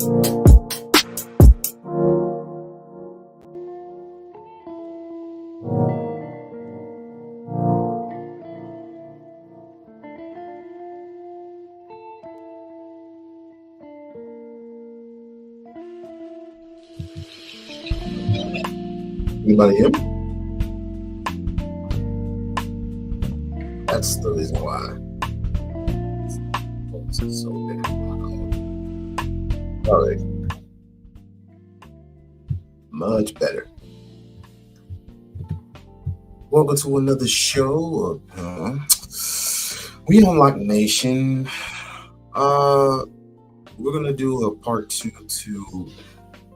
Anybody hear me? That's the reason why. It's so damn loud. All right. Much better. Welcome to another show of We-On-Loc Nation. We're gonna do a part 2 to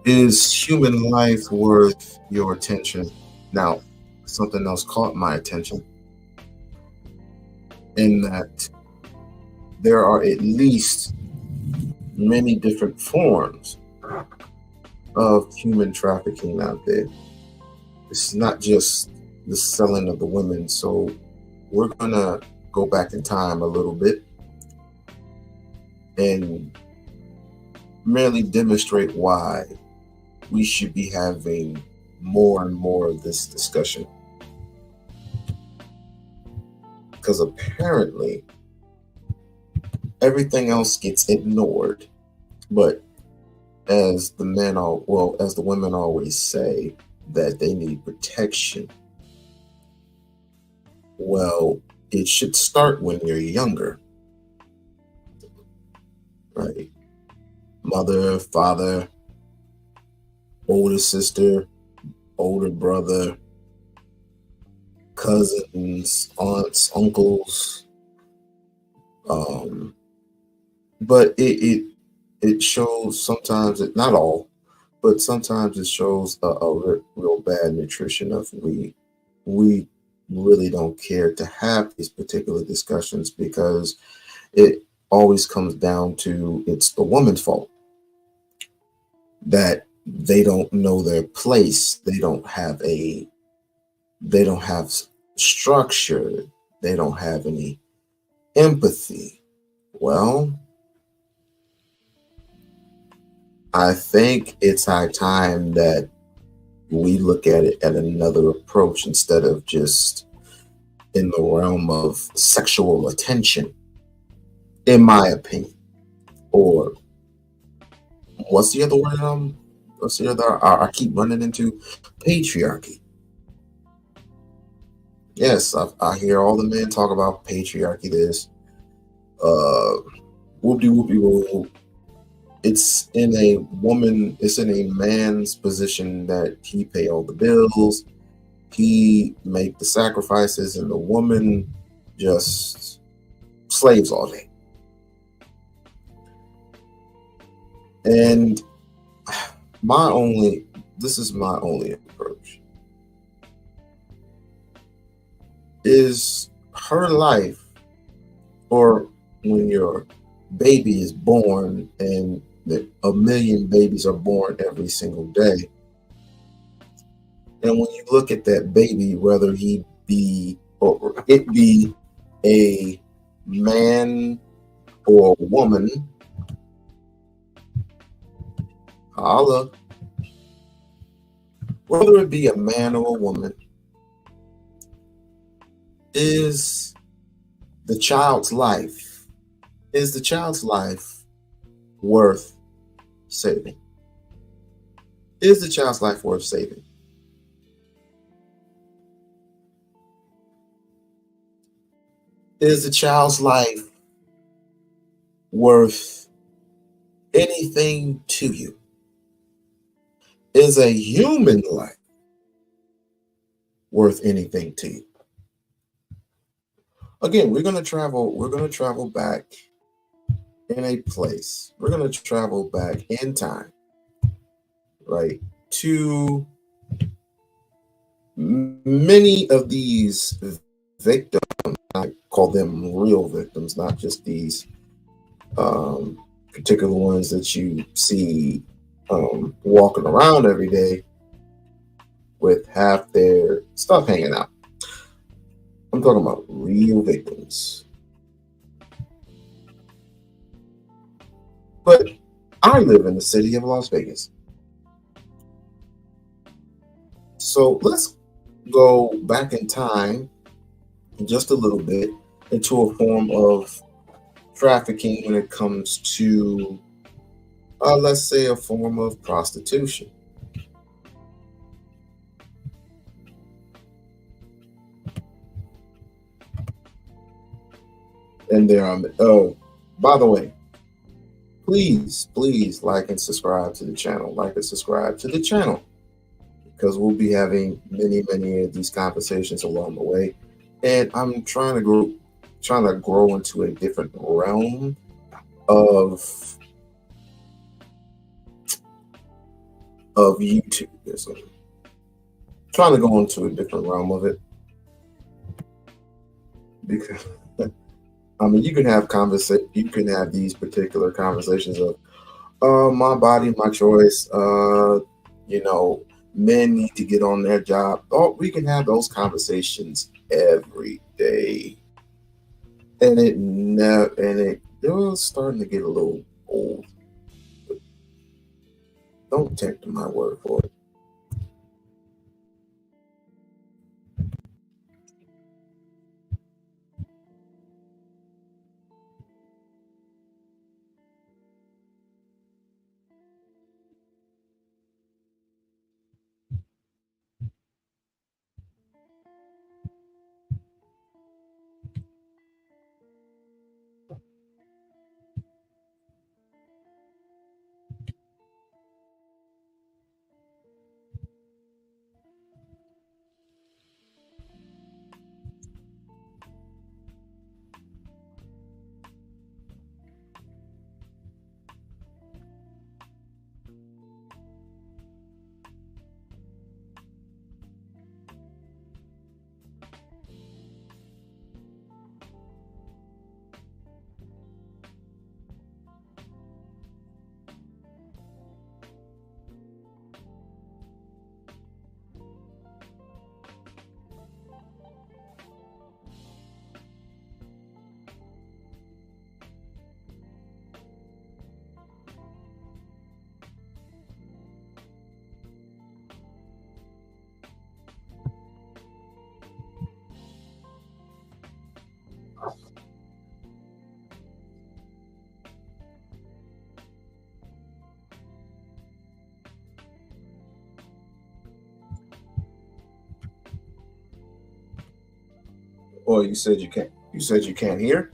Is Human Life Worth Your Attention? Now, something else caught my attention in that there are at least many different forms of human trafficking out there. It's not just the selling of the women. So we're gonna go back in time a little bit and merely demonstrate why we should be having more and more of this discussion. Because apparently everything else gets ignored. But as the women always say, that they need protection. Well, it should start when you're younger, right? Mother, father, older sister, older brother, cousins, aunts, uncles. But it shows sometimes, not all, but sometimes it shows a real bad nutrition of we really don't care to have these particular discussions, because it always comes down to it's the woman's fault that they don't know their place. They don't have structure. They don't have any empathy. Well, I think it's high time that we look at it at another approach instead of just in the realm of sexual attention, in my opinion. Or what's the other word? What's the other? I keep running into patriarchy. Yes, I hear all the men talk about patriarchy. This, whoopie. It's in a man's position that he pay all the bills, he make the sacrifices, and the woman just slaves all day. And this is my only approach. Is her life, or when your baby is born, and a million babies are born every single day, and when you look at that baby, whether he be or it be a man or a woman, holla, whether it be a man or a woman, is the child's life worth saving? Is the child's life worth saving? Is the child's life worth anything to you? Is a human life worth anything to you? Again, we're gonna travel back in a place. We're gonna travel back in time, right, to many of these victims. I call them real victims, not just these particular ones that you see walking around every day with half their stuff hanging out. I'm talking about real victims. But I live in the city of Las Vegas. So let's go back in time just a little bit into a form of trafficking when it comes to, let's say, a form of prostitution. And there are, oh, by the way, please like and subscribe to the channel. Like and subscribe to the channel because we'll be having many of these conversations along the way. And I'm trying to grow into a different realm of YouTube. So trying to go into a different realm of it because I mean you can have these particular conversations of my body, my choice, you know, men need to get on their job. Oh, we can have those conversations every day. And it was starting to get a little old. Don't take my word for it. Well, you said you can't hear?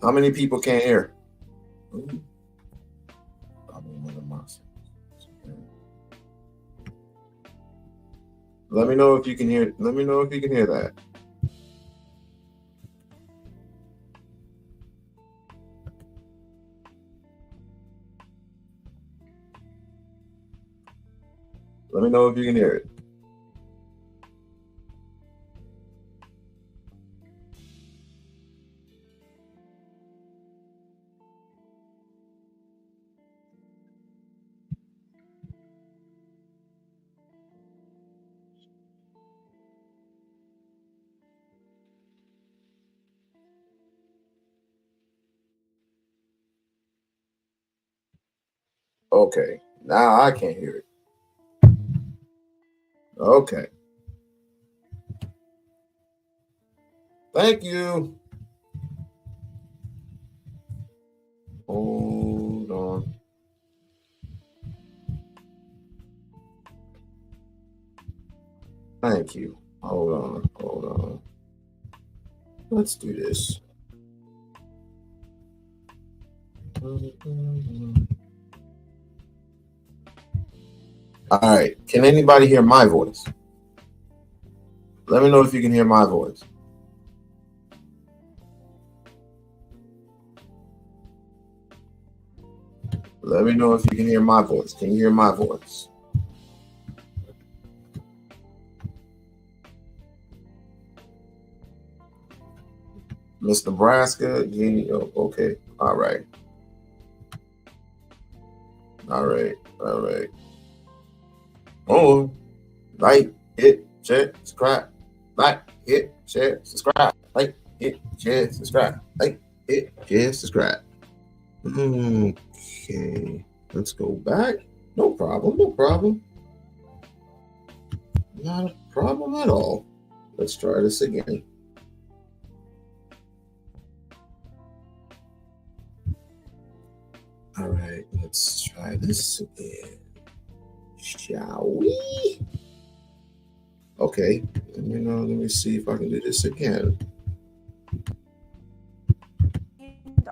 How many people can't hear? Ooh, let me know if you can hear. Let me know if you can hear that. Let me know if you can hear it. Okay, now I can't hear it. Okay, thank you. Hold on. Thank you. Hold on. Let's do this. All right. Can anybody hear my voice? Let me know if you can hear my voice. Let me know if you can hear my voice. Can you hear my voice? Miss Nebraska, Jenny. Oh, okay. All right. All right. All right. Oh, like, hit, share, subscribe. Like, hit, share, subscribe. Like, hit, share, subscribe. Like, hit, share, subscribe. Okay, let's go back. No problem, no problem. Not a problem at all. Let's try this again. All right, let's try this again. Shall we? Okay, let me see if I can do this again.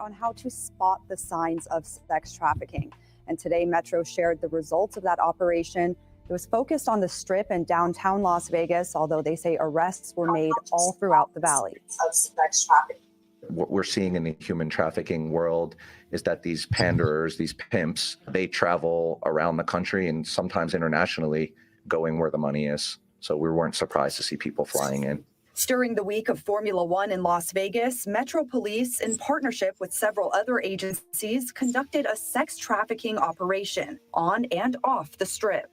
On how to spot the signs of sex trafficking. And today, Metro shared the results of that operation. It was focused on the Strip in downtown Las Vegas, although they say arrests were made all throughout the valley. Of sex trafficking. What we're seeing in the human trafficking world is that these panderers, these pimps, they travel around the country and sometimes internationally, going where the money is. So we weren't surprised to see people flying in. During the week of Formula One in Las Vegas, Metro Police, in partnership with several other agencies, conducted a sex trafficking operation on and off the Strip.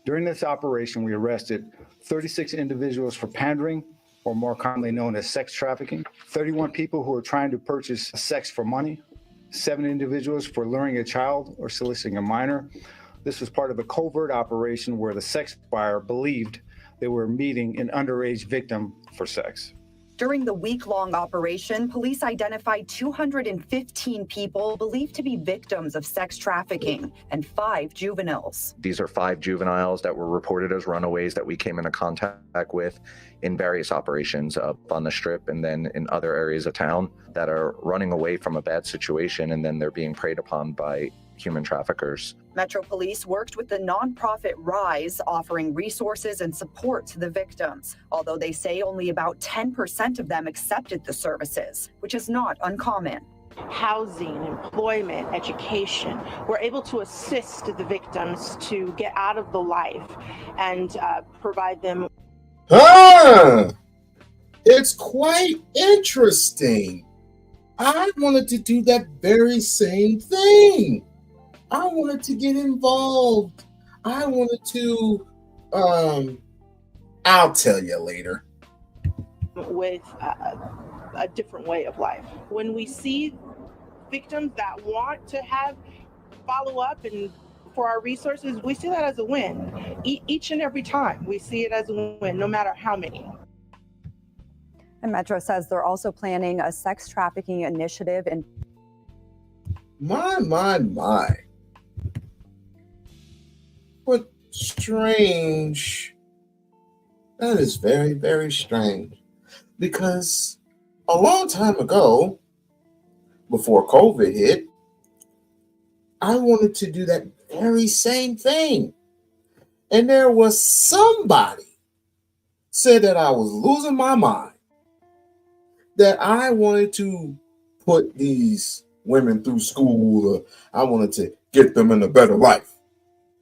During this operation, we arrested 36 individuals for pandering, or more commonly known as sex trafficking, 31 people who were trying to purchase sex for money, 7 individuals for luring a child or soliciting a minor. This was part of a covert operation where the sex buyer believed they were meeting an underage victim for sex. During the week-long operation, police identified 215 people believed to be victims of sex trafficking and 5 juveniles. These are 5 juveniles that were reported as runaways that we came into contact with in various operations up on the Strip and then in other areas of town that are running away from a bad situation, and then they're being preyed upon by human traffickers. Metro Police worked with the nonprofit Rise, offering resources and support to the victims, although they say only about 10% of them accepted the services, which is not uncommon. Housing, employment, education. We're able to assist the victims to get out of the life and provide them. It's quite interesting. I wanted to do that very same thing. I wanted to get involved. I wanted to, I'll tell you later. With a different way of life. When we see victims that want to have follow up and for our resources, we see that as a win. Each and every time we see it as a win, no matter how many. And Metro says they're also planning a sex trafficking initiative in. My. What strange. That is very, very strange. Because a long time ago, before COVID hit, I wanted to do that very same thing. And there was somebody said that I was losing my mind, that I wanted to put these women through school. I wanted to get them in a better life.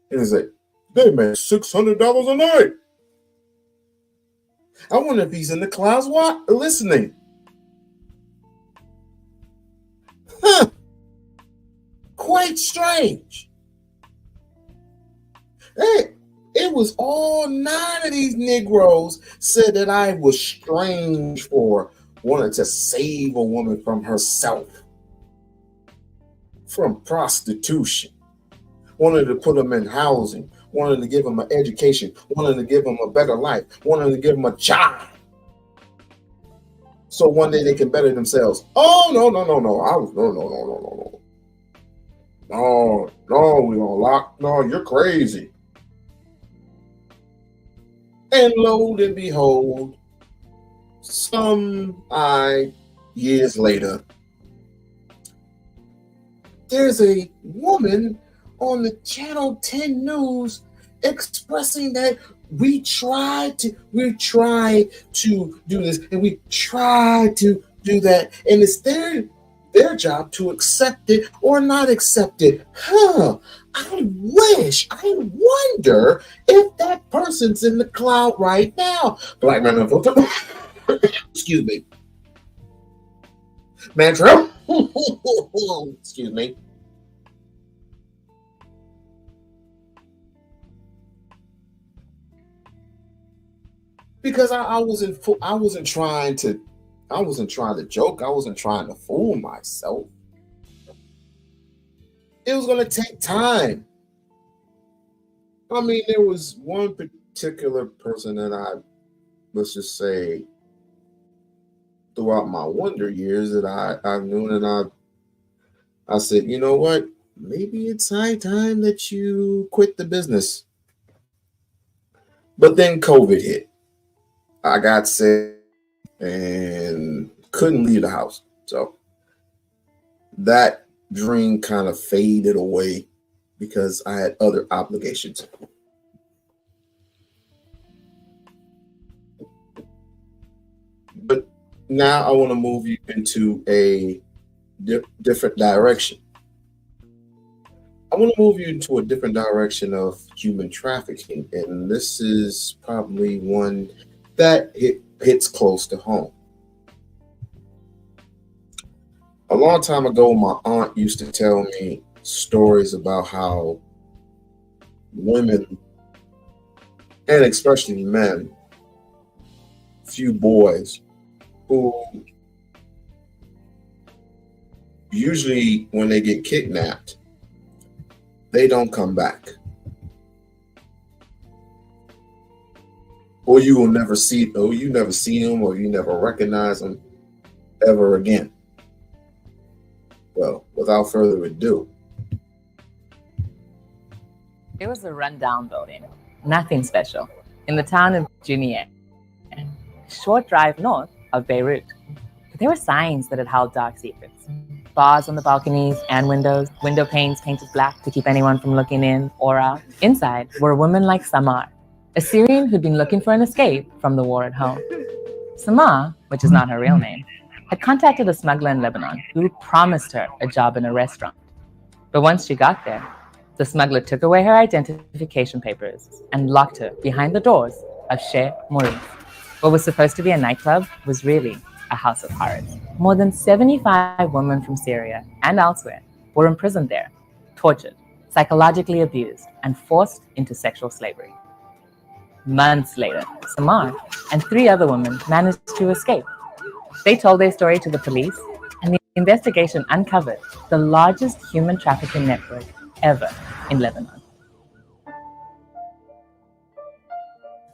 And it's like, they make $600 a night. I wonder if he's in the clouds listening. Quite strange. Hey, it was all 9 of these Negroes said that I was strange for wanting to save a woman from herself, from prostitution, wanted to put them in housing, wanted to give them an education, wanted to give them a better life, wanted to give them a job, so one day they can better themselves. Oh, no. No, We-On-Loc. No, you're crazy. And lo and behold, some years later, there's a woman on the Channel 10 News expressing that we tried to do this and we tried to do that, and it's their job to accept it or not accept it. I wonder if that person's in the cloud right now. Black man unfiltered. Excuse me. Metro. Excuse me. Because I wasn't trying to joke. I wasn't trying to fool myself. it was going to take time. I mean, there was one particular person that let's just say, throughout my wonder years that I knew, and I said, you know what? Maybe it's high time that you quit the business. But then COVID hit. I got sick and couldn't leave the house. So that dream kind of faded away because I had other obligations. But now I want to move you into a different direction. I want to move you into a different direction of human trafficking, and this is probably one that hits close to home. A long time ago, my aunt used to tell me stories about how women, and especially men, few boys, who usually when they get kidnapped, they don't come back. Or you will never see, or you never see them, or you never recognize them ever again. Well, without further ado. It was a rundown building, nothing special, in the town of Junier, a short drive north of Beirut. But there were signs that it held dark secrets. Bars on the balconies and windows, window panes painted black to keep anyone from looking in or out. Inside were women like Samar, a Syrian who'd been looking for an escape from the war at home. Samar, which is not her real name, had contacted a smuggler in Lebanon who promised her a job in a restaurant. But once she got there, the smuggler took away her identification papers and locked her behind the doors of Chez Maurice. What was supposed to be a nightclub was really a house of horrors. More than 75 women from Syria and elsewhere were imprisoned there, tortured, psychologically abused, and forced into sexual slavery. Months later, Samar and 3 other women managed to escape. They told their story to the police, and the investigation uncovered the largest human trafficking network ever in Lebanon.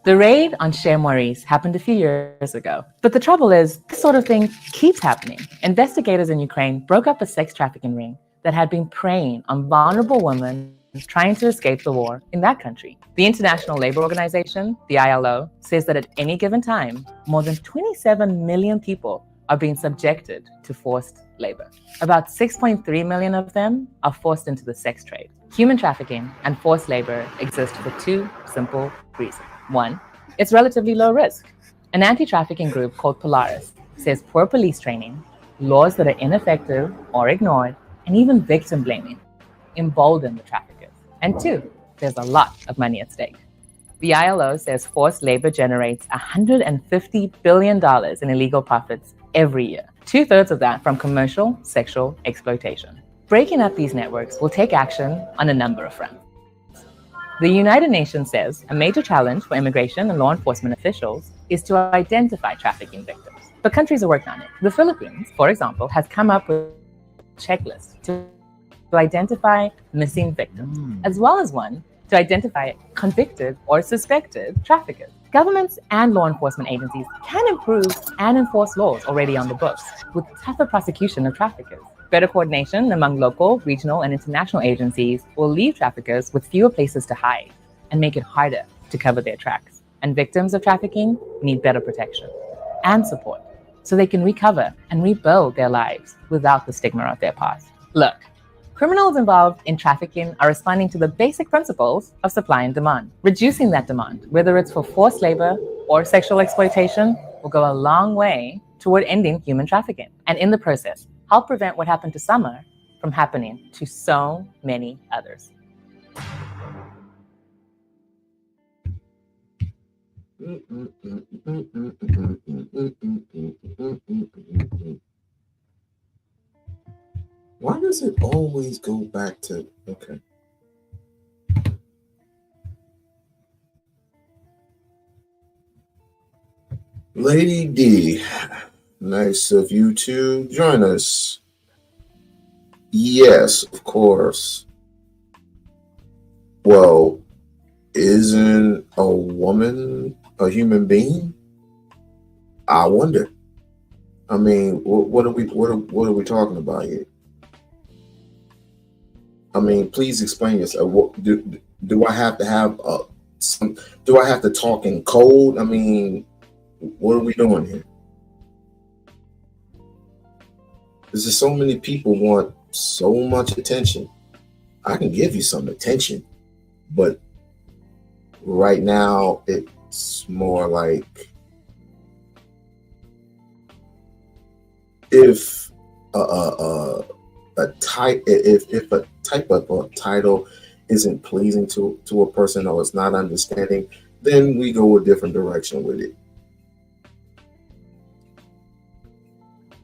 The raid on Chez Maurice happened a few years ago. But the trouble is, this sort of thing keeps happening. Investigators in Ukraine broke up a sex trafficking ring that had been preying on vulnerable women trying to escape the war in that country. The International Labour Organization, the ILO, says that at any given time, more than 27 million people are being subjected to forced labor. About 6.3 million of them are forced into the sex trade. Human trafficking and forced labor exist for 2 simple reasons. 1, it's relatively low risk. An anti-trafficking group called Polaris says poor police training, laws that are ineffective or ignored, and even victim blaming embolden the traffickers. And 2, there's a lot of money at stake. The ILO says forced labor generates $150 billion in illegal profits every year, 2/3 of that from commercial sexual exploitation. Breaking up these networks will take action on a number of fronts. The United Nations says a major challenge for immigration and law enforcement officials is to identify trafficking victims. But countries are working on it. The Philippines, for example, has come up with a checklist to identify missing victims, as well as one to identify convicted or suspected traffickers. Governments and law enforcement agencies can improve and enforce laws already on the books with tougher prosecution of traffickers. Better coordination among local, regional, and international agencies will leave traffickers with fewer places to hide and make it harder to cover their tracks. And victims of trafficking need better protection and support so they can recover and rebuild their lives without the stigma of their past. Look, criminals involved in trafficking are responding to the basic principles of supply and demand. Reducing that demand, whether it's for forced labor or sexual exploitation, will go a long way toward ending human trafficking. And in the process, help prevent what happened to Summer from happening to so many others. Why does it always go back to, okay. Lady D, nice of you to join us. Yes, of course. Well, isn't a woman a human being? I wonder. I mean, what are we talking about here? I mean, please explain yourself. What, do I have to have some? Do I have to talk in code? I mean, what are we doing here? There's just so many people want so much attention. I can give you some attention, but right now it's more like if a type if a type of a title isn't pleasing to a person or is not understanding, then we go a different direction with it.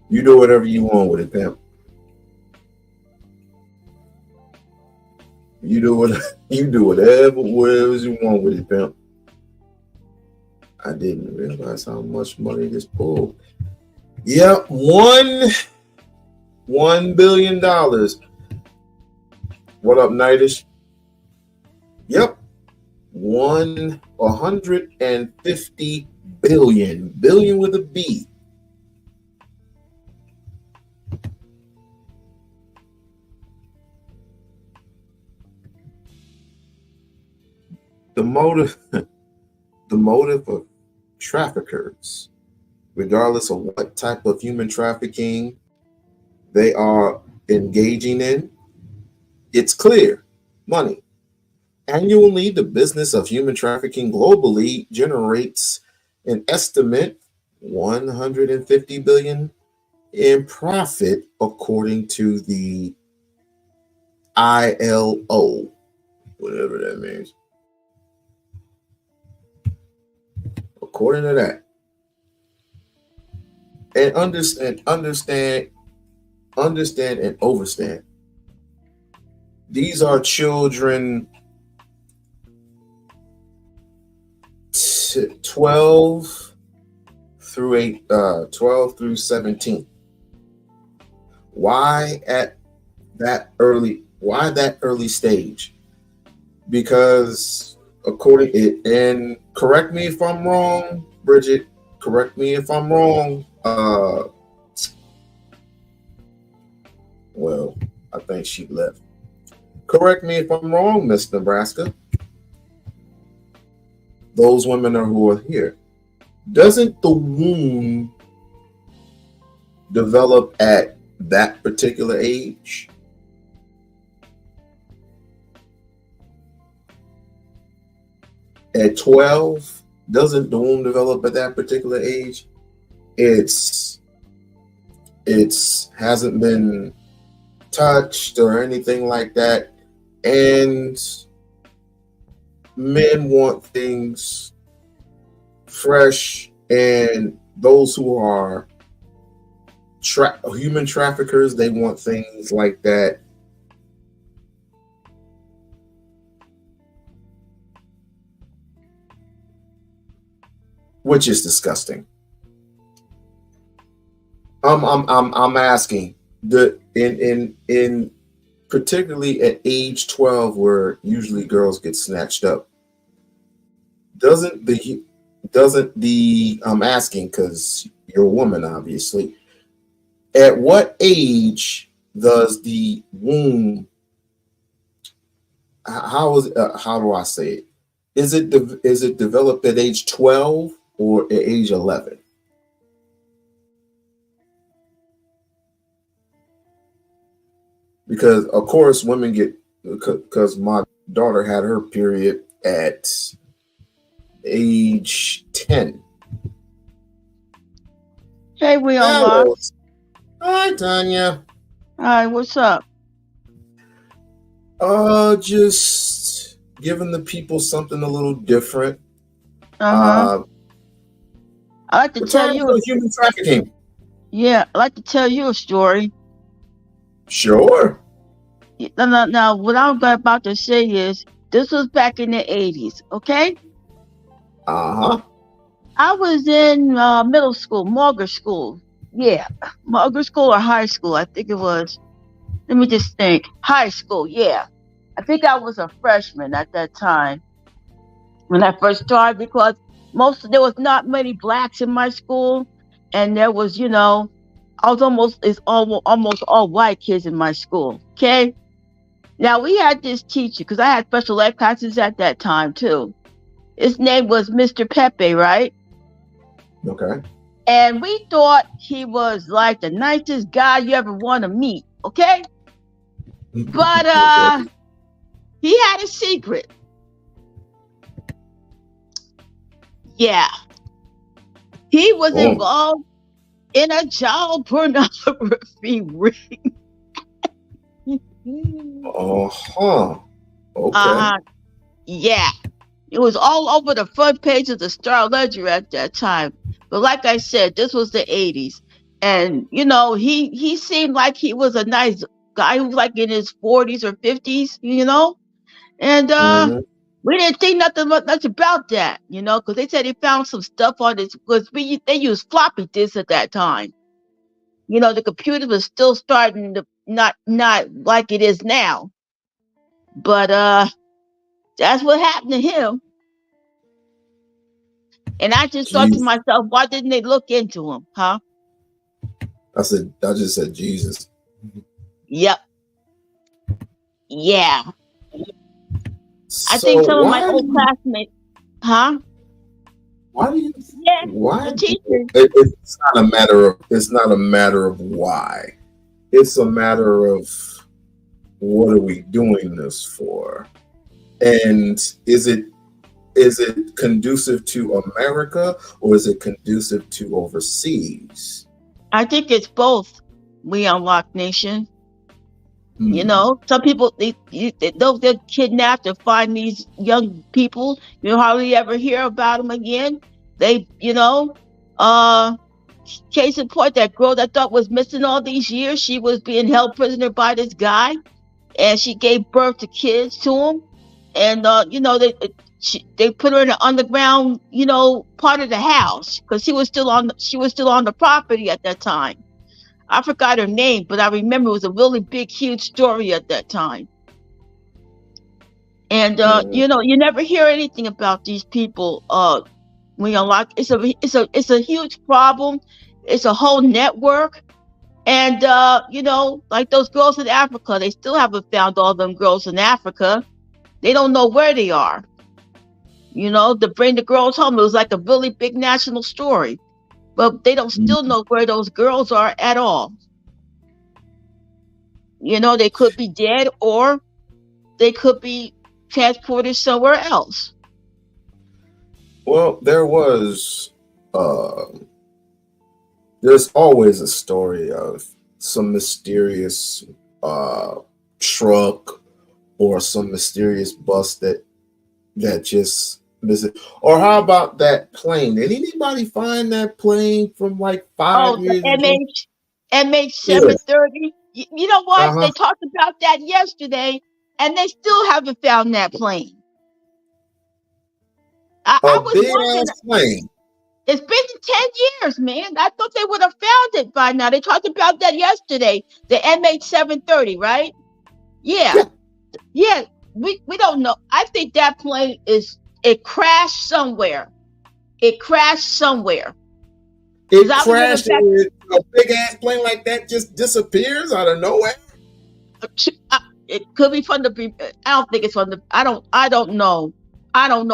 You do whatever you want with it, pimp. You do whatever you want with it, pimp. I didn't realize how much money this pulled. Yep, $1 billion. What up, Nightish? Yep, 150 billion with a B. The motive of traffickers, regardless of what type of human trafficking they are engaging in, it's clear: money. Annually, the business of human trafficking globally generates an estimate 150 billion in profit, according to the ILO, whatever that means. According to that, and understand and overstand. These are children 12 through 17. Why that early stage? Because and correct me if I'm wrong, Bridget, correct me if I'm wrong. Well, I think she left. Correct me if I'm wrong, Miss Nebraska. Those women who are here. Doesn't the womb develop at that particular age? At 12, doesn't the womb develop at that particular age? It's hasn't been touched or anything like that, and men want things fresh, and those who are human traffickers, they want things like that. Which is disgusting. I'm asking in particularly at age 12, where usually girls get snatched up. Doesn't the I'm asking because you're a woman, obviously. At what age does the womb? How do I say it? Is it developed at age 12 or at age 11? Because of course women get, because my daughter had her period at age 10. Hey, We-On-Loc. Hi, Tanya. Hi, what's up? Just giving the people something a little different. I like to We're tell talking you. about human trafficking. Yeah, I like to tell you a story. Sure. Now, what I'm about to say is, this was back in the 80s, okay? Uh-huh. I was in middle school, Morgan school. Yeah, Morgan school or high school, I think it was. Let me just think. High school, yeah. I think I was a freshman at that time when I first started because there was not many blacks in my school, and there was, I was almost all white kids in my school. Okay. Now we had this teacher because I had special ed classes at that time too. His name was Mr. Pepe, right? Okay. And we thought he was like the nicest guy you ever want to meet. Okay. But Okay. he had a secret. Yeah. He was Oh. involved in a child pornography ring. Uh-huh. Okay. Uh-huh. Yeah. It was all over the front page of the Star Ledger at that time. But like I said, this was the 80s. And, he seemed like he was a nice guy who was like in his 40s or 50s, And Mhm. we didn't think much about that, because they said he found some stuff on this, because they used floppy disks at that time. The computer was still starting to not like it is now. But that's what happened to him. And I just thought to Jesus. myself, why didn't they look into him, huh? I just said Jesus. Yep. Yeah. I So think some of my old classmates, huh? Why do you? Yeah, Why? the teachers. It's not a matter of. It's not a matter of why. It's a matter of what are we doing this for, and is it conducive to America or is it conducive to overseas? I think it's both. We-On-Loc Nation. Some people they'll get kidnapped and find these young people. You hardly ever hear about them again. They, case in point, that girl that I thought was missing all these years, she was being held prisoner by this guy, and she gave birth to kids to him, and they put her in an underground, part of the house because she was still on the property at that time. I forgot her name, but I remember it was a really big, huge story at that time. And you never hear anything about these people. We-On-Loc. It's a huge problem. It's a whole network. And like those girls in Africa, they still haven't found all them girls in Africa. They don't know where they are. To bring the girls home, it was like a really big national story. But they don't still know where those girls are at all. They could be dead or they could be transported somewhere else. Well, there's always a story of some mysterious truck or some mysterious bus that just missing. Or how about that plane? Did anybody find that plane from like 5 years ago? MH730. Yeah. You know what? Uh-huh. They talked about that yesterday, and they still haven't found that plane. I was wondering. Plane. It's been 10 years, man. I thought they would have found it by now. They talked about that yesterday. The MH730, right? Yeah. We don't know. I think that plane it crashed somewhere. It crashed somewhere. It crashed. A big ass plane like that just disappears out of nowhere. It could be from the. I don't think it's from the. I don't know.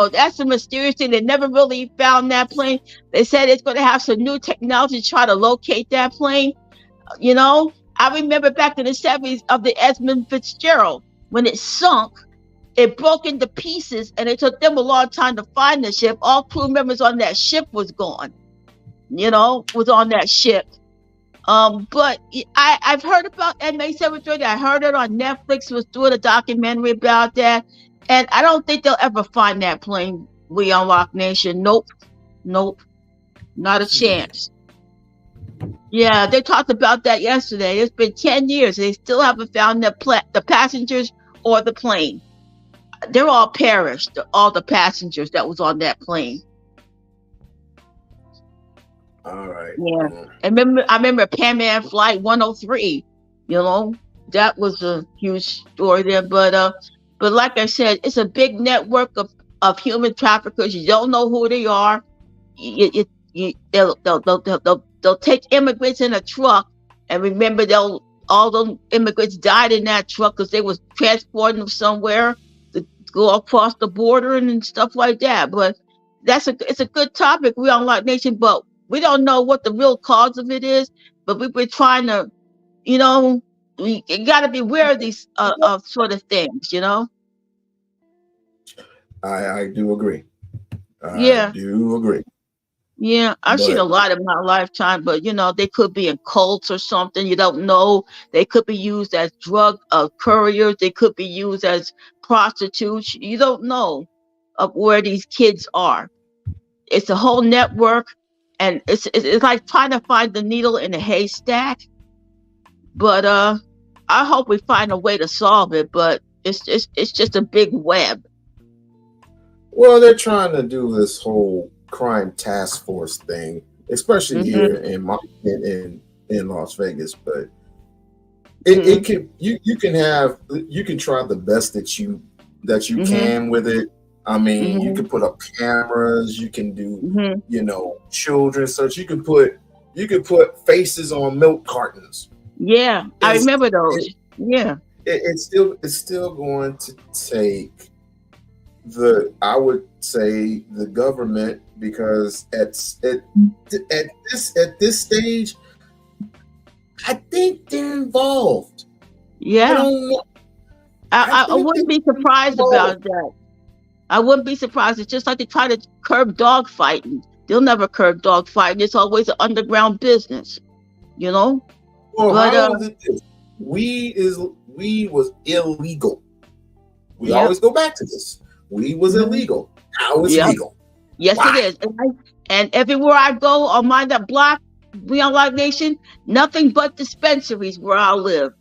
That's a mysterious thing. They never really found that plane. They said it's going to have some new technology to try to locate that plane. I remember back in the 70s of the Edmund Fitzgerald when it sunk. It broke into pieces, and it took them a long time to find the ship. All crew members on that ship was gone. Was on that ship. But I've heard about MH730. I heard it on Netflix. Was doing a documentary about that, and I don't think they'll ever find that plane. We-On-Loc Nation. Nope, not a chance. Yeah, they talked about that yesterday. It's been 10 years. They still haven't found the passengers or the plane. They're all perished. All the passengers that was on that plane. All right. Yeah. I remember Pan Am Flight 103, that was a huge story there. But like I said, it's a big network of human traffickers. You don't know who they are. They'll take immigrants in a truck, and remember, all those immigrants died in that truck because they was transporting them somewhere to go across the border and stuff like that. But it's a good topic. We on Lock Nation, but we don't know what the real cause of it is. But we've been trying to, you know, we got to be aware of these of sort of things, you know. I do agree. Yeah. I do agree. Yeah, I've seen a lot in my lifetime, but you know, they could be in cults or something. You don't know. They could be used as drug couriers. They could be used as prostitutes. You don't know of where these kids are. It's a whole network, and it's like trying to find the needle in a haystack. But I hope we find a way to solve it. But it's just a big web. Well, they're trying to do this whole crime task force thing, especially here in Las Vegas. But it can you can try the best that you can with it. I mean, you can put up cameras, you can do children search. You can put faces on milk cartons. Yeah, I remember those. It's still going to take I would say the government, because at this stage, I think they're involved. Yeah, I wouldn't be surprised about that. I wouldn't be surprised. It's just like they try to curb dog fighting. They'll never curb dog fighting. It's always an underground business, you know. Well, how is it this? Weed was illegal. We always go back to this. Weed was illegal. Now it's legal. Yes, Why? It is. And everywhere I go on my block, We-On-Loc Nation, nothing but dispensaries where I live.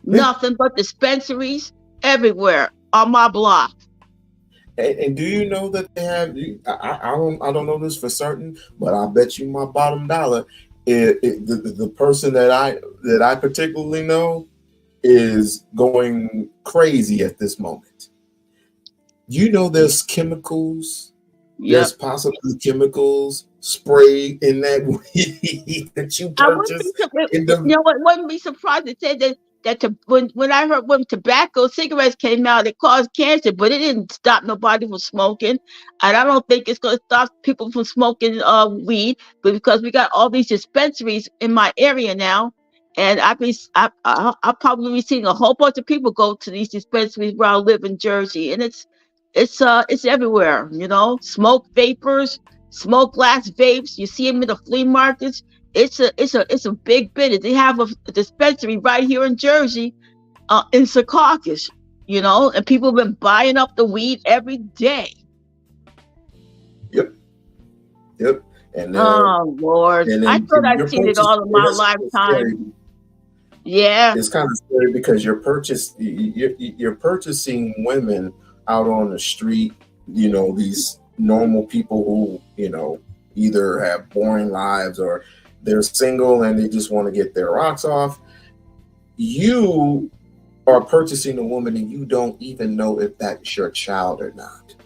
Nothing but dispensaries everywhere on my block. And do you know that they have? I don't know this for certain, but I bet you my bottom dollar, the person that I particularly know is going crazy at this moment. You know, there's chemicals. There's possibly chemicals sprayed in that weed that you purchase. Wouldn't be surprised to say that when I heard when cigarettes came out, it caused cancer, but it didn't stop nobody from smoking. And I don't think it's going to stop people from smoking weed, but because we got all these dispensaries in my area now, and I'll probably be seeing a whole bunch of people go to these dispensaries where I live in Jersey, and it's everywhere, you know. Smoke vapors, smoke glass vapes. You see them in the flea markets. It's a big business. They have a dispensary right here in Jersey, in Secaucus, you know, and people have been buying up the weed every day. Yep. And oh Lord, I thought I'd seen it all in my lifetime. Yeah, it's kind of scary because you're purchasing women out on the street, you know, these normal people who, you know, either have boring lives or they're single and they just want to get their rocks off. You are purchasing a woman and you don't even know if that's your child or not.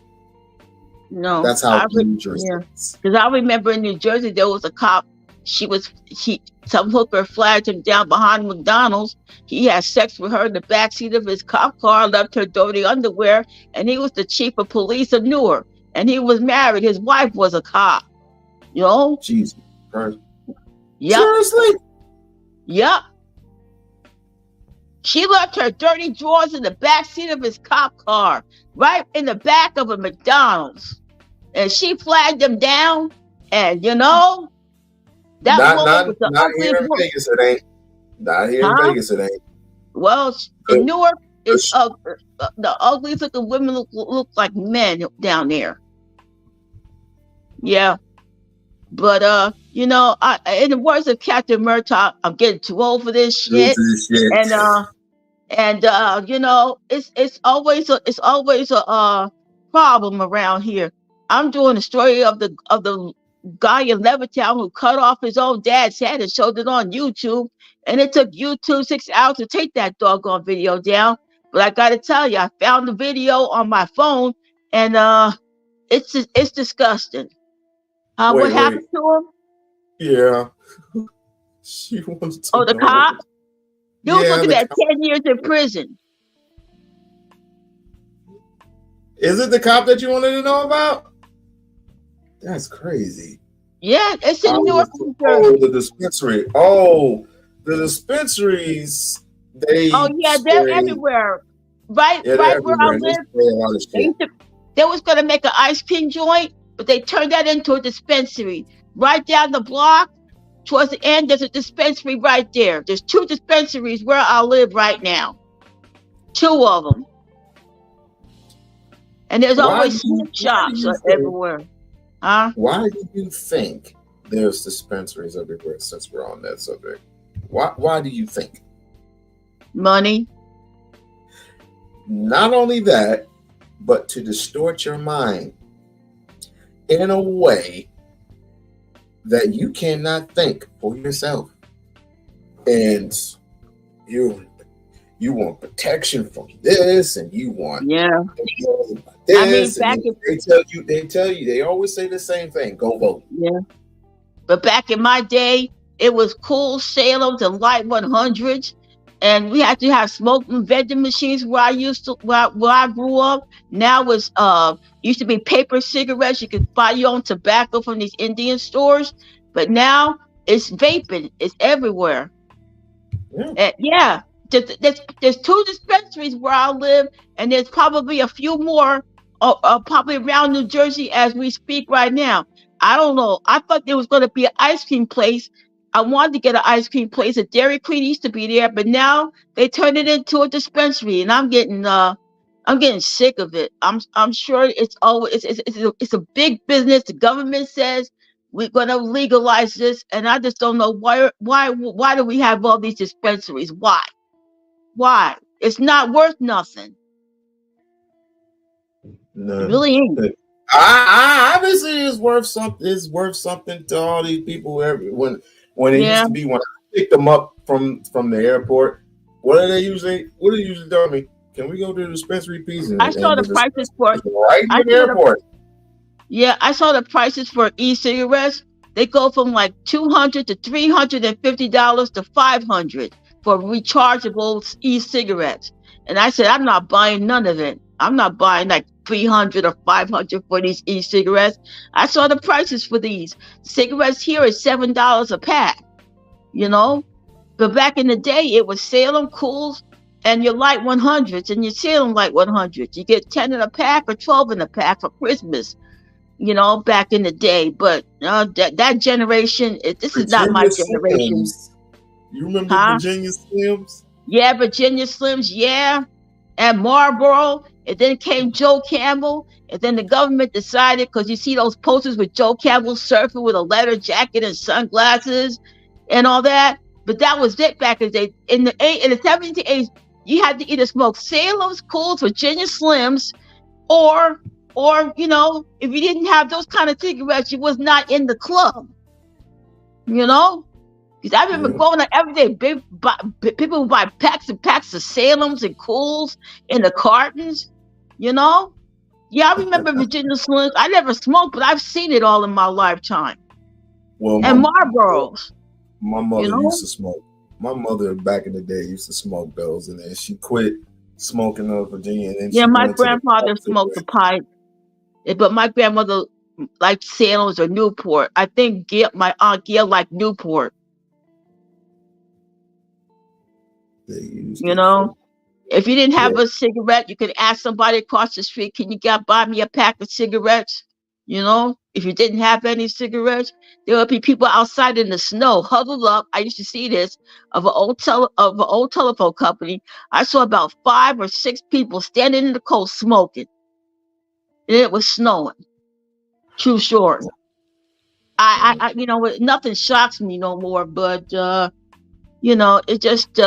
No, that's how dangerous it is. Because I remember in New Jersey there was a cop. Some hooker flagged him down behind McDonald's. He had sex with her in the backseat of his cop car, left her dirty underwear, and he was the chief of police of Newark. And he was married. His wife was a cop. You know? Jesus Christ. Yep. Seriously? Yep. She left her dirty drawers in the backseat of his cop car, right in the back of a McDonald's. And she flagged him down, and you know, that woman was not here in Vegas, it ain't. Not here in Vegas, it ain't. Well, in Newark, it's the ugliest looking women look like men down there. Yeah, but you know, in the words of Captain Murtaugh, I'm getting too old for this shit. And you know, it's always a problem around here. I'm doing a story of the guy in Levittown who cut off his own dad's head and showed it on YouTube. And it took YouTube 6 hours to take that doggone video down. But I got to tell you, I found the video on my phone, and it's disgusting. What Wait, happened to him? yeah. She wants to Oh, the know. cop? He was Yeah, looking the at 10 years in prison. Is it the cop that you wanted to know about? That's crazy. Yeah, it's in Newark, New Oh, Jersey. the dispensary. Oh, the dispensaries. They Oh, yeah, they're spray. everywhere. Right, Yeah, right they're where I everywhere. They live. spray a lot of They, shit. used to, they was going to make an ice cream joint, but they turned that into a dispensary. Right down the block, towards the end, there's a dispensary right there. There's 2 dispensaries where I live right now. 2 of them. And there's always smoke shops everywhere. Huh? Why do you think there's dispensaries everywhere since we're on that subject? Why do you think? Money. Not only that, but to distort your mind in a way that you cannot think for yourself. And you want protection from this, and you want this. I mean, back they always say the same thing: go vote. Yeah, but back in my day, it was cool Salem's and Light 100s, and we had to have smoking vending machines where I grew up. Now it's used to be paper cigarettes. You could buy your own tobacco from these Indian stores, but now it's vaping. It's everywhere. Yeah. There's 2 dispensaries where I live, and there's probably a few more, probably around New Jersey as we speak right now. I don't know. I thought there was going to be an ice cream place. I wanted to get an ice cream place. A Dairy Queen used to be there, but now they turned it into a dispensary, and I'm getting sick of it. I'm sure it's a big business. The government says we're going to legalize this, and I just don't know why do we have all these dispensaries? Why? It's not worth nothing. No. It really ain't. I obviously it's worth something. It's worth something to all these people. When it used to be, when I picked them up from the airport, what do they usually tell me? Can we go to the dispensary, please? I saw the prices for right in the airport. I saw the prices for e-cigarettes. They go from like $200 to $350 to $500 for rechargeable e-cigarettes. And I said, I'm not buying none of it. I'm not buying like $300 or $500 for these e-cigarettes. I saw the prices for these. Cigarettes here is $7 a pack, But back in the day, it was Salem, Cools, and your Light 100s, and your Salem Light 100s. You get 10 in a pack or 12 in a pack for Christmas, back in the day. But that generation, this is not my generation. You remember Virginia Slims? Yeah, Virginia Slims, yeah. And Marlboro, and then came Joe Campbell, and then the government decided, because you see those posters with Joe Campbell surfing with a leather jacket and sunglasses and all that. But that was it back in the day. In the 70s and 80s, you had to either smoke Salem's, Cools, Virginia Slims, or if you didn't have those kind of cigarettes, you was not in the club. Because I remember going out every day, people would buy packs and packs of Salem's and Cools in the cartons, Yeah, I remember Virginia Slims. I never smoked, but I've seen it all in my lifetime. Well, and Marlboros. My mother used to smoke. My mother back in the day used to smoke those, and then she quit smoking those Virginia. And then my grandfather smoked the pipe, but my grandmother liked Salem's or Newport. I think my Aunt Gail liked Newport. If you didn't have a cigarette, you could ask somebody across the street, can you buy me a pack of cigarettes? If you didn't have any cigarettes, there would be people outside in the snow huddled up. I used to see this of an old telephone company. I saw about 5 or 6 people standing in the cold smoking, and it was snowing. True short. I nothing shocks me no more, but it just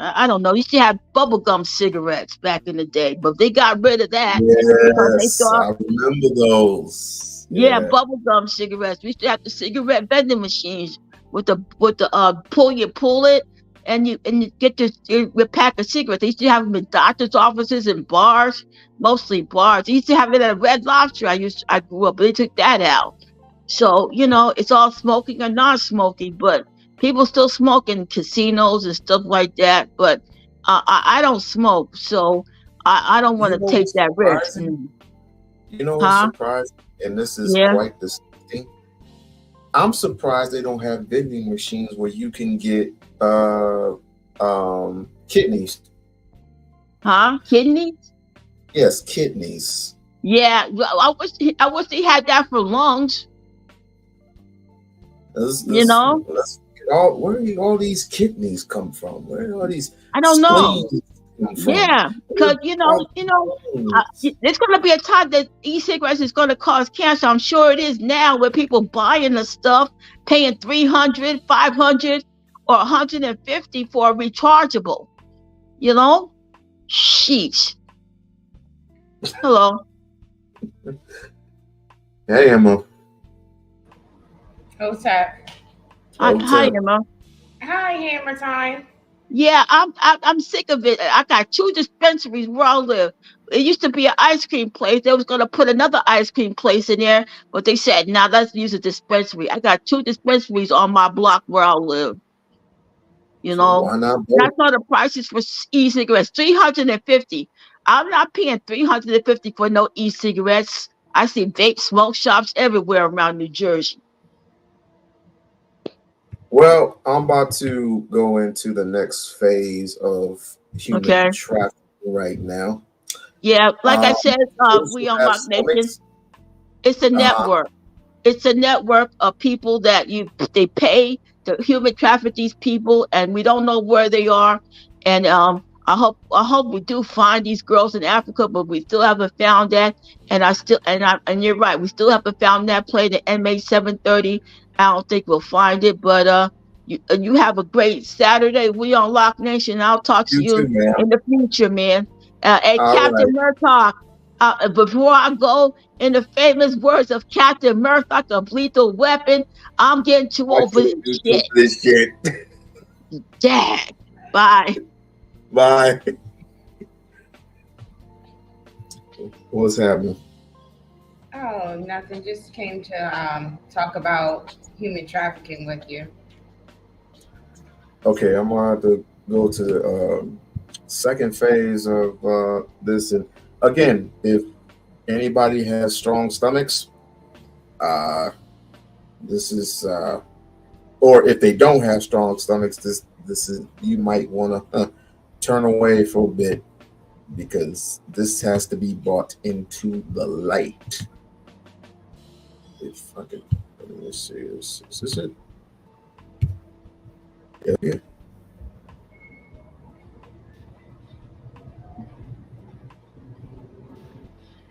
I don't know. You used to have bubblegum cigarettes back in the day, but they got rid of that. Yes, I remember those. Yeah, bubblegum cigarettes. We used to have the cigarette vending machines with the pull, you pull it, and you get your pack of cigarettes. They used to have them in doctors' offices and bars, mostly bars. They used to have it at a Red Lobster. I grew up, but they took that out. So, it's all smoking or non-smoking, but people still smoke in casinos and stuff like that. But I don't smoke, so I don't want You to know take what's that risk. surprising? You know what's Huh? surprising? And this is Yeah. quite disgusting. I'm surprised they don't have vending machines where you can get kidneys. Huh? Kidneys? Yes, kidneys. Yeah. Well, I wish they had that for lungs. Where do all these kidneys come from? Where do all these I don't know. spleens come from? Yeah, because there's going to be a time that e-cigarettes is going to cause cancer. I'm sure it is now, where people buying the stuff, paying $300, $500, or $150 for a rechargeable. Sheesh. Hello. Hey, Emma. What's up? Hi, Emma. Hi, Hammer Time. Yeah, I'm sick of it. I got 2 dispensaries where I live. It used to be an ice cream place. They was gonna put another ice cream place in there, but they said, "Now let's use a dispensary." I got 2 dispensaries on my block where I live. So why not both? That's all the prices for e-cigarettes. $350. I'm not paying $350 for no e-cigarettes. I see vape smoke shops everywhere around New Jersey. Well, I'm about to go into the next phase of human trafficking right now. Yeah, like I said, We-On-Loc Nation, it's a network. It's a network of people that they pay to human traffic these people, and we don't know where they are. And I hope we do find these girls in Africa, but we still haven't found that. And you're right, we still haven't found that plane, the MH730. I don't think we'll find it, but you have a great Saturday. We-On-Loc Nation. I'll talk to you too, in the future, man. Hey, All Captain right. Murtaugh. Before I go, in the famous words of Captain Murtaugh, the lethal weapon, I'm getting too old for this shit. Dad. Bye. Bye. What's happening? Oh, nothing. Just came to talk about human trafficking with you. Okay, I'm gonna have to go to the second phase of this. And again, if anybody has strong stomachs, this is or if they don't have strong stomachs, this is, you might want to turn away for a bit, because this has to be brought into the light. If I can, let me see, is this it? Yeah.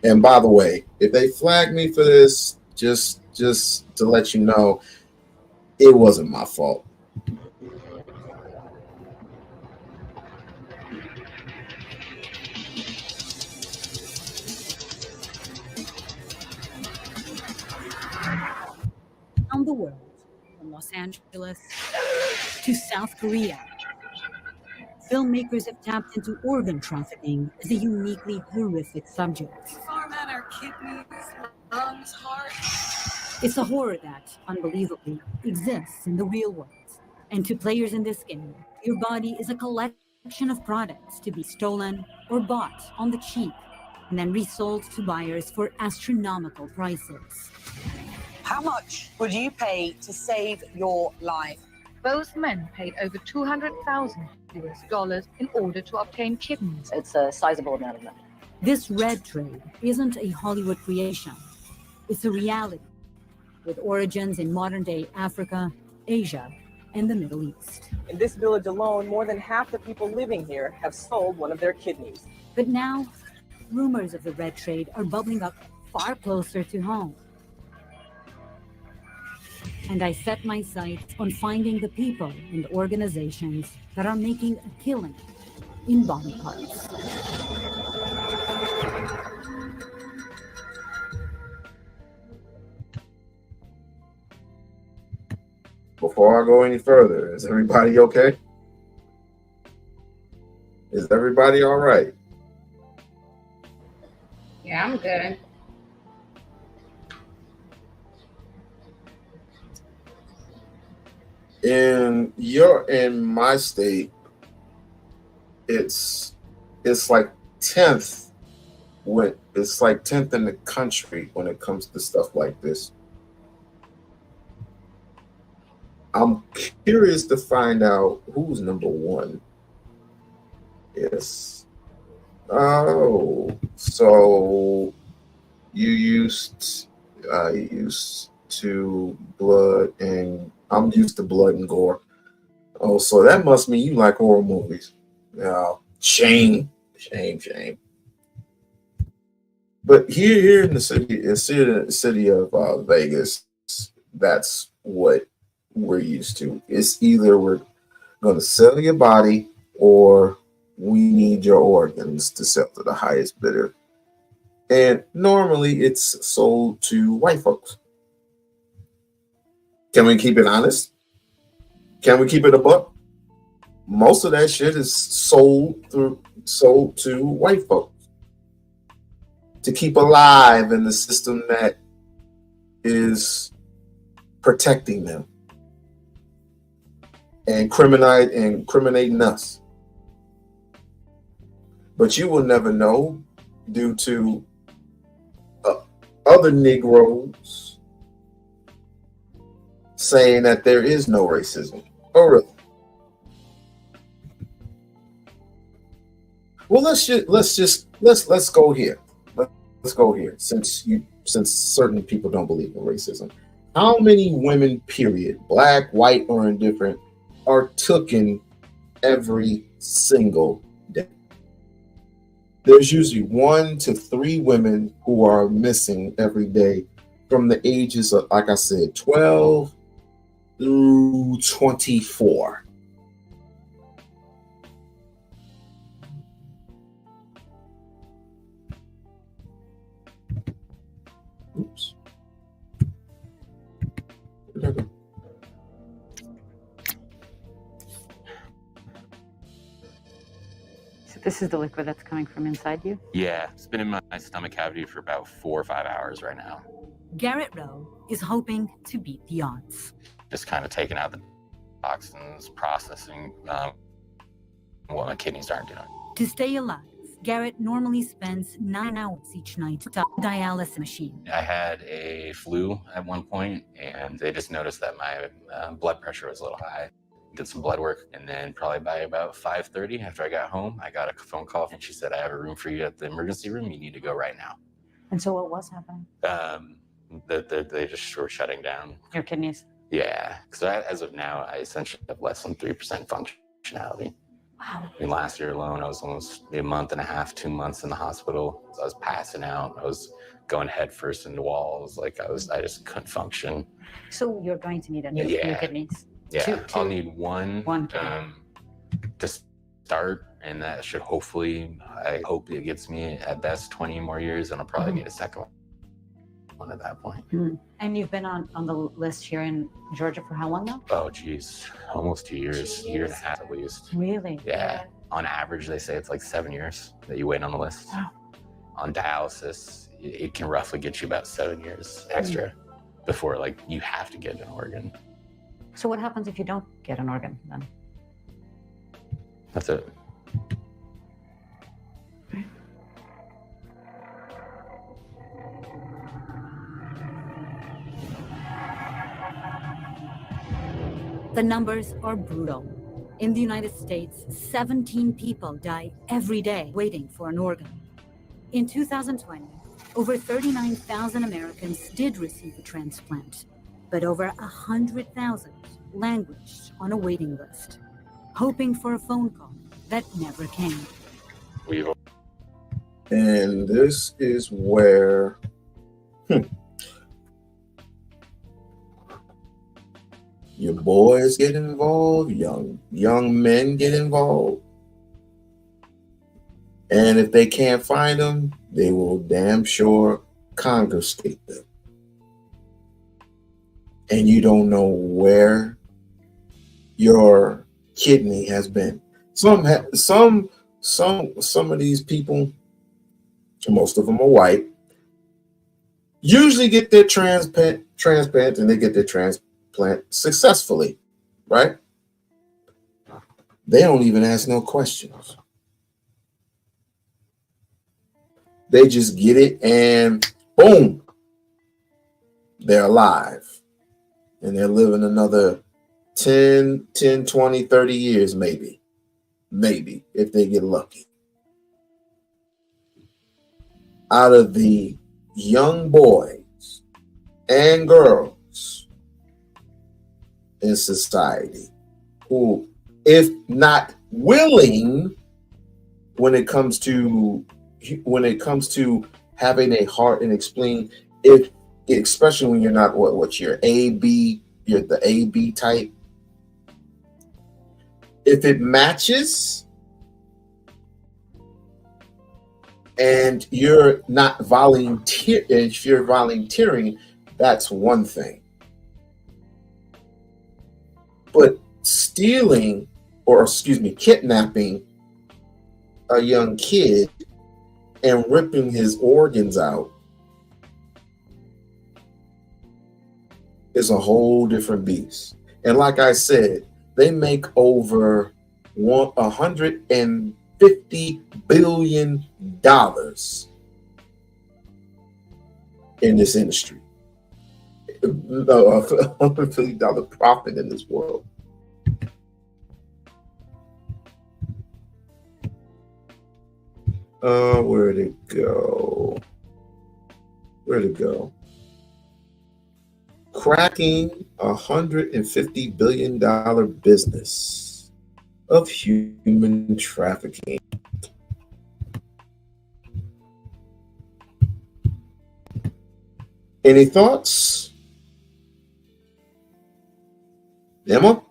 And by the way, if they flag me for this, just to let you know, it wasn't my fault. Around the world, from Los Angeles to South Korea, filmmakers have tapped into organ trafficking as a uniquely horrific subject. Format our kidneys, lungs, heart. It's a horror that, unbelievably, exists in the real world. And to players in this game, your body is a collection of products to be stolen or bought on the cheap, and then resold to buyers for astronomical prices. How much would you pay to save your life? Both men paid over $200,000 in order to obtain kidneys. It's a sizable amount of money. This red trade isn't a Hollywood creation. It's a reality, with origins in modern-day Africa, Asia, and the Middle East. In this village alone, more than half the people living here have sold one of their kidneys. But now, rumors of the red trade are bubbling up far closer to home. And I set my sights on finding the people and organizations that are making a killing in body parts. Before before I go any further, is everybody okay? Is everybody all right? Yeah, I'm good. In my state, it's like 10th it's like 10th in the country when it comes to stuff like this. I'm curious to find out who's number one. Yes. Oh, so you used to blood, and I'm used to blood and gore. Oh, so that must mean you like horror movies. Shame. But here in the city of Vegas, that's what we're used to. It's either we're going to sell your body or we need your organs to sell to the highest bidder. And normally it's sold to white folks. Can we keep it honest? Can we keep it a buck? Most of that shit is sold to white folks to keep alive in the system that is protecting them and incriminating us. But you will never know due to other Negroes saying that there is no racism. Oh, really? Well, let's go here. Let's go here. Since certain people don't believe in racism, how many women, period, black, white, or indifferent, are taken every single day? There's usually 1 to 3 women who are missing every day from the ages of, like I said, 12 through 24. Oops. So this is the liquid that's coming from inside you? Yeah, it's been in my stomach cavity for about 4 or 5 hours right now. Garrett Rowe is hoping to beat the odds. Just kind of taking out the toxins, processing what my kidneys aren't doing. To stay alive, Garrett normally spends 9 hours each night on a dialysis machine. I had a flu at one point, and they just noticed that my blood pressure was a little high. Did some blood work, and then probably by about 5:30 after I got home, I got a phone call, and she said, "I have a room for you at the emergency room. You need to go right now." And so what was happening? They just were shutting down. Your kidneys? Yeah, because as of now, I essentially have less than 3% functionality. Wow. I mean, last year alone, I was almost a month and a half, 2 months in the hospital. So I was passing out. I was going head first into walls. Like I just couldn't function. So you're going to need a new kidneys? Yeah, I'll need one kidney. to start, and that should hopefully, I hope it gets me at best 20 more years, and I'll probably need a second one at that point. And you've been on the list here in Georgia for how long now? Oh, geez, almost 2 years, year and a half at least. Really? Yeah. On average, they say it's like 7 years that you wait on the list. Wow. On dialysis, it can roughly get you about 7 years extra before like you have to get an organ. So what happens if you don't get an organ then? That's it. The numbers are brutal. In the United States, 17 people die every day waiting for an organ. In 2020, over 39,000 Americans did receive a transplant, but over 100,000 languished on a waiting list, hoping for a phone call that never came. And this is where your boys get involved, young men get involved. And if they can't find them, they will damn sure confiscate them. And you don't know where your kidney has been. Some of these people, most of them are white, usually get their transplant and they get their transplant successfully, right? They don't even ask no questions. They just get it and boom, they're alive. And they're living another 10, 20, 30 years, maybe, if they get lucky. Out of the young boys and girls in society who, if not willing, when it comes to having a heart and explain, if especially when you're not what you're AB, you're the AB type. If it matches and you're not if you're volunteering, that's one thing. But kidnapping a young kid and ripping his organs out is a whole different beast. And like I said, they make over $150 billion in this industry. $150 billion profit in this world. Where'd it go? Cracking $150 billion business of human trafficking. Any thoughts? Emma?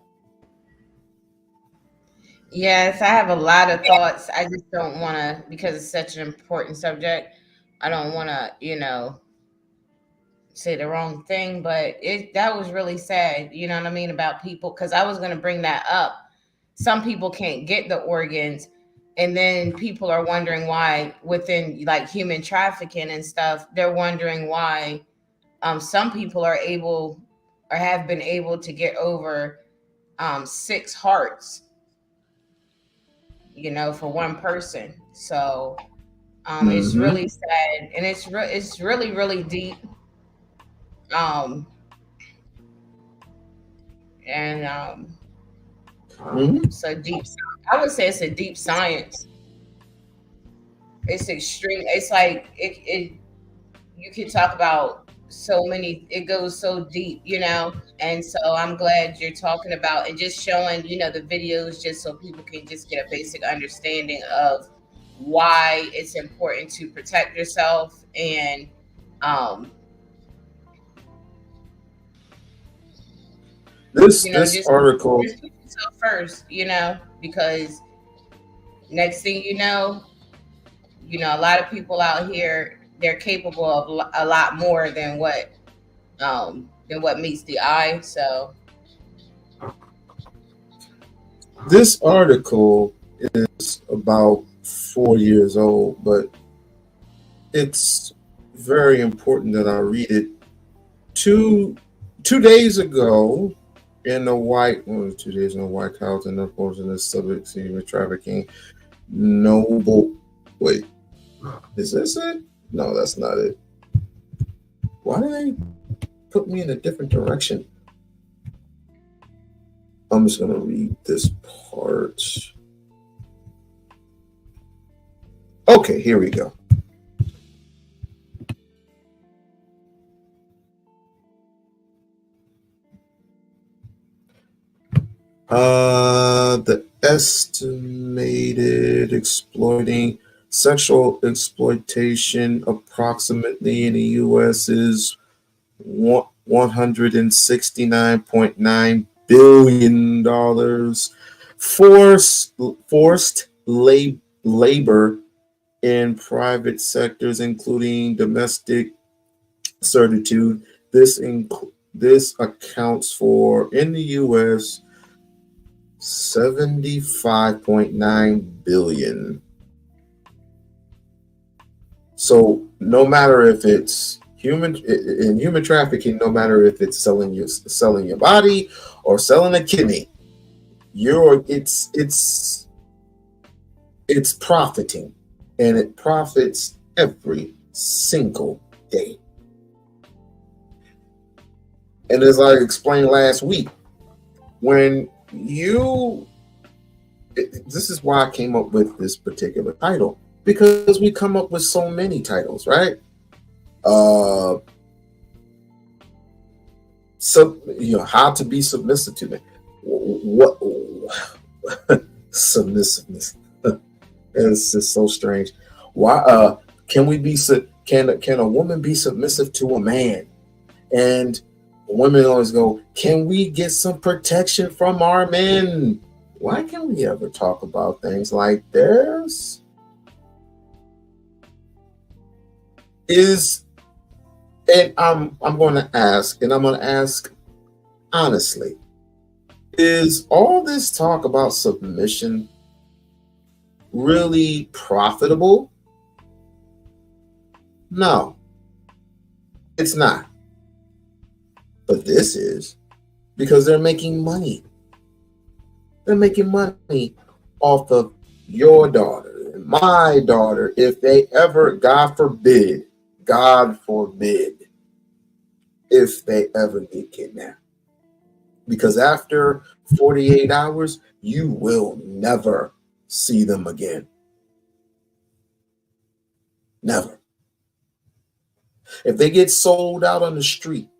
Yes, I have a lot of thoughts. I just don't want to, because it's such an important subject, I don't want to, say the wrong thing, but that was really sad, you know what I mean, about people, because I was going to bring that up. Some people can't get the organs, and then people are wondering why within like human trafficking and stuff, they're wondering why some people are able or have been able to get over 6 hearts, for one person. So it's really sad, and it's really, really deep. So deep. I would say it's a deep science. It's extreme. It's like it. You can talk about so many. It goes so deep, And so I'm glad you're talking about and just showing, the videos, just so people can just get a basic understanding of why it's important to protect yourself and this just article put yourself first, because next thing you know, a lot of people out here, they're capable of a lot more than what meets the eye. So this article is about 4 years old, but it's very important that I read it. 2 days ago, in the White House, and of course in the subject of human trafficking, wait, is this it? No, that's not it. Why did they put me in a different direction? I'm just gonna read this part. Okay, here we go. The estimated sexual exploitation approximately in the U.S. is $169.9 billion. Forced labor in private sectors, including domestic servitude. This accounts for, in the U.S., $75.9 billion. So no matter if it's human trafficking, no matter if it's selling your body or selling a kidney, it's profiting, and it profits every single day. And as I explained last week, when this is why I came up with this particular title, because we come up with so many titles, right? So how to be submissive to me. What submissiveness? It's just so strange. Why can a woman be submissive to a man? And women always go, can we get some protection from our men? Why can't we ever talk about things like this? And I'm going to ask, and I'm going to ask honestly, is all this talk about submission really profitable? No, it's not. But this is, because they're making money. They're making money off of your daughter and my daughter if they ever, God forbid, if they ever get kidnapped. Because after 48 hours, you will never see them again. Never. If they get sold out on the street,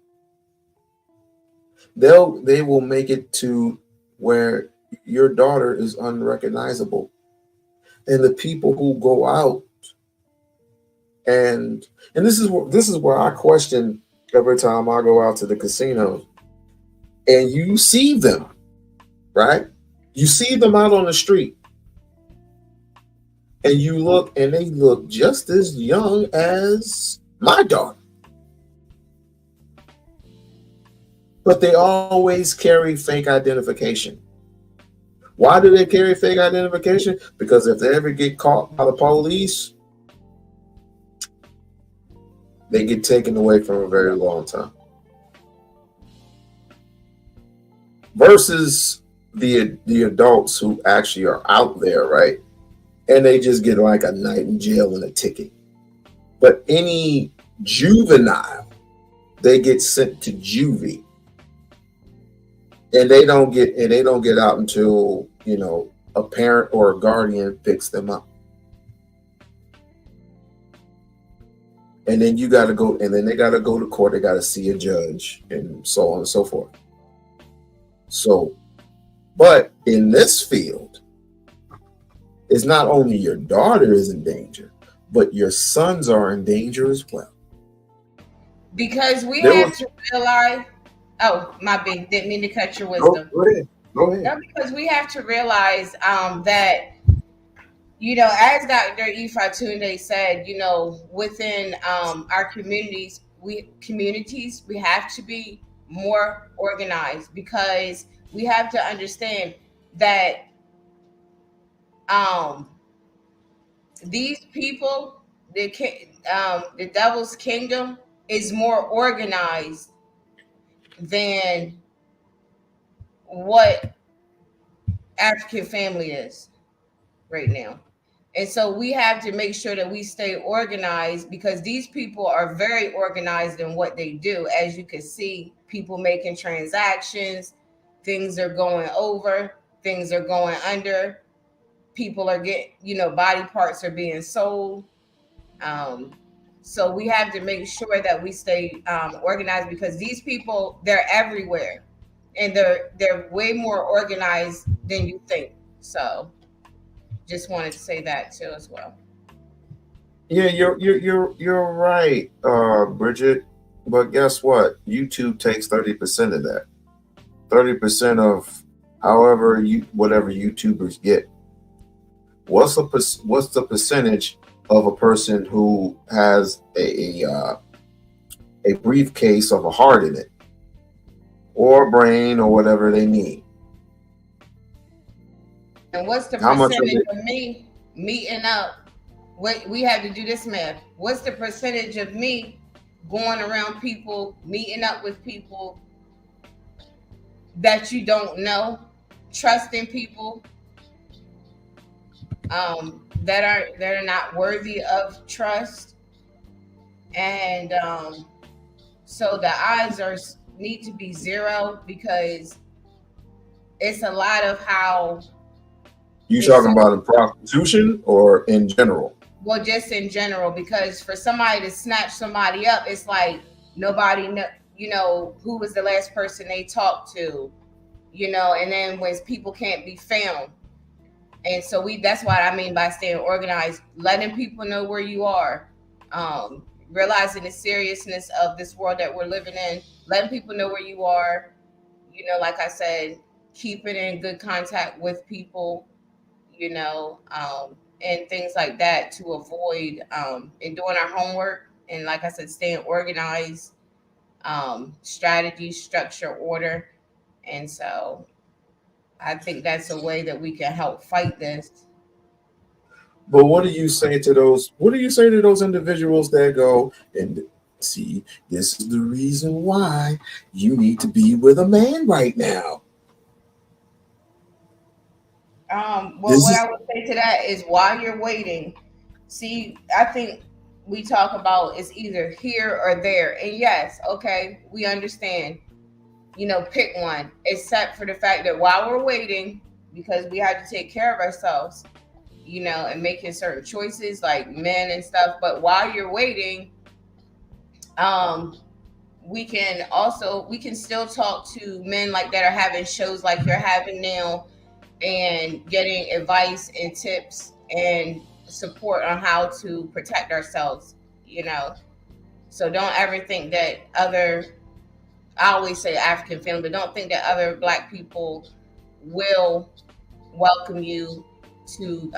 they will make it to where your daughter is unrecognizable. And the people who go out and this is where I question every time I go out to the casinos and you see them, right? You see them out on the street and you look and they look just as young as my daughter. But they always carry fake identification. Why do they carry fake identification? Because if they ever get caught by the police, they get taken away for a very long time. Versus the adults who actually are out there, right? And they just get like a night in jail and a ticket. But any juvenile, they get sent to juvie. And they don't get out until, a parent or a guardian picks them up. And then they got to go to court. They got to see a judge and so on and so forth. So, but in this field, it's not only your daughter is in danger, but your sons are in danger as well. Because we have to realize, didn't mean to cut your wisdom. Go ahead. No, because we have to realize that, as Dr. Ifatunde said, within our communities, we have to be more organized, because we have to understand that these people, the devil's kingdom is more organized than what African family is right now. And so we have to make sure that we stay organized, because these people are very organized in what they do. As you can see, people making transactions, things are going over, things are going under, people are getting, body parts are being sold. So we have to make sure that we stay organized, because these people, they're everywhere. And they're way more organized than you think. So just wanted to say that too as well. Yeah, you're right, Bridget. But guess what? YouTube takes 30% of that. 30% of whatever YouTubers get. What's the percentage of a person who has a briefcase of a heart in it, or a brain, or whatever they need? And what's the How much of percentage it? of me meeting up? What we had to do this math. What's the percentage of me going around people, meeting up with people that you don't know, trusting people that are not worthy of trust, and so the odds are need to be zero, because it's a lot of how You it's talking so, about in prostitution or in general? well, just in general, because for somebody to snatch somebody up, it's like nobody know, who was the last person they talked to, and then when people can't be found. And so that's what I mean by staying organized, letting people know where you are, realizing the seriousness of this world that we're living in, letting people know where you are, like I said, keeping in good contact with people, and things like that to avoid, and doing our homework. And like I said, staying organized, strategy, structure, order. And so I think that's a way that we can help fight this. But what do you say to those? What do you say to those individuals that go and see? This is the reason why you need to be with a man right now. Well, what I would say to that is, while you're waiting, see, I think we talk about it's either here or there. And yes, okay, we understand, pick one, except for the fact that while we're waiting, because we have to take care of ourselves, and making certain choices like men and stuff. But while you're waiting, we can still talk to men like that are having shows like you're having now, and getting advice and tips and support on how to protect ourselves, So don't ever think that I always say African family, but don't think that other Black people will welcome you to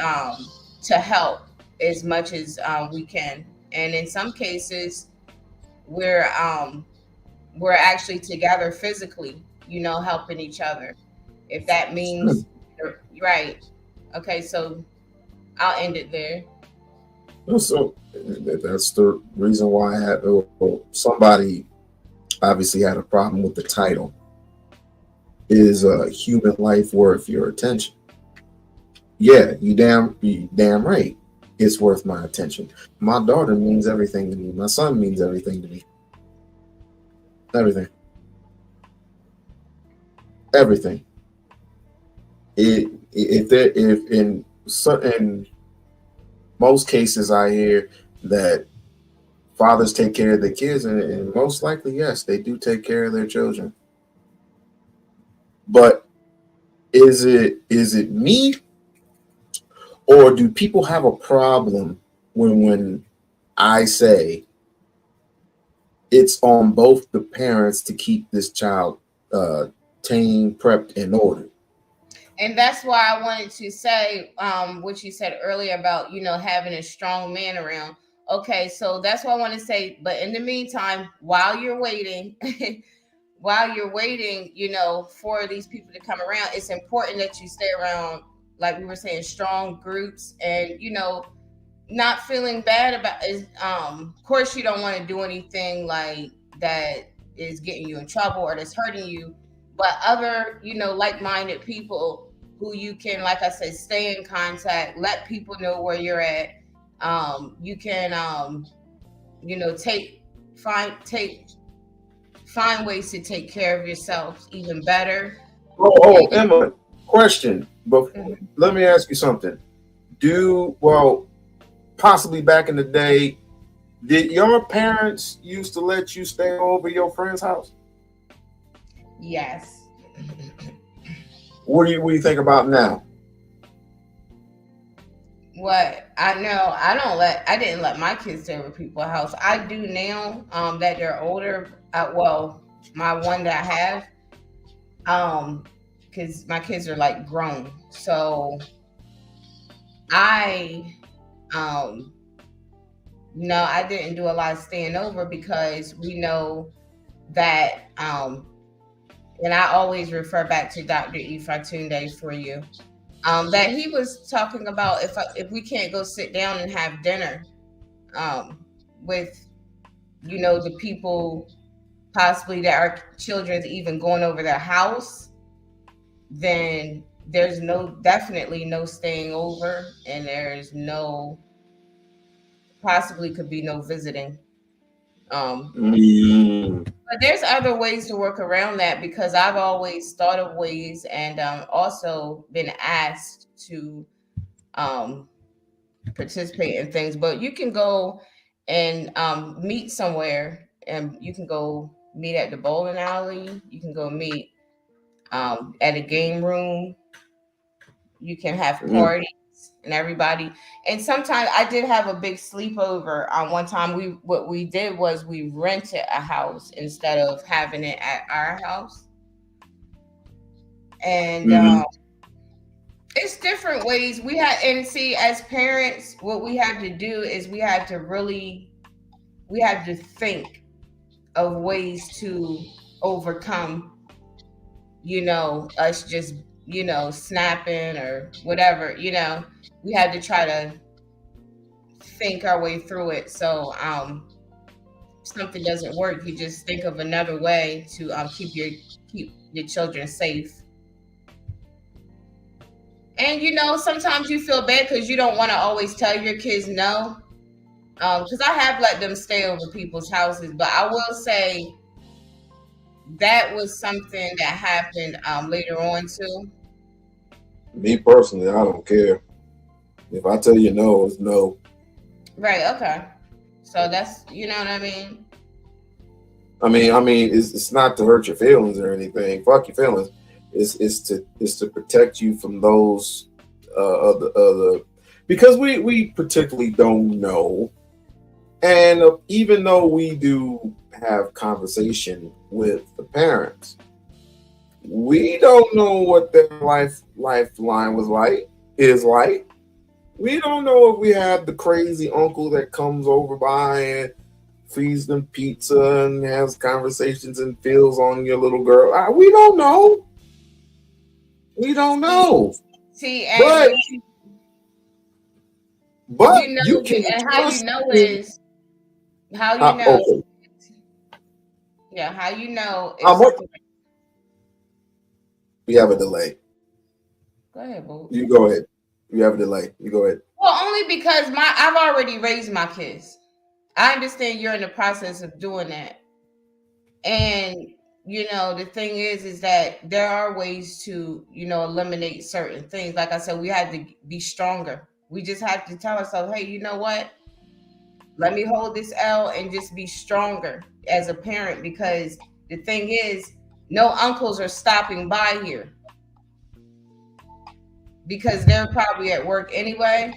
help as much as we can. And in some cases, we're actually together physically, helping each other. If that means right. Okay, so I'll end it there. So that's the reason why I had somebody obviously had a problem with the title. Is a human life worth your attention? Yeah, you damn right. It's worth my attention. My daughter means everything to me. My son means everything to me. Everything. Everything. If in most cases I hear that fathers take care of their kids, and most likely, yes, they do take care of their children. But is it me, or do people have a problem when I say it's on both the parents to keep this child tame, prepped, and ordered? And that's why I wanted to say what you said earlier about, having a strong man around. Okay, so that's what I want to say. But in the meantime, while you're waiting, for these people to come around, it's important that you stay around, like we were saying, strong groups, and, not feeling bad about it. Of course, you don't want to do anything like that is getting you in trouble or that's hurting you. But other, like-minded people who you can, like I said, stay in contact, let people know where you're at. You can, find ways to take care of yourself even better. Oh, Emma, question. But let me ask you something. Possibly back in the day, did your parents used to let you stay over your friend's house? Yes. What do you think about now? What I know, I didn't let my kids stay over people's house. I do now, that they're older. My one that I have, because my kids are like grown. So no, I didn't do a lot of staying over, because we know that, and I always refer back to Dr. Ifatunde for you. that he was talking about if we can't go sit down and have dinner with, the people possibly that our children's even going over their house, then there's definitely no staying over, and there's possibly could be no visiting. But there's other ways to work around that, because I've always thought of ways, and also been asked to participate in things. But you can go and meet somewhere, and you can go meet at the bowling alley. You can go meet at a game room. You can have parties and everybody. And sometimes I did have a big sleepover. One time what we did was we rented a house instead of having it at our house. And it's different ways and see, as parents, what we have to do is we have to think of ways to overcome, us just, snapping or whatever, we had to try to think our way through it. So if something doesn't work, you just think of another way to keep your children safe. And sometimes you feel bad because you don't want to always tell your kids no. Because I have let them stay over people's houses, but I will say that was something that happened later on too. Me personally, I don't care. If I tell you no, it's no. Right. Okay. So that's, you know what I mean? I mean, it's not to hurt your feelings or anything. Fuck your feelings. It's to protect you from those other because we particularly don't know, and even though we do have conversation with the parents, we don't know what their lifeline is like. We don't know if we have the crazy uncle that comes over by and feeds them pizza and has conversations and feels on your little girl. We don't know. We don't know. See, and but you can, and how you know is how you know. Okay. Yeah, how you know if we have a delay. Go ahead, boo. You go ahead. You have a delay. You go ahead. Well, only because I've already raised my kids. I understand you're in the process of doing that. And the thing is that there are ways to, eliminate certain things. Like I said, we had to be stronger. We just have to tell ourselves, hey, you know what? Let me hold this L and just be stronger as a parent, because the thing is, no uncles are stopping by here because they're probably at work anyway.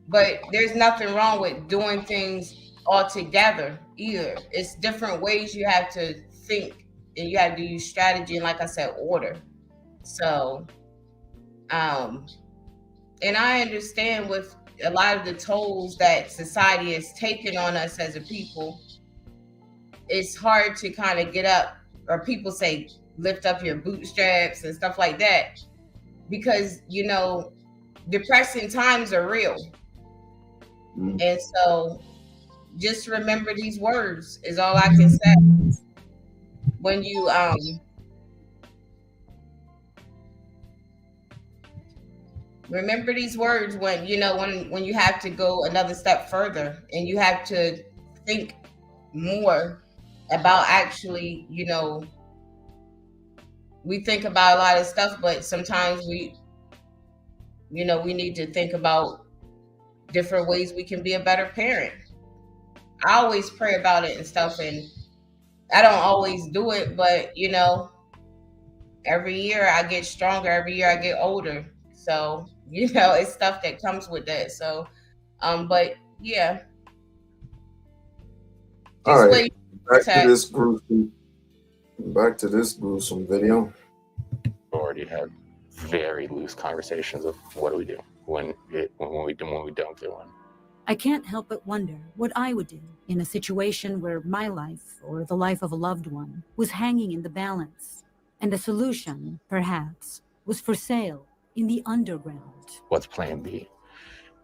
But there's nothing wrong with doing things all together either. It's different ways you have to think, and you have to use strategy and, like I said, order. So and I understand with a lot of the tolls that society has taken on us as a people, it's hard to kind of get up, or people say lift up your bootstraps and stuff like that, because depressing times are real. And so just remember these words is all I can say. When you remember these words when when you have to go another step further, and you have to think more about actually, we think about a lot of stuff, but sometimes we need to think about different ways we can be a better parent. I always pray about it and stuff, and I don't always do it, but every year I get stronger, every year I get older. So, it's stuff that comes with that. So, but yeah. All right. Back to this gruesome video. We already had very loose conversations of what do we do when we don't get one. I can't help but wonder what I would do in a situation where my life or the life of a loved one was hanging in the balance, and the solution, perhaps, was for sale in the underground. What's plan B?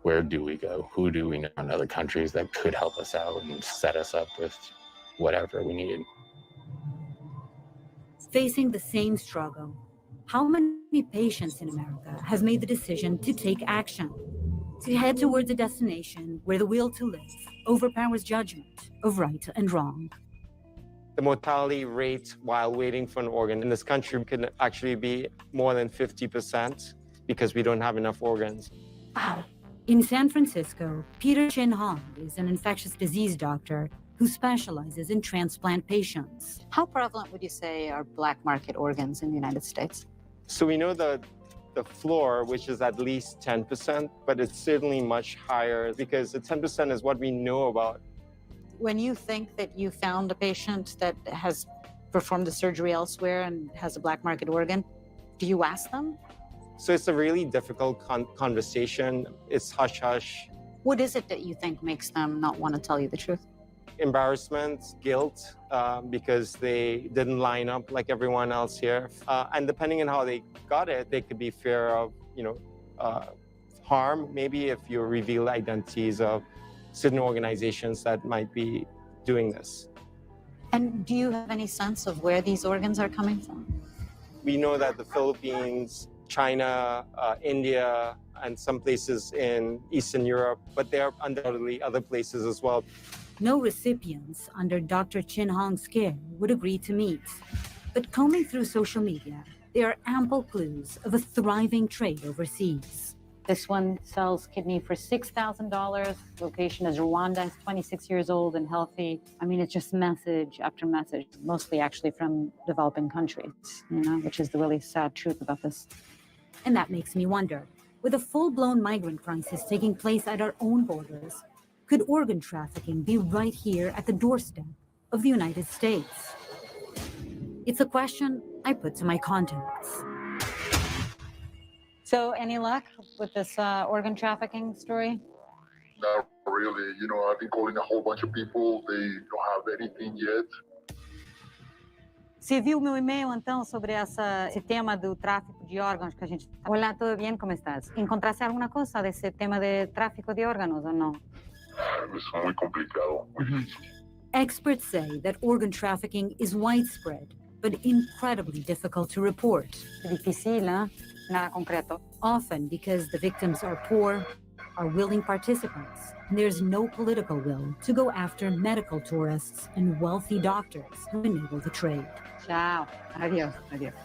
Where do we go? Who do we know in other countries that could help us out and set us up with whatever we need? Facing the same struggle, how many patients in America have made the decision to take action, to head towards a destination where the will to live overpowers judgment of right and wrong? The mortality rate while waiting for an organ in this country can actually be more than 50% because we don't have enough organs. Wow. In San Francisco, Peter Chin Hong is an infectious disease doctor who specializes in transplant patients. How prevalent would you say are black market organs in the United States? So we know the floor, which is at least 10%, but it's certainly much higher because the 10% is what we know about. When you think that you found a patient that has performed the surgery elsewhere and has a black market organ, do you ask them? So it's a really difficult conversation. It's hush-hush. What is it that you think makes them not want to tell you the truth? Embarrassment, guilt, because they didn't line up like everyone else here. And depending on how they got it, they could be fear of, harm, maybe if you reveal identities of certain organizations that might be doing this. And do you have any sense of where these organs are coming from? We know that the Philippines, China, India, and some places in Eastern Europe, but there are undoubtedly other places as well. No recipients under Dr. Chin Hong's care would agree to meet. But combing through social media, there are ample clues of a thriving trade overseas. This one sells kidney for $6,000. Location is Rwanda, is 26 years old and healthy. I mean, it's just message after message, mostly actually from developing countries, which is the really sad truth about this. And that makes me wonder, with a full-blown migrant crisis taking place at our own borders, could organ trafficking be right here at the doorstep of the United States? It's a question I put to my contacts. So any luck with this organ trafficking story? Not really. I've been calling a whole bunch of people. They don't have anything yet. Você viu meu e-mail, então, sobre esse tema do tráfico de órgãos que a gente... Olá, tudo bem? Como estás? ¿Encontraste alguna cosa de ese tema de tráfico de órganos o no? Es muy complicado, muy difícil. Experts say that organ trafficking is widespread, but incredibly difficult to report. Difícil, ¿eh? Nada concreto. Often because the victims are poor, are willing participants, and there's no political will to go after medical tourists and wealthy doctors who enable the trade. Ciao. Adios. Adios.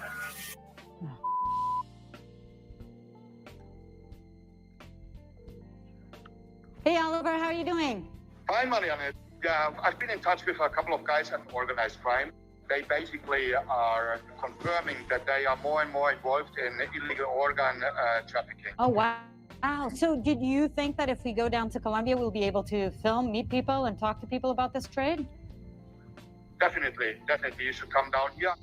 Hey, Oliver, how are you doing? Fine, Marianne. Yeah, I've been in touch with a couple of guys at organized crime. They basically are confirming that they are more and more involved in illegal organ trafficking. Oh, wow. Wow. So did you think that if we go down to Colombia, we'll be able to film, meet people, and talk to people about this trade? Definitely. You should come down here.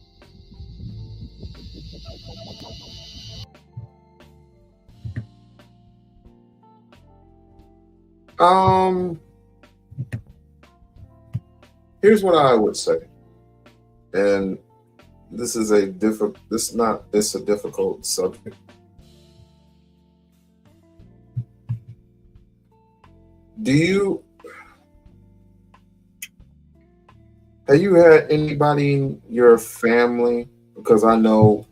Here's what I would say. And it's a difficult subject. Have you had anybody in your family? Because I don't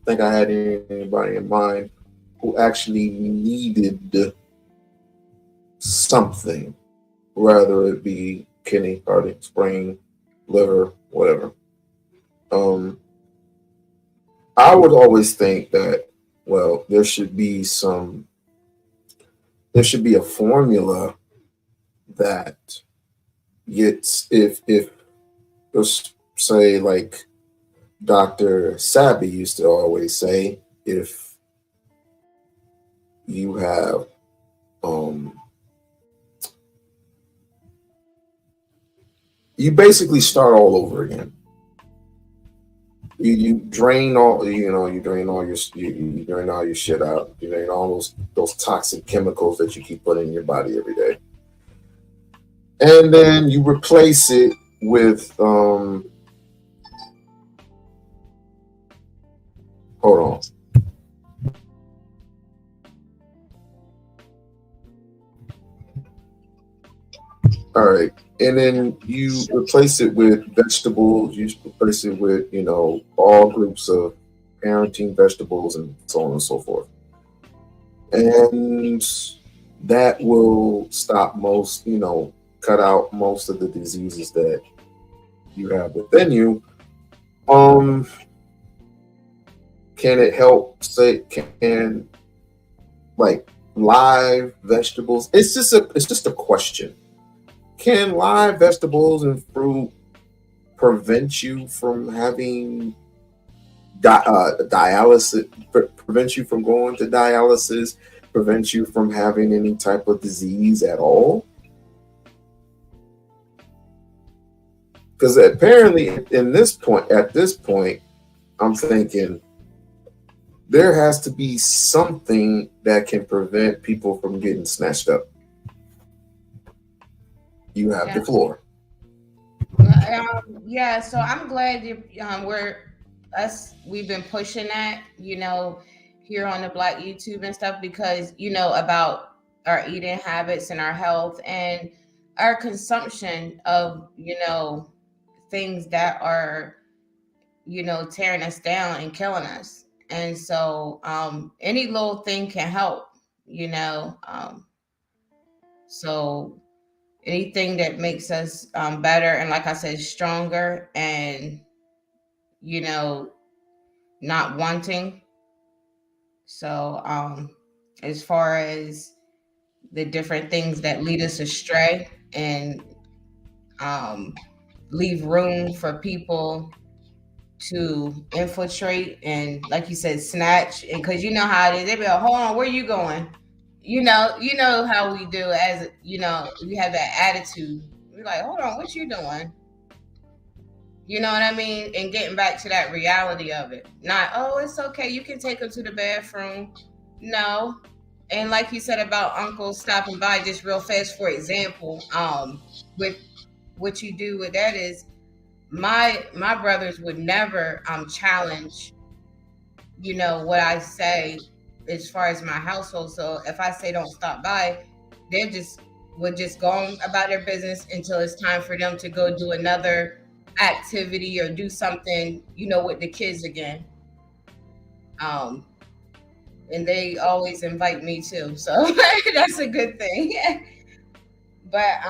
think I had anybody in mind who actually needed something, whether it be kidney, cardiac, brain, liver, whatever. I would always think that, well, there should be a formula that gets, if let's say, like Dr. Sabi used to always say, if you have you basically start all over again. You drain all you drain all your shit out. You drain all those toxic chemicals that you keep putting in your body every day, and then you replace it with hold on. All right. And then you replace it with vegetables. You replace it with, all groups of parenting vegetables and so on and so forth. And that will stop cut out most of the diseases that you have within you. Um, can it help say can like live vegetables? It's just a question. Can live vegetables and fruit prevent you from having dialysis? Prevent you from going to dialysis? Prevent you from having any type of disease at all? Because apparently, at this point, I'm thinking there has to be something that can prevent people from getting snatched up. You have the floor. Yeah, so I'm glad we've been pushing that, here on the Black YouTube and stuff, because about our eating habits and our health and our consumption of things that are tearing us down and killing us. And so any little thing can help, so anything that makes us better and, like I said, stronger and not wanting. So as far as the different things that lead us astray and leave room for people to infiltrate and, like you said, snatch, and because you know how it is, they be like, hold on, where you going? You know how we do, as we have that attitude. We're like, hold on, what you doing? You know what I mean? And getting back to that reality of it. Not, oh, it's okay, you can take them to the bathroom. No. And like you said about Uncle stopping by, just real fast, for example, with what you do with that is my brothers would never challenge, what I say as far as my household. So if I say don't stop by, they would just go on about their business until it's time for them to go do another activity or do something, with the kids again. And they always invite me too, so that's a good thing. But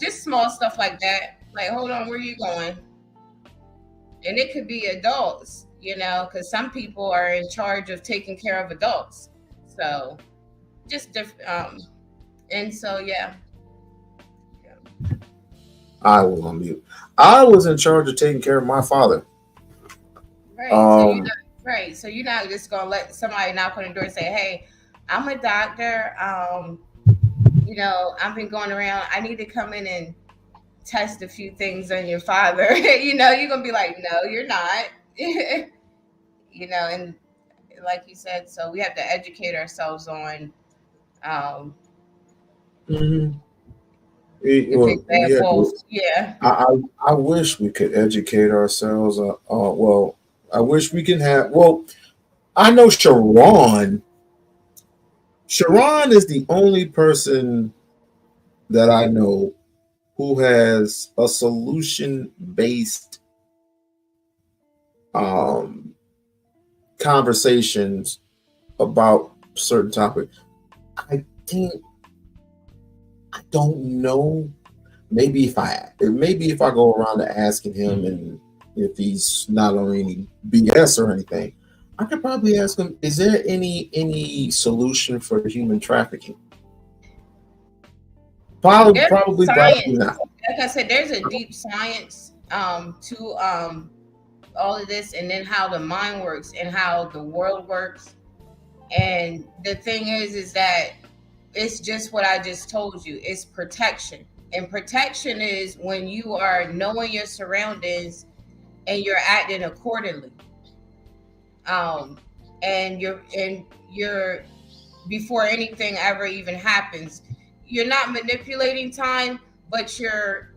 just small stuff like that, like, hold on, where you going? And it could be adults, because some people are in charge of taking care of adults. So just different. And so, yeah. I will unmute. I was in charge of taking care of my father. Right. So you're not just gonna let somebody knock on the door and say, "Hey, I'm a doctor. I've been going around. I need to come in and test a few things on your father." You're gonna be like, "No, you're not." And like you said, so we have to educate ourselves on. Yeah. I wish we could educate ourselves. Well, I wish we can have. Well, I know Sharon. Sharon is the only person that I know who has a solution-based conversations about certain topics. I don't know. Maybe if I go around to asking him, and if he's not on any BS or anything, I could probably ask him, is there any solution for human trafficking? Probably not. Like I said, there's a deep science to all of this, and then how the mind works and how the world works. And the thing is that it's just what I just told you. It's protection. And protection is when you are knowing your surroundings and you're acting accordingly. And you're before anything ever even happens, you're not manipulating time, but you're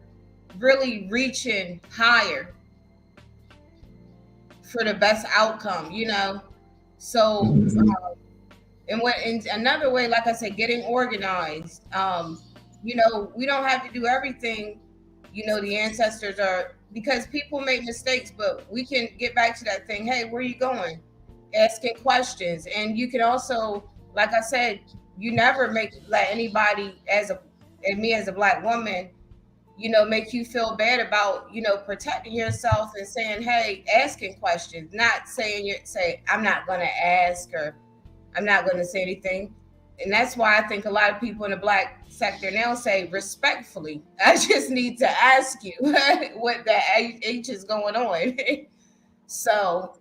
really reaching higher for the best outcome, So, and another way, like I said, getting organized, you know, we don't have to do everything, you know, the ancestors are, because people make mistakes, but we can get back to that thing. Hey, where are you going? Asking questions. And you can also, like I said, you never let anybody and me as a Black woman, you know, make you feel bad about, you know, protecting yourself and saying, hey, asking questions, not saying I'm not going to ask, or I'm not going to say anything. And that's why I think a lot of people in the Black sector now say respectfully, I just need to ask you what the H is going on. So,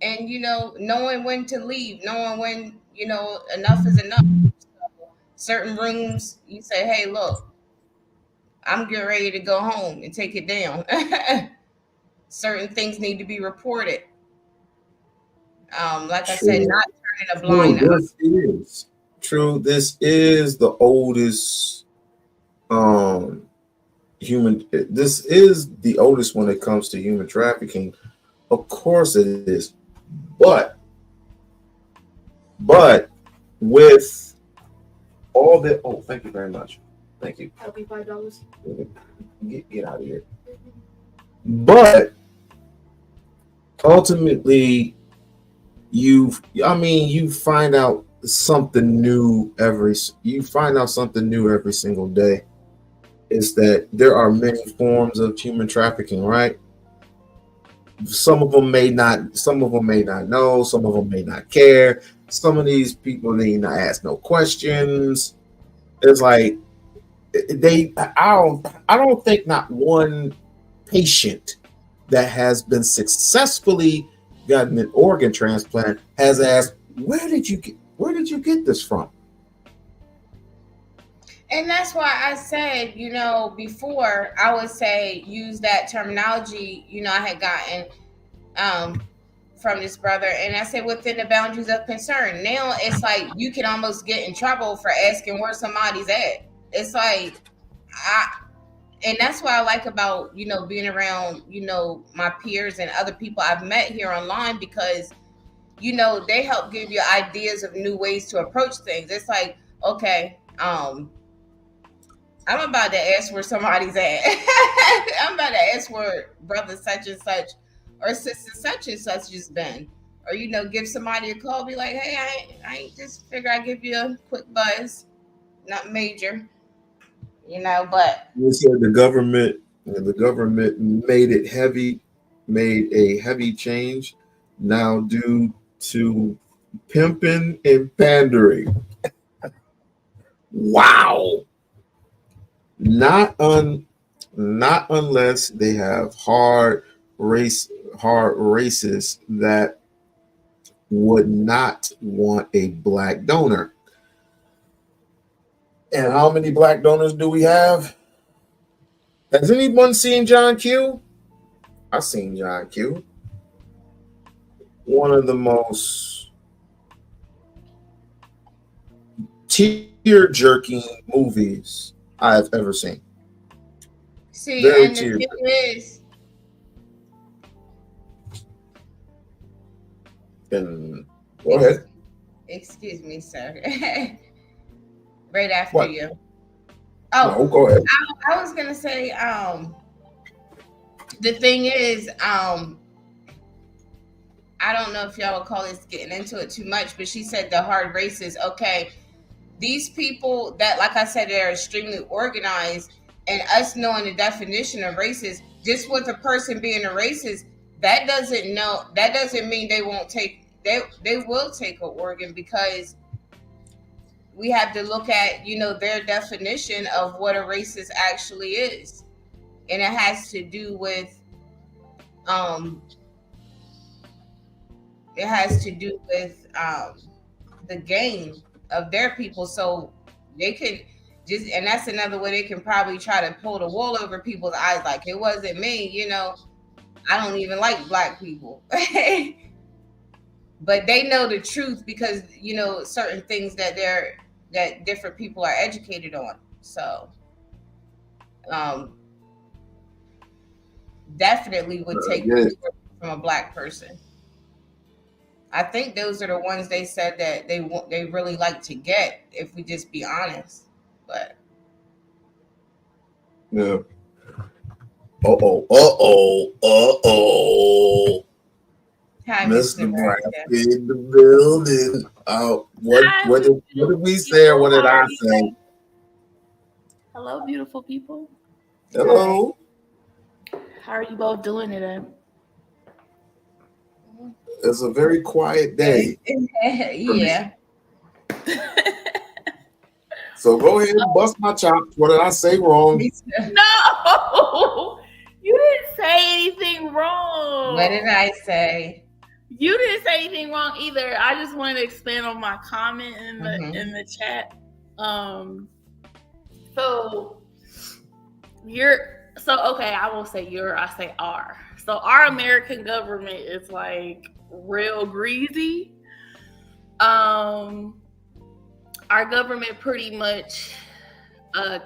and, you know, knowing when to leave, knowing when, you know, enough is enough. So, certain rooms, you say, hey, look, I'm getting ready to go home and take it down. Certain things need to be reported. Like I said, not turning a blind eye. This is the oldest this is the oldest when it comes to human trafficking. Of course it is. But with all the thank you very much. Thank you. That'll be $5. Get out of here. But ultimately, you find out something new every single day. Is that there are many forms of human trafficking, right? Some of them may not know, some of them may not care. Some of these people need not ask no questions. It's like I don't think not one patient that has been successfully gotten an organ transplant has asked, where did you get this from? And that's why I said, you know, before I would say use that terminology, you know, I had gotten from this brother, and I said within the boundaries of concern. Now it's like you can almost get in trouble for asking where somebody's at. It's like and that's what I like about, you know, being around, you know, my peers and other people I've met here online, because, you know, they help give you ideas of new ways to approach things. It's like, okay, I'm about to ask where somebody's at. I'm about to ask where brother such and such or sister such and such has been. Or, you know, give somebody a call, be like, hey, I ain't just figure I'd give you a quick buzz. Not major, you know, but You said the government made a heavy change now due to pimping and pandering. Wow. Not unless they have hard racists that would not want a Black donor. And how many Black donors do we have? Has anyone seen John Q? I've seen John Q. One of the most tear-jerking movies I've ever seen. see, Very and the thing is, and go ahead. Excuse me, sir. Right after What? you. Oh, No, go ahead. I was gonna say, the thing is, I don't know if y'all would call this getting into it too much, but she said the hard races. Okay, these people that, like I said, they're extremely organized, and us knowing the definition of racist, just with a person being a racist, that doesn't mean they won't take, they will take an organ, because we have to look at, you know, their definition of what a racist actually is. And it has to do with the game of their people. So they can just, and that's another way they can probably try to pull the wool over people's eyes, like it wasn't me, you know, I don't even like Black people. But they know the truth, because, you know, certain things that different people are educated on. So definitely would take from a Black person. I think those are the ones they said that they really like to get, if we just be honest. But Yeah. Uh-oh. Hi, Miss Mr. Nebraska Nebraska. in the building. What did we say or what did I say? Hello, beautiful people. Hello. How are you both doing today? It's a very quiet day. Yeah. So go ahead and bust my chops. What did I say wrong? No, you didn't say anything wrong. What did I say? You didn't say anything wrong either. I just wanted to expand on my comment in the chat. I won't say your, I say our. So our American government is like real greasy. Our government pretty much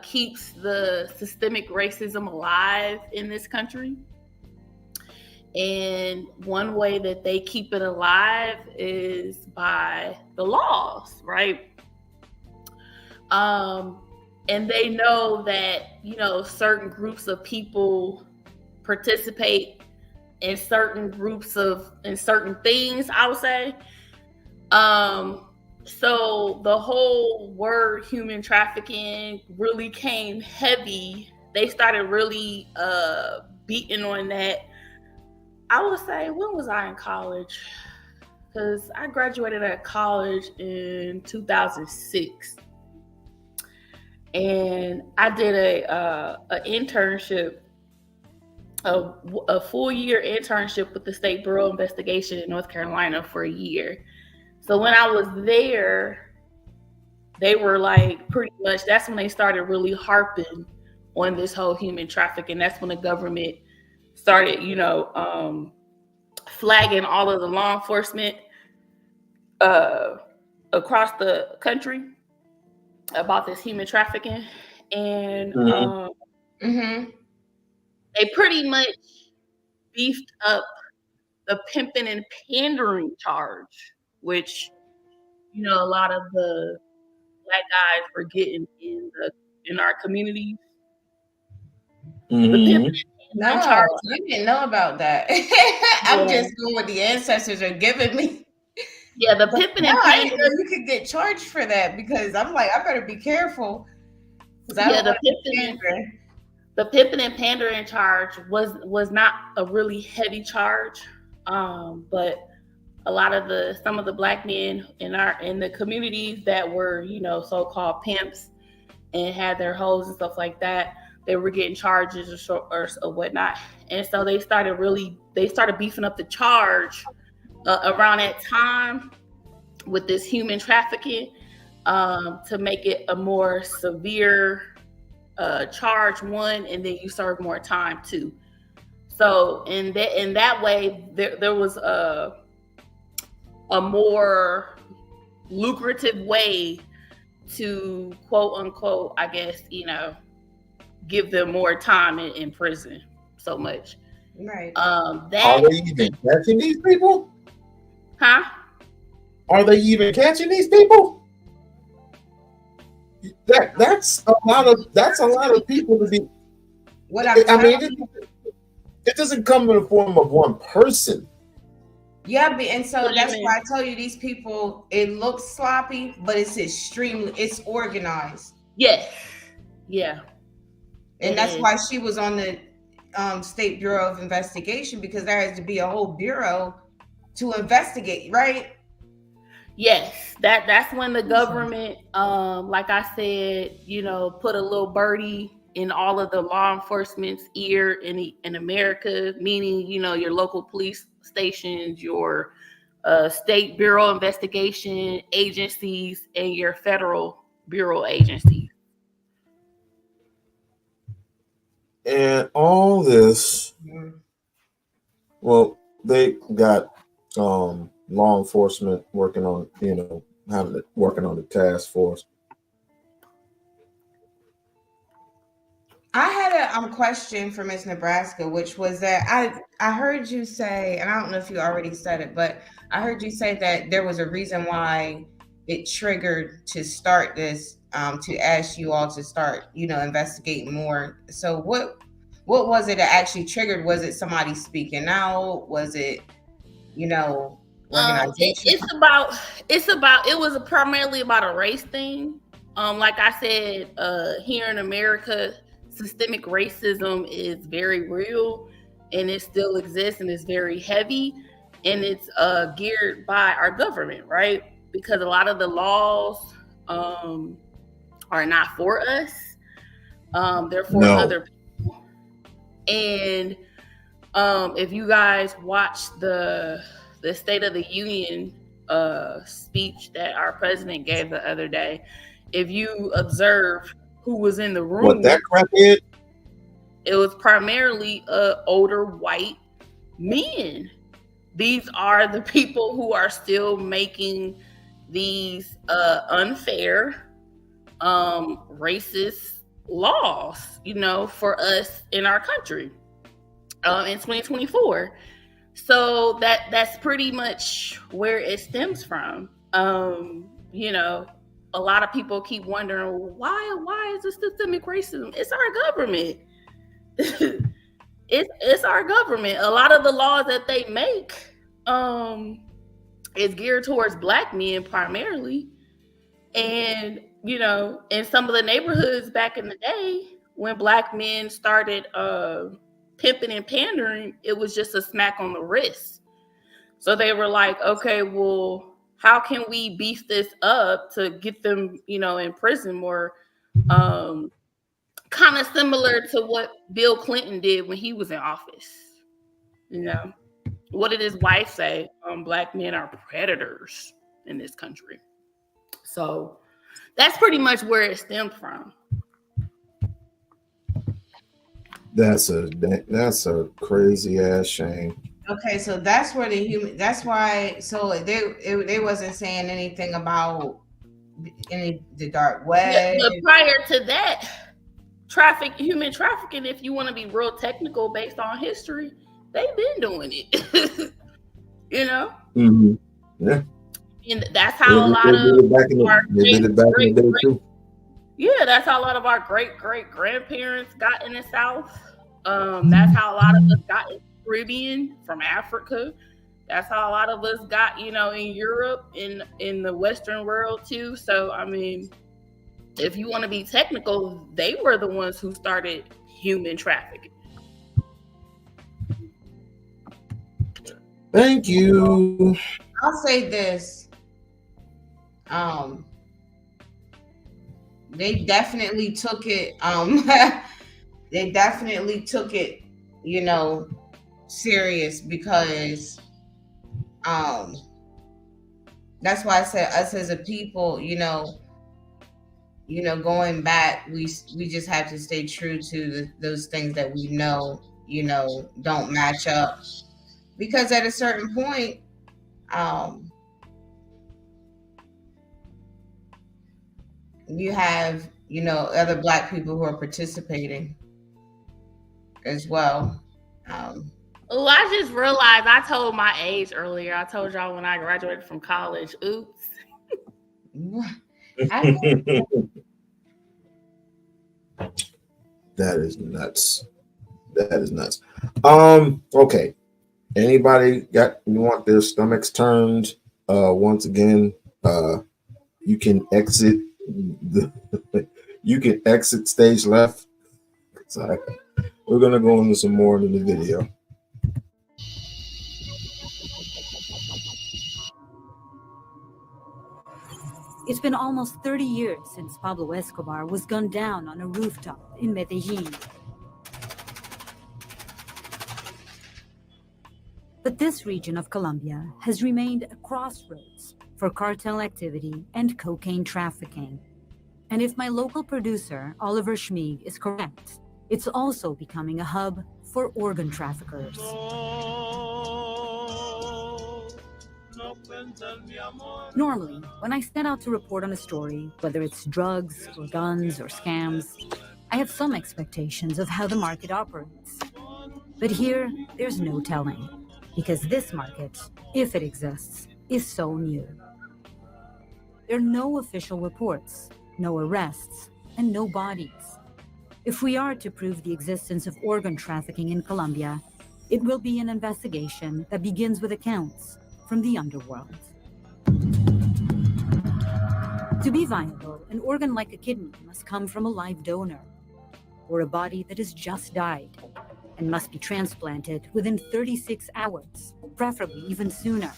keeps the systemic racism alive in this country. And one way that they keep it alive is by the laws, right? And they know that, certain groups of people participate in certain things, I would say. So the whole word human trafficking really came heavy. They started really beating on that. I would say, when was I in college? Because I graduated at college in 2006. And I did an internship, a full-year internship with the State Bureau of Investigation in North Carolina for a year. So when I was there, they were like, pretty much, that's when they started really harping on this whole human trafficking. That's when the government started, flagging all of the law enforcement across the country about this human trafficking. And they pretty much beefed up the pimping and pandering charge, which, a lot of the Black guys were getting in our communities. The pimping and pandering charge. I didn't know about that. I'm just going with the ancestors are giving me. Yeah, the pimping and pandering. I didn't know you could get charged for that, because I'm like, I better be careful. Yeah, the pimping and pandering charge was not a really heavy charge, but a lot of some of the Black men in the communities that were, so-called pimps and had their hoes and stuff like that, they were getting charges or whatnot. And so they started beefing up the charge around that time with this human trafficking, to make it a more severe charge, one, and then you serve more time too. So in that way, there was a more lucrative way to, quote unquote, I guess, give them more time in prison so much. Right. Are they even catching these people? Huh? Are they even catching these people? That's a lot of people to be. It doesn't come in the form of one person. Yeah, and so that's why I tell you, these people, it looks sloppy, but it's organized. Yes. Yeah. And that's why she was on the State Bureau of Investigation, because there has to be a whole bureau to investigate, right? Yes, that's when the government, like I said, put a little birdie in all of the law enforcement's ear in America, meaning, your local police stations, your State Bureau Investigation agencies, and your federal bureau agencies. And all this, well, they got law enforcement working on, working on the task force. I had a question for Miss Nebraska, which was that I heard you say, and I don't know if you already said it, but I heard you say that there was a reason why it triggered to start this, to ask you all to start, investigating more. So what was it that actually triggered? Was it somebody speaking out? Was it, organization? It was primarily about a race thing. Like I said, here in America, systemic racism is very real, and it still exists, and it's very heavy, and it's geared by our government, right? Because a lot of the laws are not for us; they're for other people. And if you guys watch the State of the Union speech that our president gave the other day, if you observe who was in the room, what that crackhead? It was primarily older white men. These are the people who are still making these unfair, racist laws, for us in our country in 2024. So that's pretty much where it stems from. A lot of people keep wondering why is this systemic racism? It's our government. it's our government. A lot of the laws that they make is geared towards Black men primarily. And in some of the neighborhoods back in the day when Black men started pimping and pandering, it was just a smack on the wrist. So they were like, okay, well, how can we beef this up to get them, in prison more? Kind of similar to what Bill Clinton did when he was in office. What did his wife say? Black men are predators in this country. So that's pretty much where it stemmed from. That's a crazy ass shame. Okay, so that's where so they wasn't saying anything about the dark web. Yeah, but prior to that, human trafficking, if you want to be real technical based on history, they've been doing it. Mm-hmm. Yeah. And that's how a lot of that's how a lot of our great grandparents got in the South. That's how a lot of us got in the Caribbean from Africa. That's how a lot of us got, in Europe, in the Western world too. So I mean, if you want to be technical, they were the ones who started human trafficking. Thank you. I'll say this. They definitely took it. They definitely took it, serious, because that's why I said us as a people, going back, we just have to stay true to those things that we know, don't match up, because at a certain point, you have, other Black people who are participating as well. Oh, I just realized I told my age earlier. I told y'all when I graduated from college. Oops. That is nuts. Okay. Anybody want their stomachs turned? Once again, you can exit stage left. Sorry. We're gonna go into some more in the video. It's been almost 30 years since Pablo Escobar was gunned down on a rooftop in Medellin. But this region of Colombia has remained a crossroads for cartel activity and cocaine trafficking. And if my local producer, Oliver Schmieg, is correct, it's also becoming a hub for organ traffickers. Normally, when I set out to report on a story, whether it's drugs or guns or scams, I have some expectations of how the market operates. But here, there's no telling, because this market, if it exists, is so new. There are no official reports, no arrests, and no bodies. If we are to prove the existence of organ trafficking in Colombia, it will be an investigation that begins with accounts from the underworld. To be viable, an organ like a kidney must come from a live donor, or a body that has just died, and must be transplanted within 36 hours, preferably even sooner.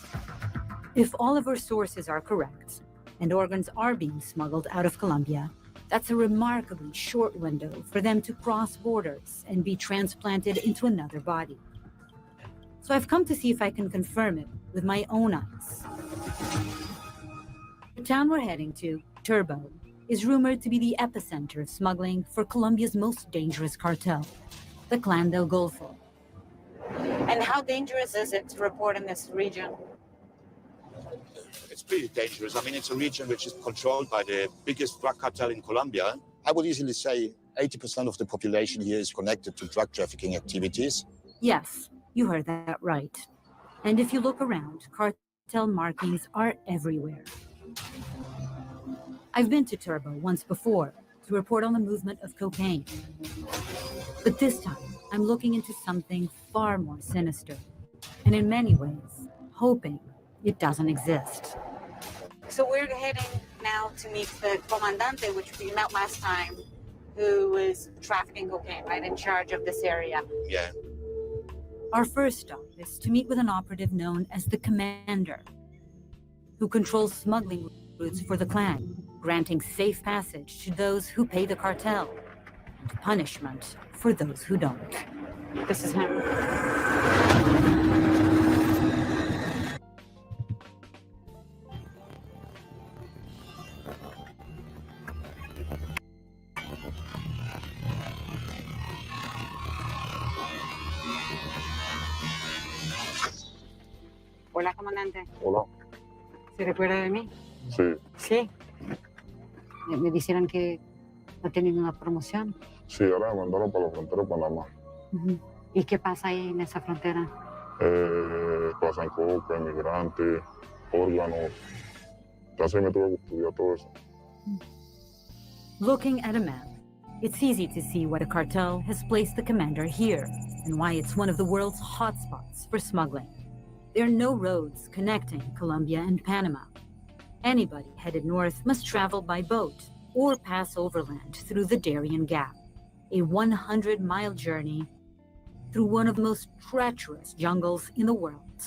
If all of our sources are correct, and organs are being smuggled out of Colombia, that's a remarkably short window for them to cross borders and be transplanted into another body. So I've come to see if I can confirm it with my own eyes. The town we're heading to, Turbo, is rumored to be the epicenter of smuggling for Colombia's most dangerous cartel, the Clan del Golfo. And how dangerous is it to report in this region? It's pretty dangerous. I mean, it's a region which is controlled by the biggest drug cartel in Colombia. I would easily say 80% of the population here is connected to drug trafficking activities. Yes, you heard that right. And if you look around, cartel markings are everywhere. I've been to Turbo once before to report on the movement of cocaine. But this time, I'm looking into something far more sinister, and in many ways, hoping it doesn't exist. So we're heading now to meet the comandante, which we met last time, who was trafficking cocaine, right, in charge of this area. Yeah. Our first stop is to meet with an operative known as the Commander, who controls smuggling routes for the clan, granting safe passage to those who pay the cartel, and punishment for those who don't. This is him. Hola, comandante. Hola. ¿Se recuerda de mí? Sí. Sí. Me dijeron que ha tenido una promoción. Sí, ahora me mandaron para la frontera de Panamá. ¿Y qué pasa ahí en esa frontera? Pasan coca, inmigrantes, órganos. Entonces me tuve que estudiar todo eso. Looking at a map, it's easy to see what a cartel has placed the Commander here and why it's one of the world's hotspots for smuggling. There are no roads connecting Colombia and Panama. Anybody headed north must travel by boat or pass overland through the Darien Gap, a 100-mile journey through one of the most treacherous jungles in the world.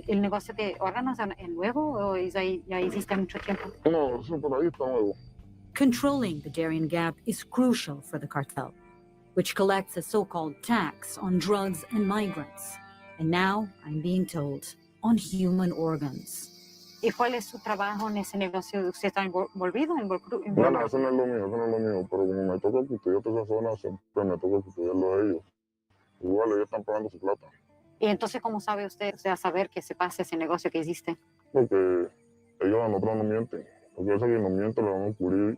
¿El negocio de órganos es nuevo o ya existe mucho tiempo? No, eso por ahí está nuevo. Controlling the Darien Gap is crucial for the cartel, which collects a so-called tax on drugs and migrants. And now, I'm being told, on human organs. ¿Y cuál es su trabajo en ese negocio? ¿Usted está envolvido? No, eso no es lo mío, pero como me toca custodiar toda esa zona, siempre me toca custodiarlo a ellos. Igual ellos están pagando su plata. ¿Y entonces cómo sabe usted, a saber que se pasa ese negocio que existe? Porque ellos a nosotros no mienten. Porque ese que nos miente le van a cubrir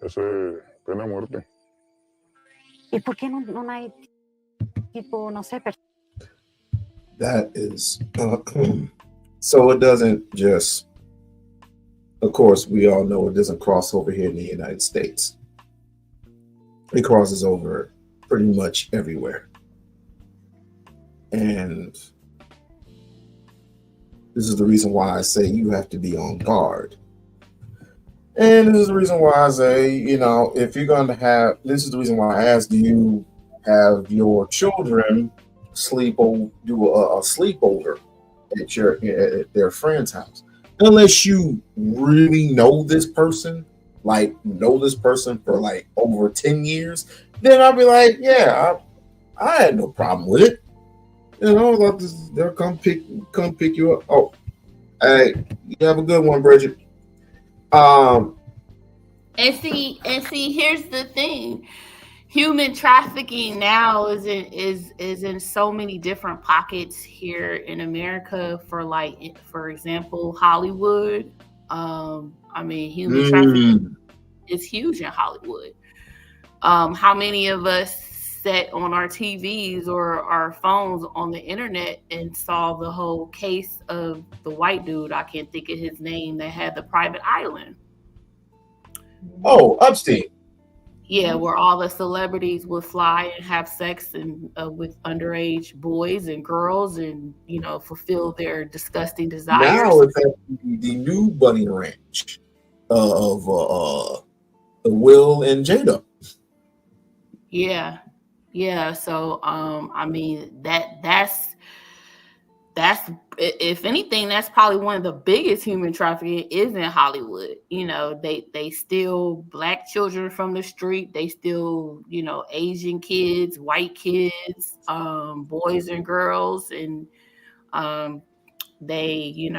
ese pena de muerte. ¿Y por qué no hay tipo, no sé, That is, so it doesn't just, of course, we all know it doesn't cross over here in the United States. It crosses over pretty much everywhere. And this is the reason why I say you have to be on guard. And this is the reason why I say, if you're going to have, this is the reason why I ask, do you have your children do a sleepover at their friend's house? Unless you really know this person, for like over 10 years, then I'll be like, yeah, I had no problem with it. They'll come pick you up. Oh, hey, you have a good one, Bridget. And see, here's the thing. Human trafficking now is in so many different pockets here in America. For example, Hollywood. Human trafficking is huge in Hollywood. How many of us set on our TVs or our phones on the internet and saw the whole case of the white dude, I can't think of his name, that had the private island. Oh, Epstein. Yeah, where all the celebrities would fly and have sex and with underage boys and girls, and fulfill their disgusting desires. Now it's at the new bunny ranch of Will and Jada. Yeah. So I mean that's if anything, that's probably one of the biggest human trafficking is in Hollywood. They steal black children from the street. They steal, Asian kids, white kids, boys and girls, and they,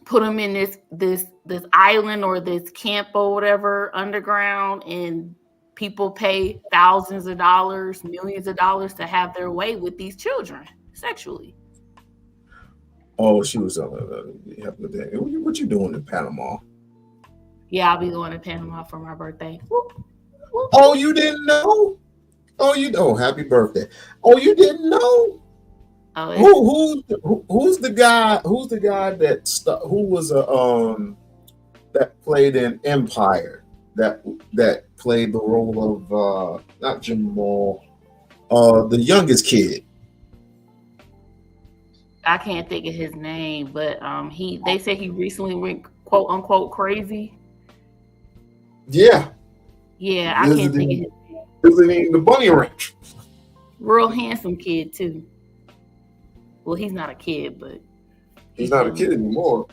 put them in this island or this camp or whatever underground, and people pay thousands of dollars, millions of dollars to have their way with these children sexually. Oh, she was what you doing in Panama? Yeah, I'll be going to Panama for my birthday. Oh, you didn't know? Happy birthday. Oh, you didn't know? Who's the guy? Who's the guy who was that played in Empire that played the role of not Jamal, the youngest kid? I can't think of his name, but they said he recently went quote unquote crazy. Yeah. Yeah, I can't think of his name. Visiting the bunny ranch. Real handsome kid too. Well, he's not a kid, but he's not a kid anymore.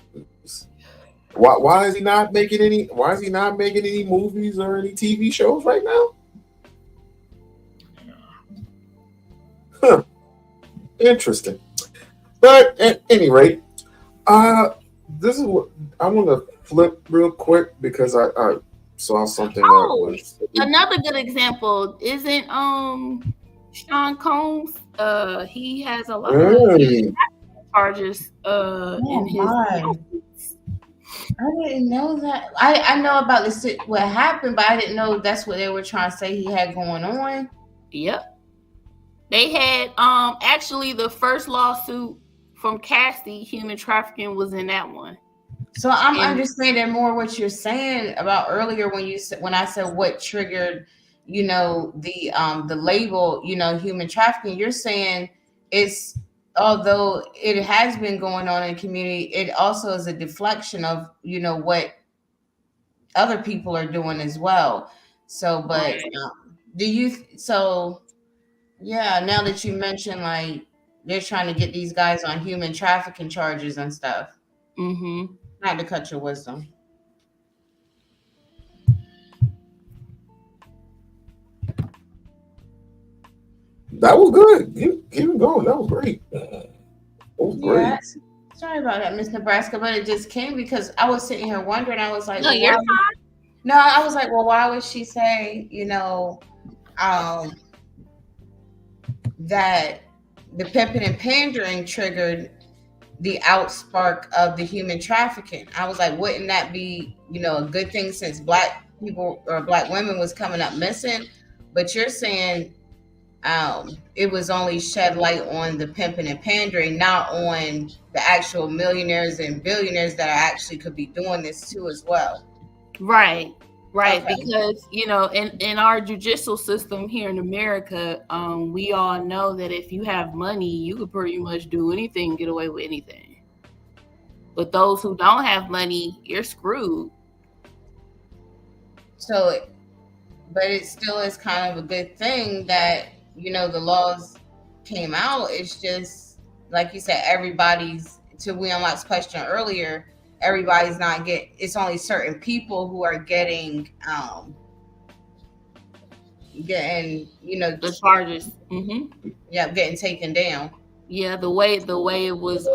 Why is he not making any? Why is he not making any movies or any TV shows right now? Huh. Interesting. But at any rate, this is what I want to flip real quick because I saw something. Another good example isn't Sean Combs. He has a lot of charges in his. I didn't know that. I know about this what happened, but I didn't know that's what they were trying to say he had going on. Yep. They had actually the first lawsuit from Cassie, human trafficking, was in that one. So I'm understanding more what you're saying about earlier when I said what triggered, the label, human trafficking. You're saying it's, although it has been going on in the community, it also is a deflection of, what other people are doing as well. So, but yeah, now that you mentioned, like, they're trying to get these guys on human trafficking charges and stuff. Mm-hmm. Not to cut your wisdom. That was good. Keep it going. That was great. That was great. Yeah, sorry about that, Miss Nebraska, but it just came because I was sitting here wondering. I was like, no, you're fine. No, I was like, well, why would she say, that the pimping and pandering triggered the outspark of the human trafficking? I was like, wouldn't that be, a good thing since black people or black women was coming up missing? But you're saying it was only shed light on the pimping and pandering, not on the actual millionaires and billionaires that actually could be doing this too as well. Right. Okay. Because in our judicial system here in America, we all know that if you have money, you could pretty much do anything, get away with anything. But those who don't have money, you're screwed. So, but it still is kind of a good thing that the laws came out. It's just like you said, everybody's, to We-On-Loc's question earlier, everybody's not getting, it's only certain people who are getting the charges. Mm-hmm. Yeah, getting taken down. Yeah, the way it was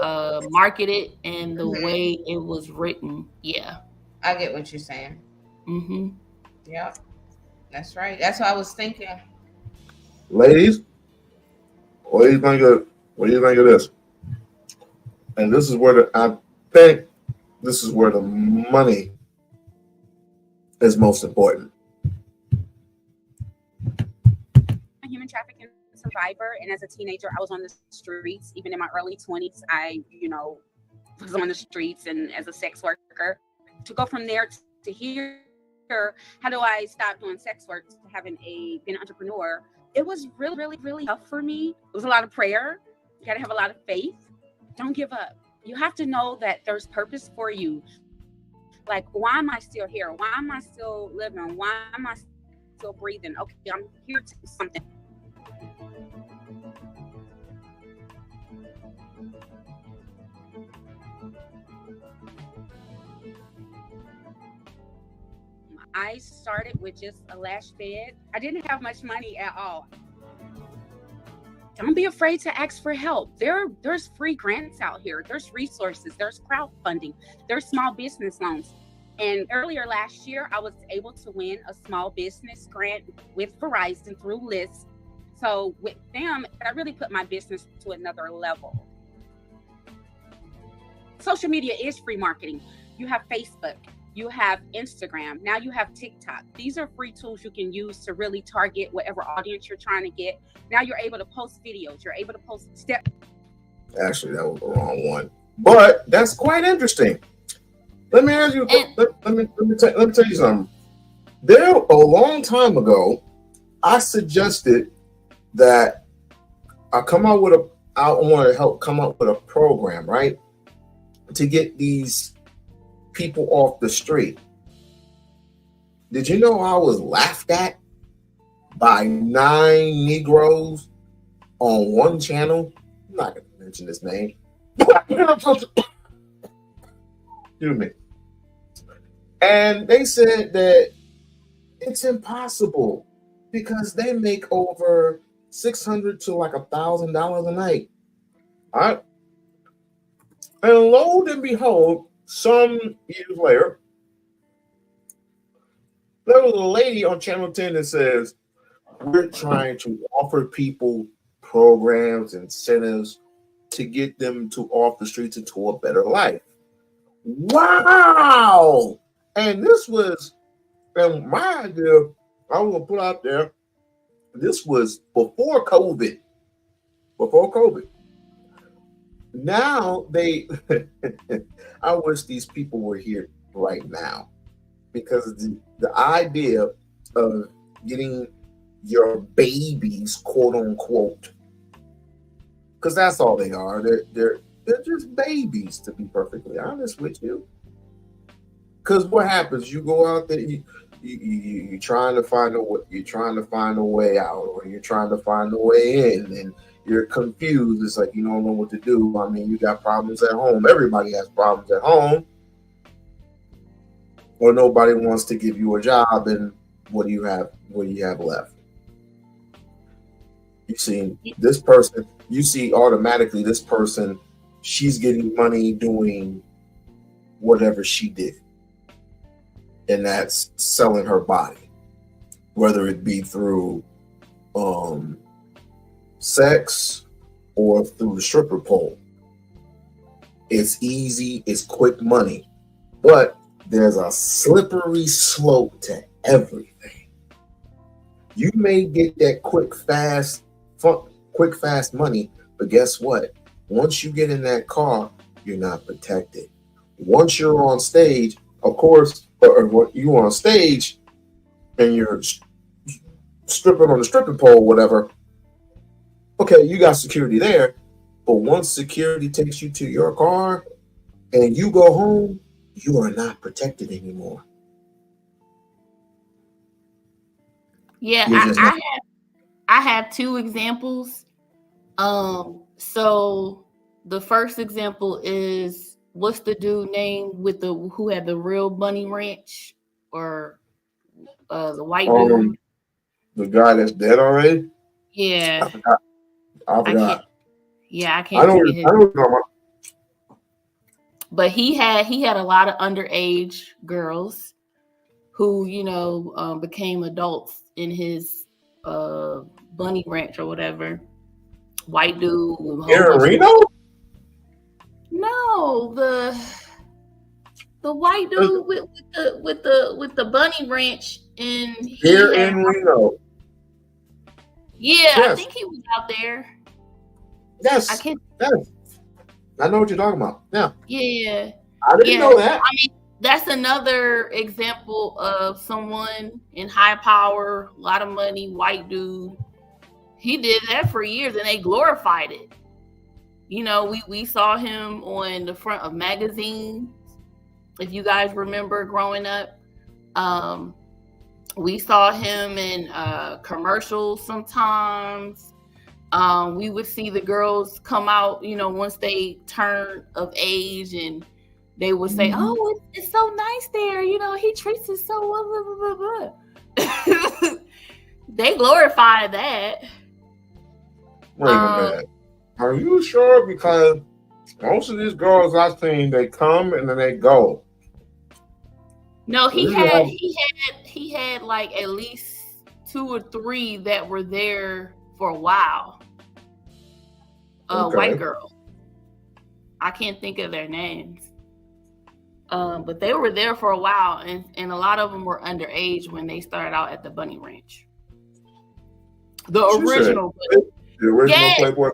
marketed and the way it was written. Yeah, I get what you're saying. Mm-hmm. Yeah, that's right. That's what I was thinking. Ladies, what do you think of this? And this is where I think this is where the money is most important. human trafficking survivor, and as a teenager, I was on the streets. Even in my early 20s, I, was on the streets and as a sex worker. To go from there to here, how do I stop doing sex work to having being an entrepreneur? It was really, really, really tough for me. It was a lot of prayer. You got to have a lot of faith. Don't give up. You have to know that there's purpose for you. Like, why am I still here? Why am I still living? Why am I still breathing? Okay, I'm here to do something. I started with just a lash bed. I didn't have much money at all. Don't be afraid to ask for help. There's free grants out here. There's resources. There's crowdfunding. There's small business loans. And earlier last year, I was able to win a small business grant with Verizon through List. So with them, I really put my business to another level. Social media is free marketing. You have Facebook. You have Instagram. Now you have TikTok. These are free tools you can use to really target whatever audience you're trying to get. Now you're able to post videos. You're able to post steps. Actually, that was the wrong one. But that's quite interesting. Let me ask you. Let me tell you something. There, a long time ago, I suggested that I want to help come up with a program, right, to get these people off the street. Did you know I was laughed at by 9 Negroes on one channel? I'm not going to mention his name. Excuse me. And they said that it's impossible because they make over $600 to like $1,000 a night. All right. And lo and behold, some years later, there was a lady on Channel 10 that says, we're trying to offer people programs, incentives to get them off the streets into a better life. Wow! And this was, and my idea, I was going to put out there, this was before COVID. Before COVID. Now I wish these people were here right now, because the idea of getting your babies, quote unquote, because that's all they are. They're just babies, to be perfectly honest with you. Because what happens? You go out there, you're trying to find a way. You're trying to find a way out, or you're trying to find a way in, and you're confused. It's like you don't know what to do. I mean, you got problems at home. Everybody has problems at home. Or nobody wants to give you a job, and what do you have? What do you have left? You see this person. You see automatically this person. She's getting money doing whatever she did, and that's selling her body, whether it be through sex or through the stripper pole. It's easy, it's quick money, but there's a slippery slope to everything. You may get that quick, fast money, but guess what? Once you get in that car, you're not protected. Once you're on stage, of course, or you're on stage and you're stripping on the stripping pole, whatever. Okay, you got security there, but once security takes you to your car and you go home, you are not protected anymore. Yeah, I have 2 examples. So the first example is, what's the dude name who had the real bunny ranch, or the white dude? The guy that's dead already? Yeah. I forgot. I can't I forget his. know. But he had a lot of underage girls who, became adults in his bunny ranch or whatever. White dude with a whole Here in bunch Reno? No, the white dude with the bunny ranch, and Here in Reno. Yeah, Yes. I think he was out there. Yes. I can't. Yes. I know what you're talking about. Yeah. Yeah. I didn't know that. I mean, that's another example of someone in high power, a lot of money, white dude. He did that for years and they glorified it. You know, we saw him on the front of magazines. If you guys remember growing up, we saw him in commercials sometimes. We would see the girls come out, you know, once they turn of age, and they would say, "Oh, it's so nice there. You know, he treats us so well." Blah, blah, blah, blah. They glorify that. Wait a minute. Are you sure? Because most of these girls I've seen, they come and then they go. No, he had like at least 2 or 3 that were there for a while. Okay. White girl. I can't think of their names. But they were there for a while, and a lot of them were underage when they started out at the Bunny Ranch. The original Playboy.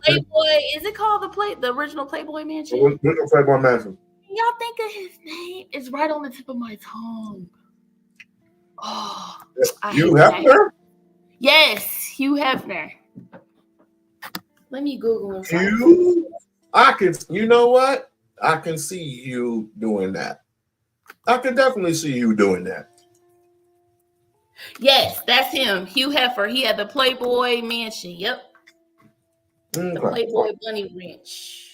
Is it called the original Playboy Mansion? The original Playboy Mansion. Y'all think of his name? It's right on the tip of my tongue. Oh, Hugh Hefner? Yes, Hugh Hefner. Let me Google him. You know what? I can see you doing that. I can definitely see you doing that. Yes, that's him. Hugh Hefner. He had the Playboy Mansion. Yep. Okay. The Playboy Bunny Ranch.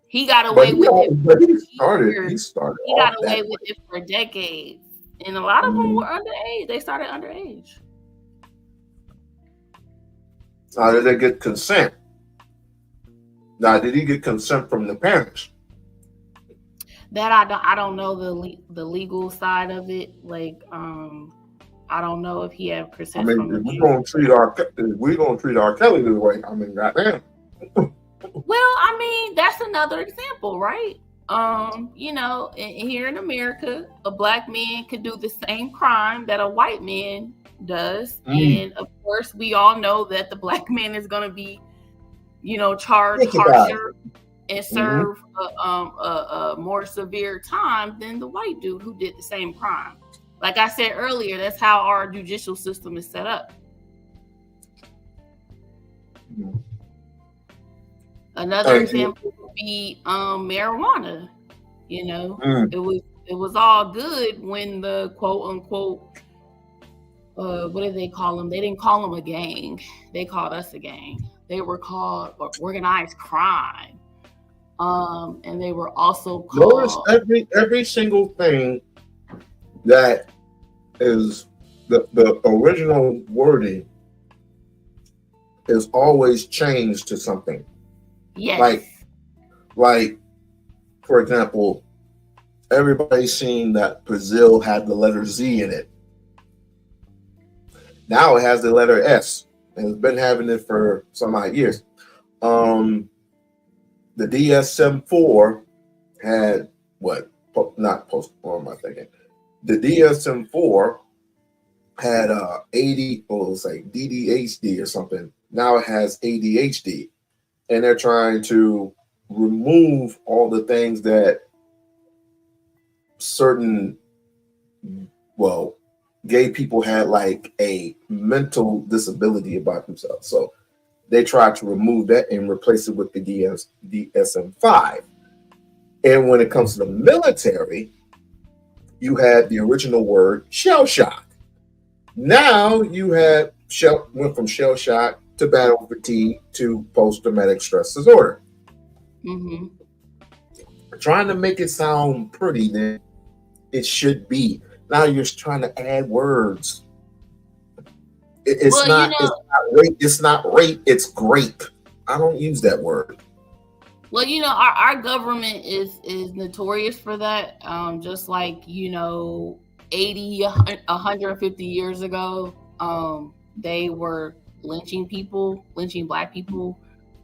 He got away with it. But he started. He got away with it for decades. And a lot of them were underage. They started underage. Now, did they get consent? Now, did he get consent from the parents? That I don't know the legal side of it. Like, I don't know if he had consent. I mean, if we're gonna treat R. Kelly this way, I mean, goddamn. Well, I mean, that's another example, right? You know, here in America, a black man could do the same crime that a white man does, and of course, we all know that the black man is going to be, you know, charged harsher and serve a more severe time than the white dude who did the same crime. Like I said earlier, that's how our judicial system is set up. Another example would be marijuana. You know, it was all good when the quote unquote what did they call them? They didn't call them a gang. They called us a gang. They were called organized crime. And they were also called. Notice every single thing that is the original wording is always changed to something. Yes. Like, for example, everybody's seen that Brazil had the letter Z in it. Now it has the letter S, and it's been having it for some odd years. The DSM-4 had what? Not post. What am I thinking? The DSM-4 had 80, or it's like DDHD or something. Now it has ADHD, and they're trying to remove all the things that certain, well, gay people had, like a mental disability about themselves. So they tried to remove that and replace it with the DSM-5. And when it comes to the military, you had the original word shell shock. Now you had went from shell shock to battle fatigue to post-traumatic stress disorder. Mm-hmm. Trying to make it sound pretty than it should be. Now you're trying to add words. It's not rape, it's grape. I don't use that word. Well, you know, our government is notorious for that. Just like, you know, 80, 150 years ago, they were lynching black people.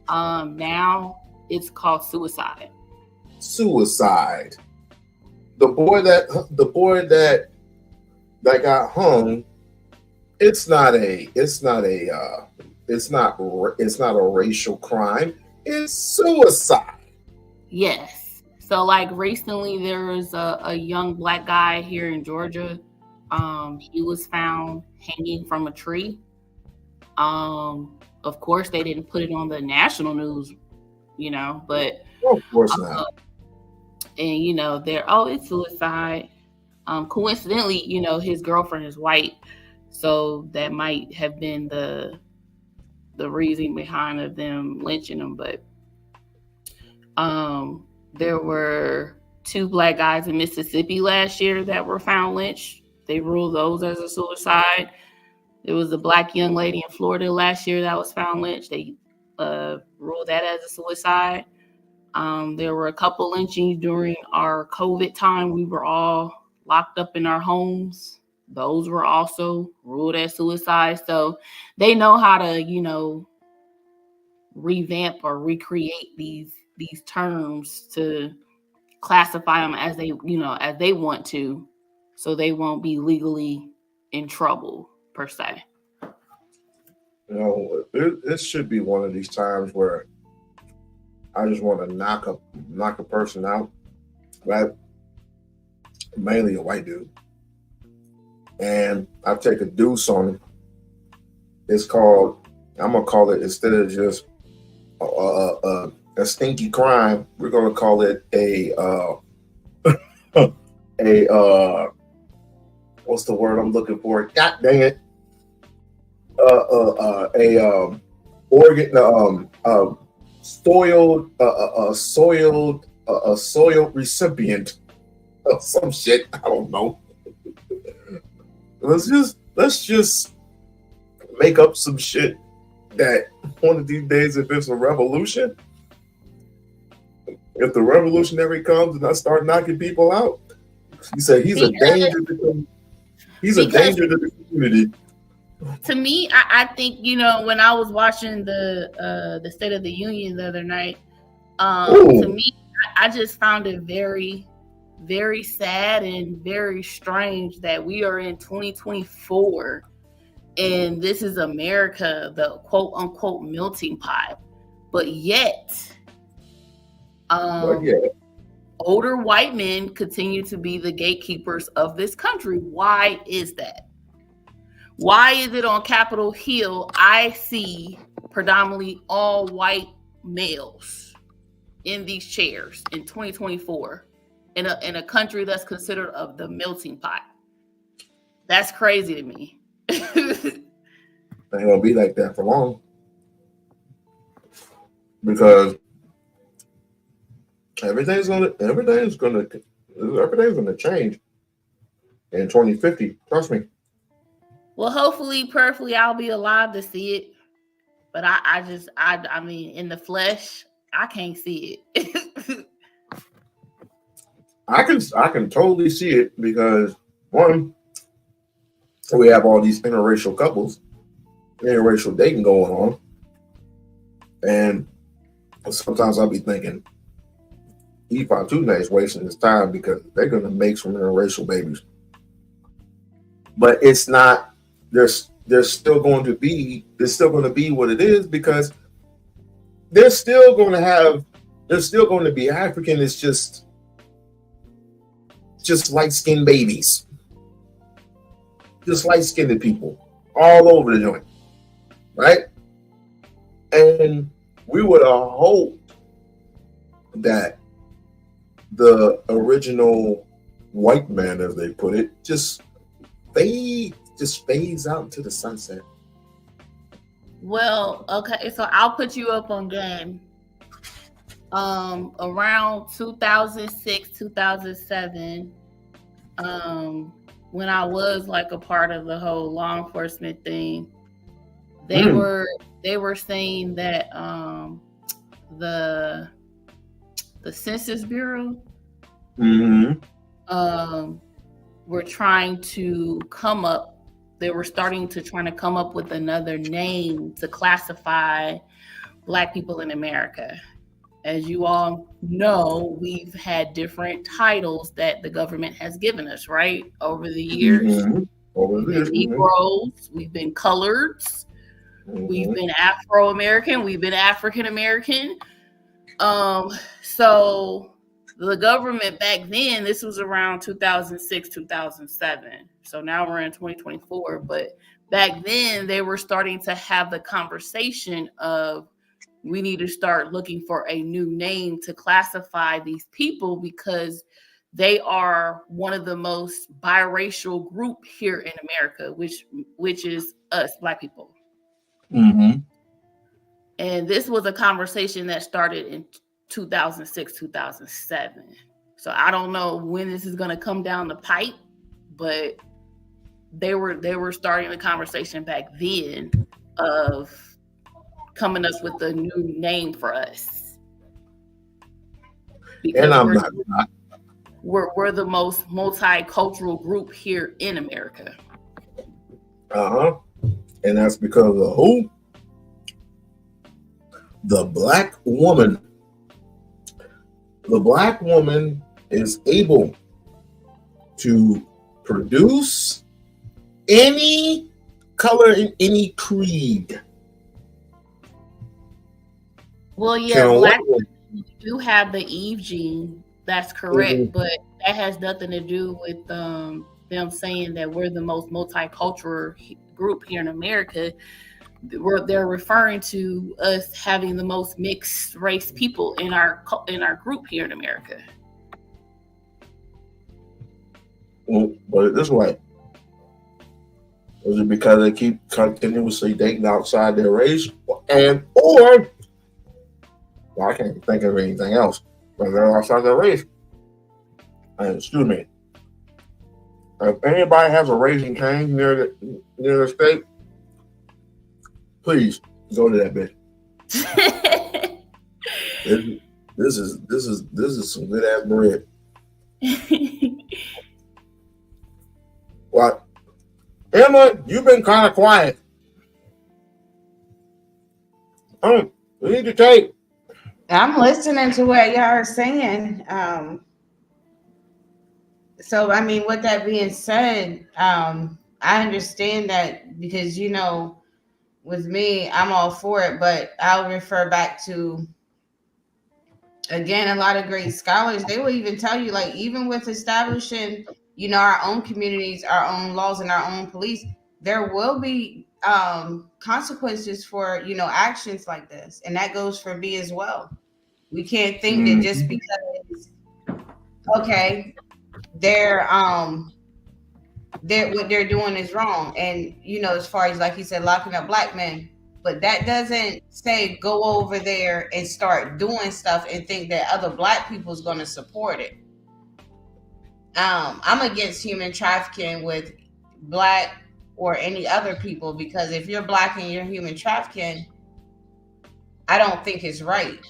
Now it's called suicide. Suicide. The boy that got hung it's not a racial crime. It's suicide. Yes. So like recently there was a young black guy here in Georgia. He was found hanging from a tree. Of course they didn't put it on the national news, but Of course not. and it's suicide. Coincidentally, his girlfriend is white, so that might have been the reason behind of them lynching him. But there were 2 black guys in Mississippi last year that were found lynched. They ruled those as a suicide. There was a black young lady in Florida last year that was found lynched. They ruled that as a suicide. There were a couple lynchings during our COVID time. We were all locked up in our homes. Those were also ruled as suicide. So they know how to, revamp or recreate these terms to classify them as they want to, so they won't be legally in trouble per se. It should be one of these times where I just want to knock a person out, right? Mainly a white dude, and I take a deuce on him. I'm gonna call it, instead of just a stinky crime, we're gonna call it a what's the word I'm looking for? God dang it! Soiled recipient of some shit. I don't know. Let's just make up some shit that one of these days, if it's a revolution, if the revolutionary comes and I start knocking people out, you say he's a danger to the community. To me, I think, when I was watching the State of the Union the other night, to me, I just found it very, very sad and very strange that we are in 2024 and this is America, the quote unquote melting pot, but yet older white men continue to be the gatekeepers of this country. Why is that? Why is it on Capitol Hill I see predominantly all white males in these chairs in 2024 in a country that's considered of the melting pot? That's crazy to me. Ain't gonna be like that for long, because everything's gonna change in 2050. Trust me. Well, hopefully, prayerfully, I'll be alive to see it. But I mean, in the flesh, I can't see it. I can totally see it, because one, we have all these interracial couples, interracial dating going on, and sometimes I'll be thinking, E5 Tuna is wasting his time because they're gonna make some interracial babies. But it's not. There's still going to be what it is, because they're still going to be African. It's just light-skinned babies, just light-skinned people all over the joint, right? And we would have hoped that the original white man, as they put it, just fades out into the sunset. Well, okay, so I'll put you up on game. Around 2006, 2007, when I was like a part of the whole law enforcement thing, they were saying that the Census Bureau were trying to come up. They were starting to try to come up with another name to classify Black people in America. As you all know, we've had different titles that the government has given us, right, over the years. We've been Negroes, we've been coloreds, we've been Afro-American, we've been African-American. So the government back then, this was around 2006, 2007. So now we're in 2024. But back then, they were starting to have the conversation of we need to start looking for a new name to classify these people because they are one of the most biracial group here in America, which is us, Black people. Mm-hmm. And this was a conversation that started in 2006, 2007. So I don't know when this is going to come down the pipe, but they were starting the conversation back then of coming up with a new name for us. Because And I'm we're the most multicultural group here in America. And that's because of who? The Black woman. The Black woman is able to produce any color in any creed. Well, yeah, Black women do have the Eve gene. That's correct, but that has nothing to do with them saying that we're the most multicultural group here in America. They're referring to us having the most mixed race people in our group here in America. Well, put it this way. Is it because they keep continuously dating outside their race? Or well, I can't think of anything else. But they're outside their race. Excuse me. If anybody has a Raising Cane near the state, please go to that bitch. This is some good ass bread. What? Emma, you've been kind of quiet. We need to take. I'm listening to what y'all are saying. So, I mean, with that being said, I understand that because, with me, I'm all for it, but I'll refer back to, again, a lot of great scholars. They will even tell you, like, even with establishing, our own communities, our own laws, and our own police, there will be consequences for, actions like this. And that goes for me as well. We can't think that just because, okay, what they're doing is wrong. And, as far as, like he said, locking up Black men, but that doesn't say go over there and start doing stuff and think that other Black people is going to support it. I'm against human trafficking with Black or any other people, because if you're Black and you're human trafficking, I don't think it's right.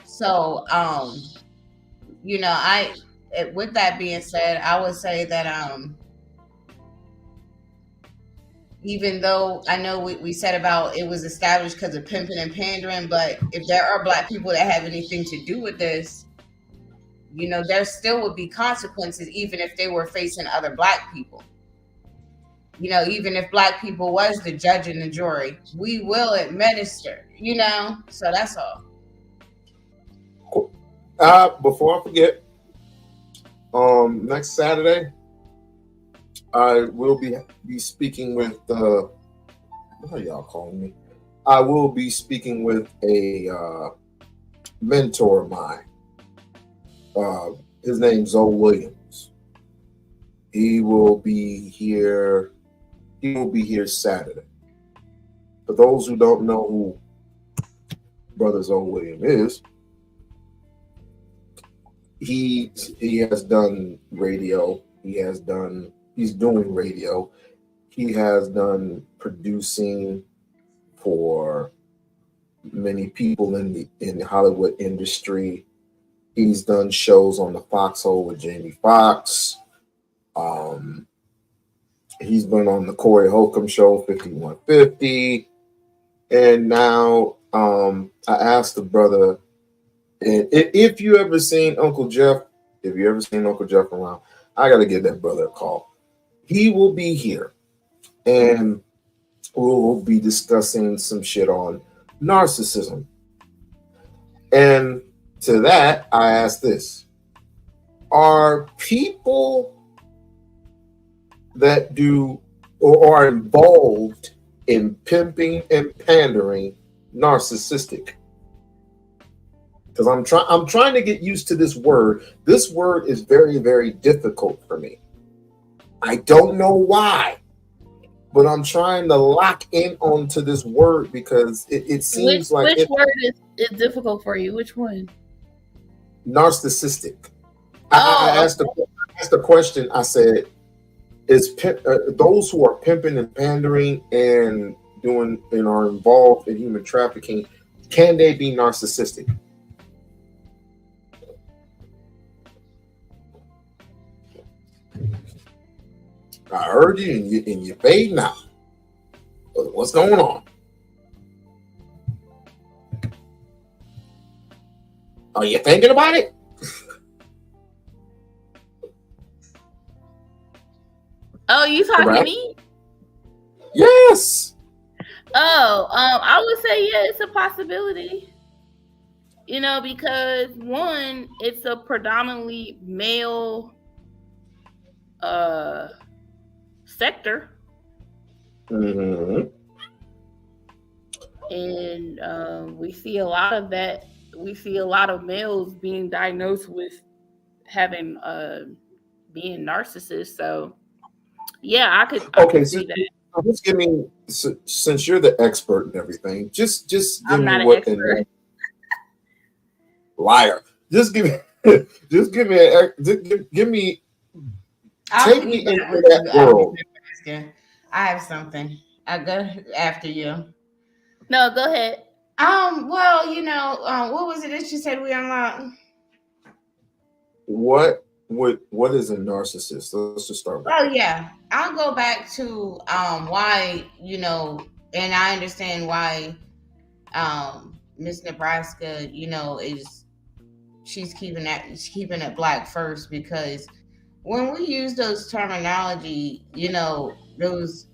So, with that being said, I would say that even though I know we said about it was established because of pimping and pandering, but if there are Black people that have anything to do with this, there still would be consequences, even if they were facing other Black people. Even if Black people was the judge and the jury, we will administer, so that's all. Before I forget, next Saturday, I will be speaking with what are y'all calling me? I will be speaking with a mentor of mine. His name's Zoe Williams. He will be here Saturday. For those who don't know who Brother Zoe Williams is, he has done radio. He's doing radio. He has done producing for many people in the Hollywood industry. He's done shows on the Foxhole with Jamie Foxx. He's been on the Corey Holcomb Show, 5150. And now I asked the brother, and if you ever seen Uncle Jeff around, I got to give that brother a call. he will be here, and we'll be discussing some shit on narcissism. And to that, I ask this: are people that do or are involved in pimping and pandering narcissistic? Because I'm trying to get used to this word. This word is very, very difficult for me. I don't know why, but I'm trying to lock in onto this word because it seems like which word is difficult for you? Which one? Narcissistic. I asked the question. I said, "Is those who are pimping and pandering and doing and are involved in human trafficking, can they be narcissistic?" I heard you, and you fade now. What's going on? Are you thinking about it? Oh, you talking to me? Yes. Oh, I would say yeah, it's a possibility. You know, because one, it's a predominantly male sector. Mm-hmm. And we see a lot of that. We see a lot of males being diagnosed with having being narcissists. So yeah, I could see that. Just give me, since you're the expert and everything, just give I'm me not an what expert. Liar. Just give me give me I'll take me piggyback into with that you, world. I have something. I'll go after you. No, go ahead. Well, what was it that you said we unlocked? What is a narcissist? Let's just start with Oh yeah, I'll go back to why, and I understand why Miss Nebraska, she's keeping it black first, because when we use those terminology, those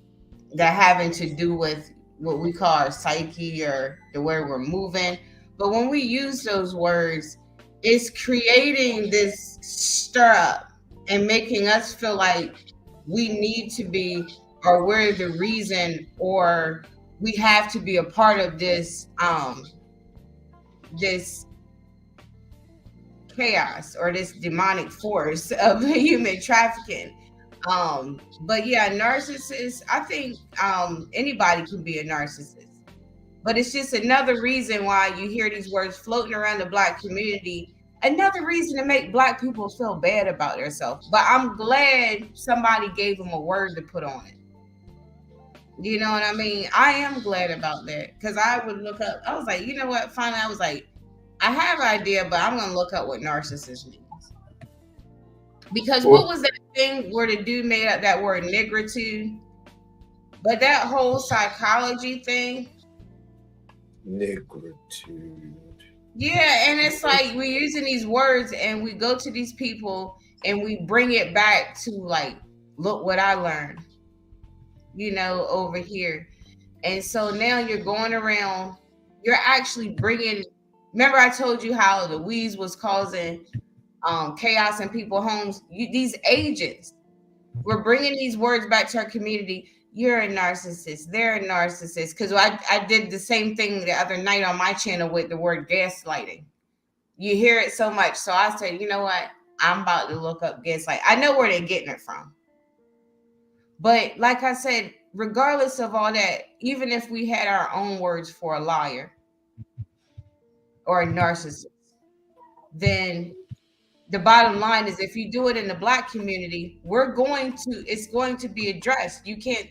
that having to do with what we call our psyche or the way we're moving, but when we use those words, it's creating this stir up and making us feel like we need to be, or we're the reason, or we have to be a part of this this chaos or this demonic force of human trafficking. But yeah, narcissists, I think anybody can be a narcissist. But it's just another reason why you hear these words floating around the Black community. Another reason to make Black people feel bad about themselves. But I'm glad somebody gave them a word to put on it. You know what I mean? I am glad about that, because I would look up. I was like, you know what? Finally, I was like, I have an idea, but I'm going to look up what narcissist means. Because what was that thing where the dude made up that word nigritude? But that whole psychology thing. Nigritude. Yeah, and it's like we're using these words and we go to these people and we bring it back to like, look what I learned, over here. And so now you're going around, you're actually bringing, remember I told you how the weeds was causing chaos in people's homes? These agents, we're bringing these words back to our community. You're a narcissist. They're a narcissist. Because I did the same thing the other night on my channel with the word gaslighting. You hear it so much. So I said, you know what? I'm about to look up gaslight. I know where they're getting it from. But like I said, regardless of all that, even if we had our own words for a liar or a narcissist, then the bottom line is if you do it in the Black community, it's going to be addressed. You can't,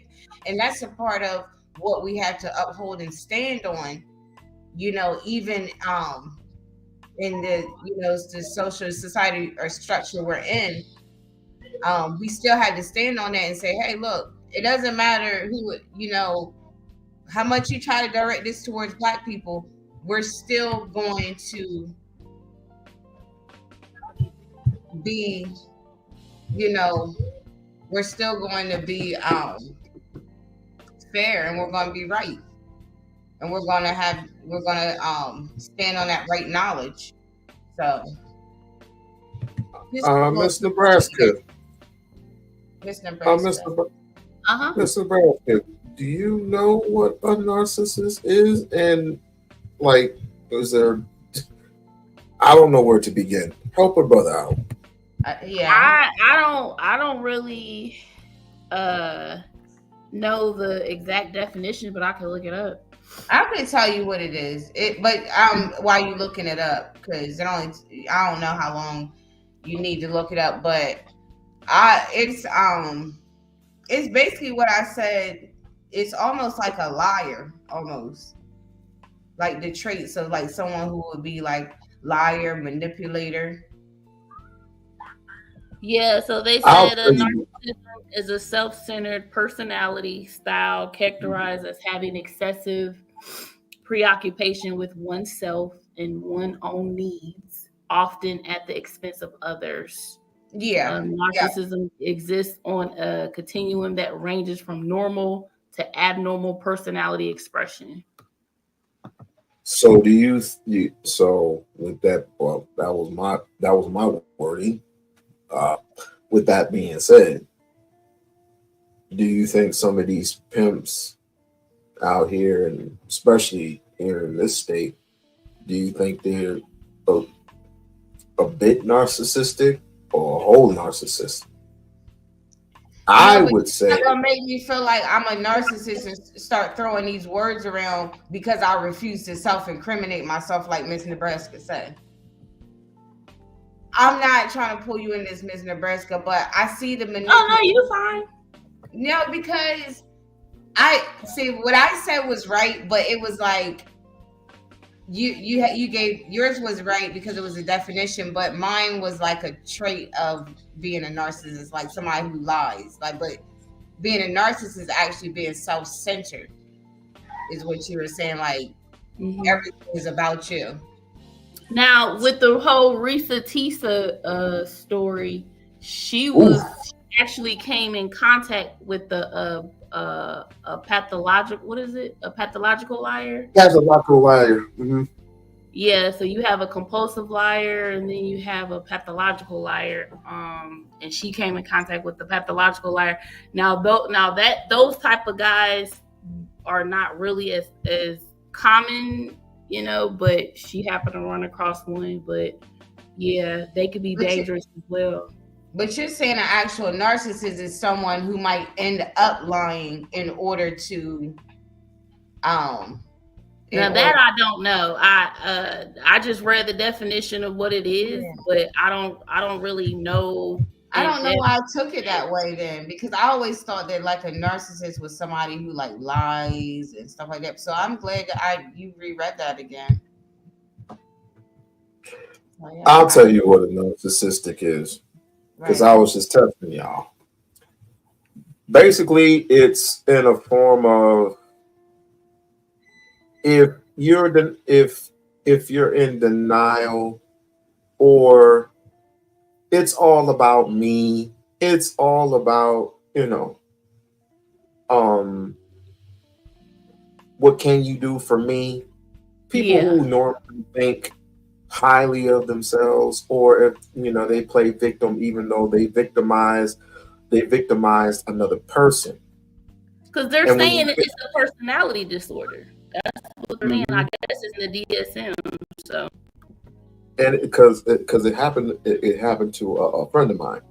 and that's a part of what we have to uphold and stand on, even in the social society or structure we're in. We still had to stand on that and say, hey, look, it doesn't matter how much you try to direct this towards Black people, we're still going to be, we're still going to be fair, and we're going to be right, and we're going to stand on that right knowledge. So, Miss Nebraska. Miss Miss Nebraska. Miss Nebraska, do you know what a narcissist is? And like, is there? I don't know where to begin. Help a brother out. Yeah. I don't really know the exact definition, but I can look it up. I can tell you what it is. But while you looking it up, because I don't know how long you need to look it up, but it's basically what I said. It's almost like a liar, almost like the traits of like someone who would be like liar, manipulator. Yeah, so they said a narcissism is a self-centered personality style characterized as having excessive preoccupation with oneself and one's own needs, often at the expense of others. Yeah. Narcissism exists on a continuum that ranges from normal to abnormal personality expression. So do you? So with that, well, that was my wording. With that being said, do you think some of these pimps out here, and especially here in this state, do you think they're a bit narcissistic or a whole narcissist? I would say it's gonna make me feel like I'm a narcissist and start throwing these words around because I refuse to self-incriminate myself, like Miss Nebraska said. I'm not trying to pull you in this, Miss Nebraska, but I see the manipulation. Oh no, you fine. No, because I see what I said was right, but it was like you gave yours was right because it was a definition, but mine was like a trait of being a narcissist, like somebody who lies. Like, but being a narcissist is actually being self-centered, is what you were saying. Like everything is about you. Now, with the whole Risa Tisa story, she actually came in contact with a pathological. What is it? A pathological liar. Pathological liar. Mm-hmm. Yeah. So you have a compulsive liar, and then you have a pathological liar. And she came in contact with the pathological liar. Now those type of guys are not really as common. But she happened to run across one. But yeah, they could be dangerous as well. But you're saying an actual narcissist is someone who might end up lying in order to Now that I don't know. I just read the definition of what it is, but I don't really know. I don't know why I took it that way then, because I always thought that like a narcissist was somebody who like lies and stuff like that. So I'm glad that you reread that again. I'll tell you what a narcissistic is, because I was just testing y'all. Basically, it's in a form of if you're in denial, or it's all about me. It's all about, what can you do for me? People who normally think highly of themselves, or if they play victim, even though they victimized another person. Because they're saying it's a personality disorder. That's what they're saying. I guess it's in the DSM. So. And because it happened to a friend of mine.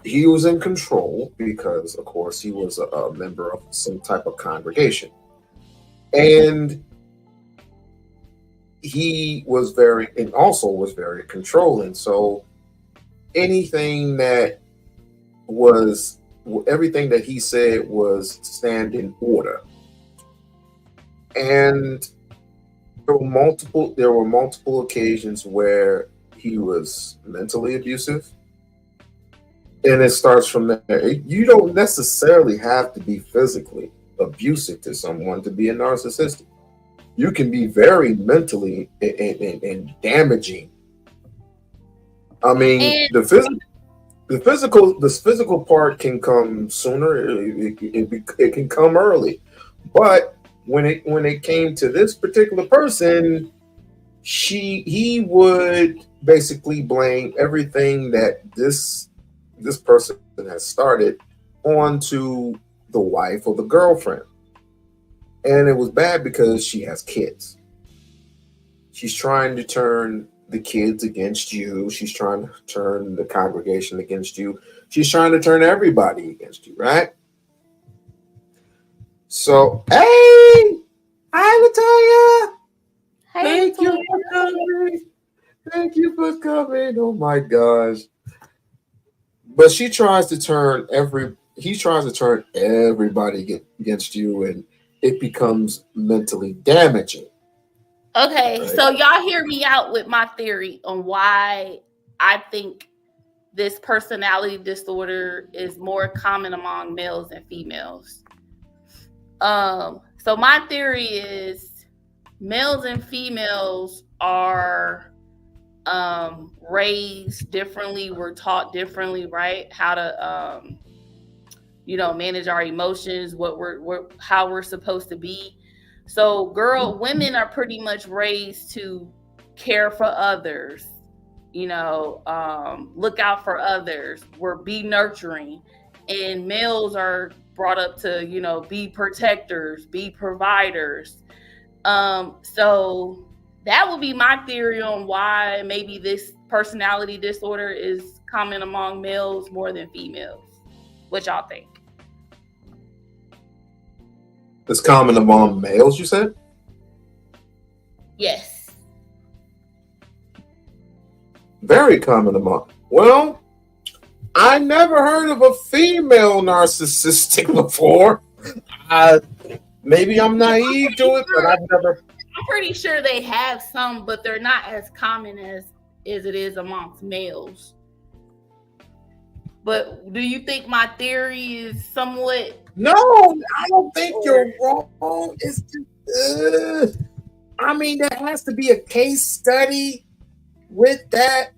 He was in control because, of course, he was a member of some type of congregation, and he was very controlling. So everything that he said was stand in order, and there were multiple occasions where he was mentally abusive. And it starts from there. You don't necessarily have to be physically abusive to someone to be a narcissist. You can be very mentally and damaging. I mean, the physical. this physical part can come sooner. It can come early, but when it came to this particular person, he would basically blame everything that this person has started onto the wife or the girlfriend, and it was bad because she has kids. She's trying to turn the kids against you. She's trying to turn the congregation against you. She's trying to turn everybody against you, right? So, hey, hi, Latoya. Thank you for coming. Thank you for coming. Oh my gosh. But he tries to turn everybody against you, and it becomes mentally damaging. Okay, Right? so y'all hear me out with my theory on why I think this personality disorder is more common among males and females. So my theory is males and females are raised differently, we're taught differently, right? How to manage our emotions, how we're supposed to be. So women are pretty much raised to care for others, look out for others, be nurturing. And males are brought up to, be protectors, be providers. So that would be my theory on why maybe this personality disorder is common among males more than females. What y'all think? It's common among males, you said? Yes. Very common among. Well, I never heard of a female narcissistic before. Maybe I'm naive to it, but I've never. I'm pretty sure they have some, but they're not as common as it is amongst males. But do you think my theory is somewhat? No, I don't think you're wrong. It's just, I mean, there has to be a case study with that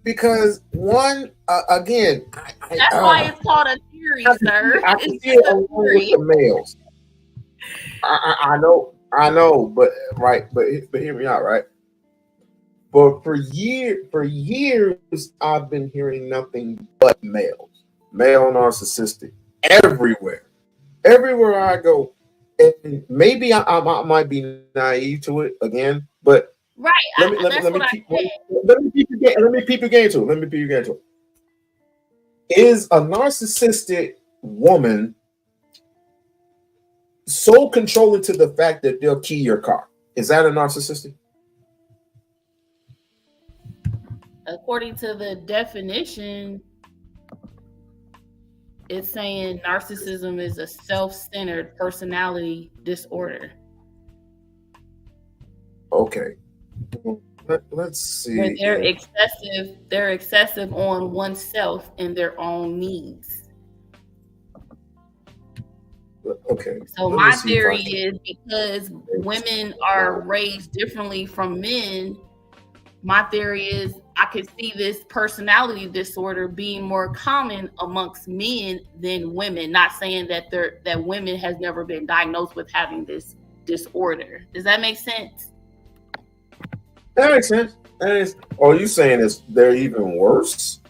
because one, again, that's why it's called a theory, sir. I can see it along with the males. I know, but hear me out, right? But for years, I've been hearing nothing but male narcissistic everywhere I go. And maybe I might be naive to it again, but right. Let me peep your game to it. Is a narcissistic woman so controlling to the fact that they'll key your car? Is that a narcissistic? According to the definition, it's saying narcissism is a self-centered personality disorder. Okay. Let's see. Where they're excessive on oneself and their own needs. Okay. So my theory is because women are raised differently from men, my theory is I could see this personality disorder being more common amongst men than women. Not saying that women has never been diagnosed with having this disorder. Does that make sense? That makes sense. Are you saying they're even worse?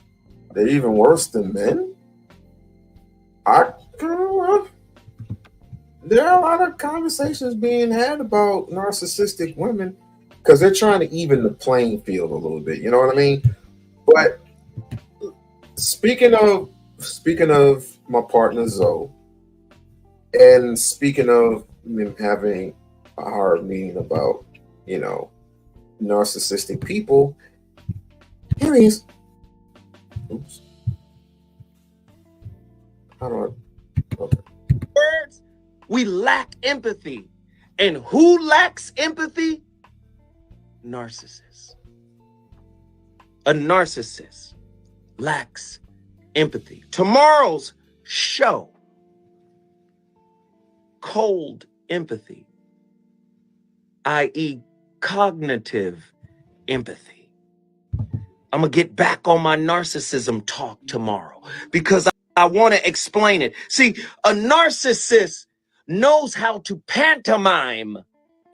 They're even worse than men? There are a lot of conversations being had about narcissistic women because they're trying to even the playing field a little bit. You know what I mean? But speaking of my partner Zoe, and speaking of having a hard meeting about narcissistic people, here he is. Oops. How do I? Okay. We lack empathy. And who lacks empathy? Narcissists. A narcissist lacks empathy. Tomorrow's show, cold empathy, i.e., cognitive empathy. I'm going to get back on my narcissism talk tomorrow because I want to explain it. See, a narcissist knows how to pantomime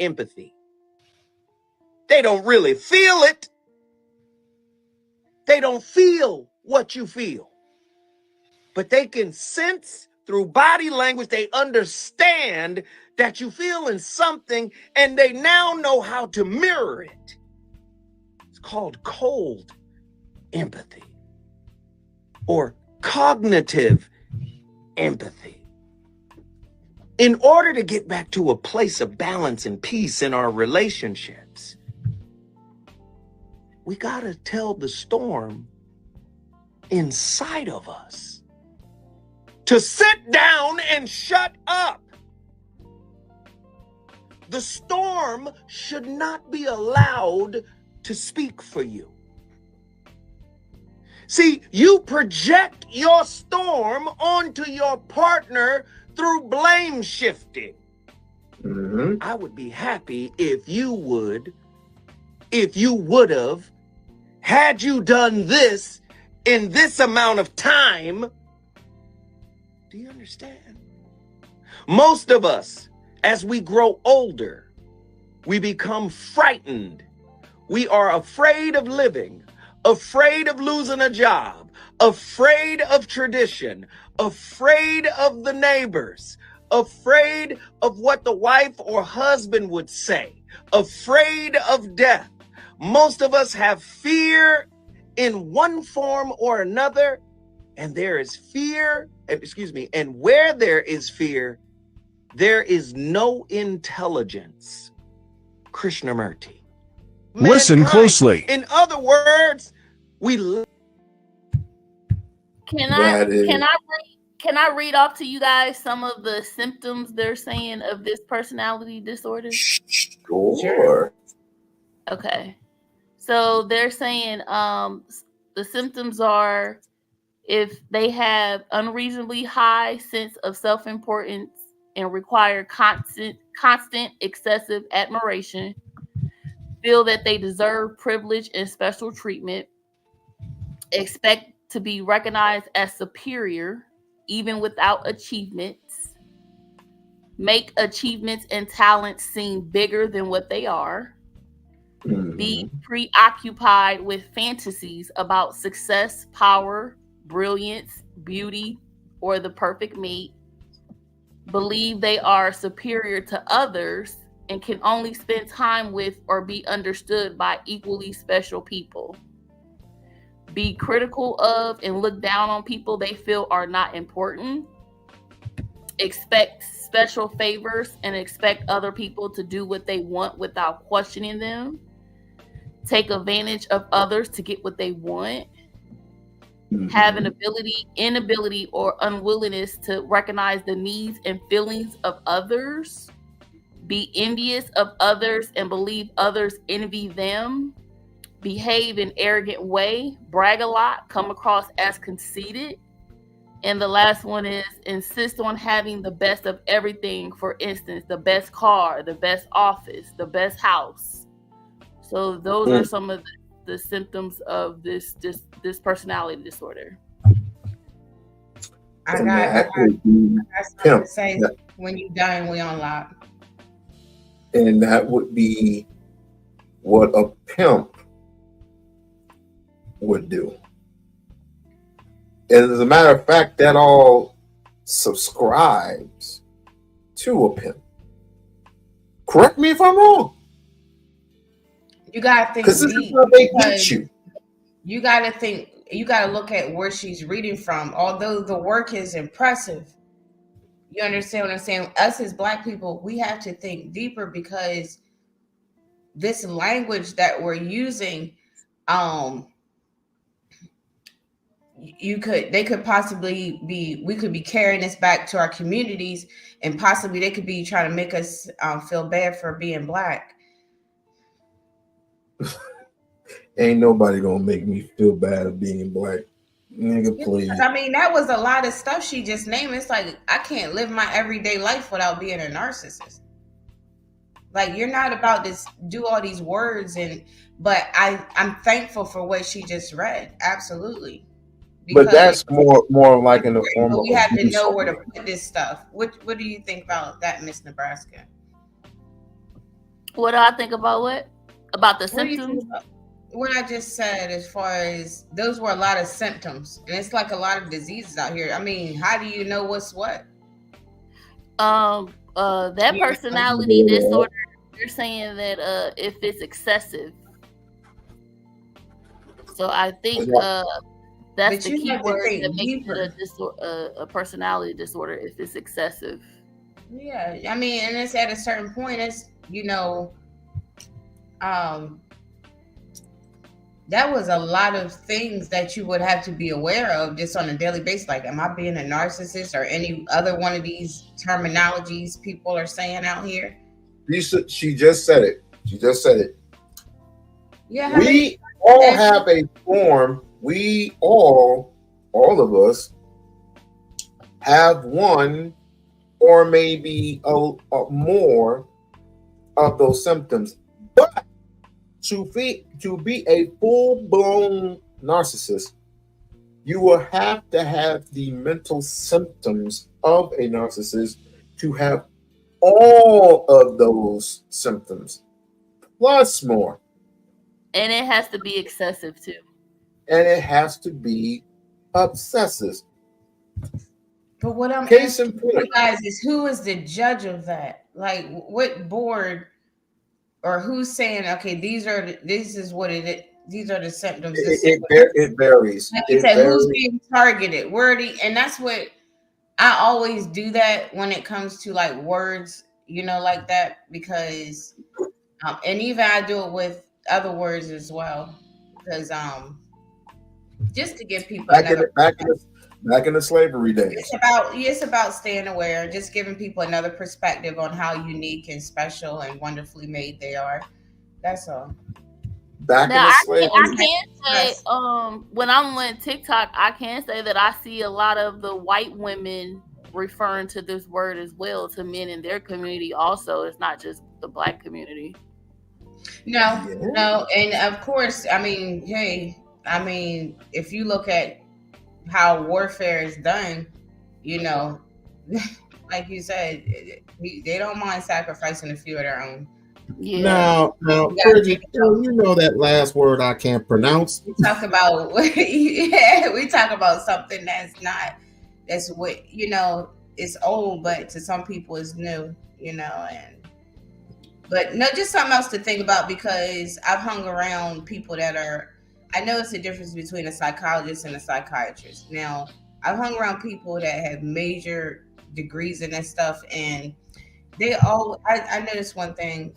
empathy. They don't really feel it. They don't feel what you feel. But they can sense through body language, they understand that you feeling something, and they now know how to mirror it. It's called cold empathy or cognitive empathy. In order to get back to a place of balance and peace in our relationships, we got to tell the storm inside of us to sit down and shut up. The storm should not be allowed to speak for you. See, you project your storm onto your partner through blame shifting. I would be happy if you would have, had you done this in this amount of time. Do you understand? Most of us, as we grow older, we become frightened. We are afraid of living, afraid of losing a job, afraid of tradition, afraid of the neighbors, afraid of what the wife or husband would say, afraid of death. Most of us have fear in one form or another, and there is fear, and where there is fear, there is no intelligence. Krishnamurti. Listen Mankind. closely. In other words, Can I read off to you guys some of the symptoms they're saying of this personality disorder? Sure. Okay. So they're saying the symptoms are if they have unreasonably high sense of self-importance and require constant excessive admiration, feel that they deserve privilege and special treatment, expect to be recognized as superior even without achievements, make achievements and talents seem bigger than what they are, be preoccupied with fantasies about success, power, brilliance, beauty, or the perfect mate, believe they are superior to others and can only spend time with or be understood by equally special people, be critical of and look down on people they feel are not important, expect special favors and expect other people to do what they want without questioning them, take advantage of others to get what they want, have an inability or unwillingness to recognize the needs and feelings of others, be envious of others and believe others envy them, behave in arrogant way, brag a lot, come across as conceited. And the last one is insist on having the best of everything. For instance, the best car, the best office, the best house. So those are some of the symptoms of this personality disorder. I got something to say when you're done, We-On-Loc. And that would be what a pimp would do. And as a matter of fact, that all subscribes to a pimp. Correct me if I'm wrong. You gotta think because this deep, is how they get you. You gotta think. You gotta look at where she's reading from. Although the work is impressive, you understand what I'm saying? Us as Black people, we have to think deeper because this language that we're using, they could possibly be, we could be carrying this back to our communities, and possibly they could be trying to make us feel bad for being Black. Ain't nobody gonna make me feel bad of being Black. Nigga, please. I mean, that was a lot of stuff she just named. It's like, I can't live my everyday life without being a narcissist. Like, you're not about to do all these words, but I'm thankful for what she just read. Absolutely. But that's more like in the form But of we have to abuse. know where to put this stuff. What do you think about that, Miss Nebraska? What do I think about what? About the What do you think symptoms? about what I just said, as far as those were a lot of symptoms, and it's like a lot of diseases out here. I mean, how do you know what's what? That personality disorder, they're saying that if it's excessive. So I think that's But the you key have to word think that makes deeper. it a personality disorder if it's excessive. Yeah, I mean, and it's at a certain point, it's, that was a lot of things that you would have to be aware of just on a daily basis. Like, am I being a narcissist, or any other one of these terminologies people are saying out here? She just said it. She just said it. Yeah, we all have a form. We all of us have one or maybe a more of those symptoms. But to be a full-blown narcissist, you will have to have the mental symptoms of a narcissist to have all of those symptoms plus more. And it has to be excessive too. And it has to be obsessive. But what I'm Case in asking point. you guys is, who is the judge of that? Like, what board, or who's saying, okay, this is what it is. These are the symptoms. It varies. Like you said, who's being targeted? And that's what I always do, that when it comes to like words, like that, because and even I do it with other words as well, because just to give people back in the slavery days. It's about staying aware, just giving people another perspective on how unique and special and wonderfully made they are. That's all. Back now, in the slavery I can say, when I'm on TikTok, I can say that I see a lot of the white women referring to this word as well to men in their community. Also, it's not just the Black community. No, and of course, I mean, if you look at how warfare is done, like you said, they don't mind sacrificing a few of their own. Yeah. Now, Bridget, you know that last word I can't pronounce. We talk about something that's what it's old, but to some people it's new, but no, just something else to think about, because I've hung around people that I know it's the difference between a psychologist and a psychiatrist. Now, I've hung around people that have major degrees in that stuff, and I noticed one thing,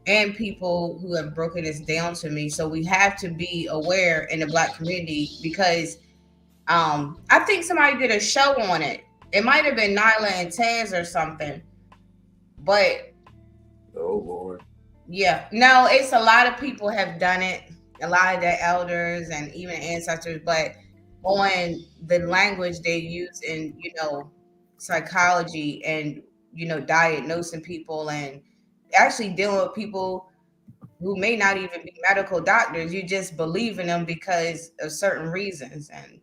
and people who have broken this down to me. So we have to be aware in the Black community, because I think somebody did a show on it. It might have been Nyla and Taz or something, but oh Lord, yeah, no, it's a lot of people have done it. A lot of the elders and even ancestors, but on the language they use in psychology, and diagnosing people, and actually dealing with people who may not even be medical doctors. You just believe in them because of certain reasons, and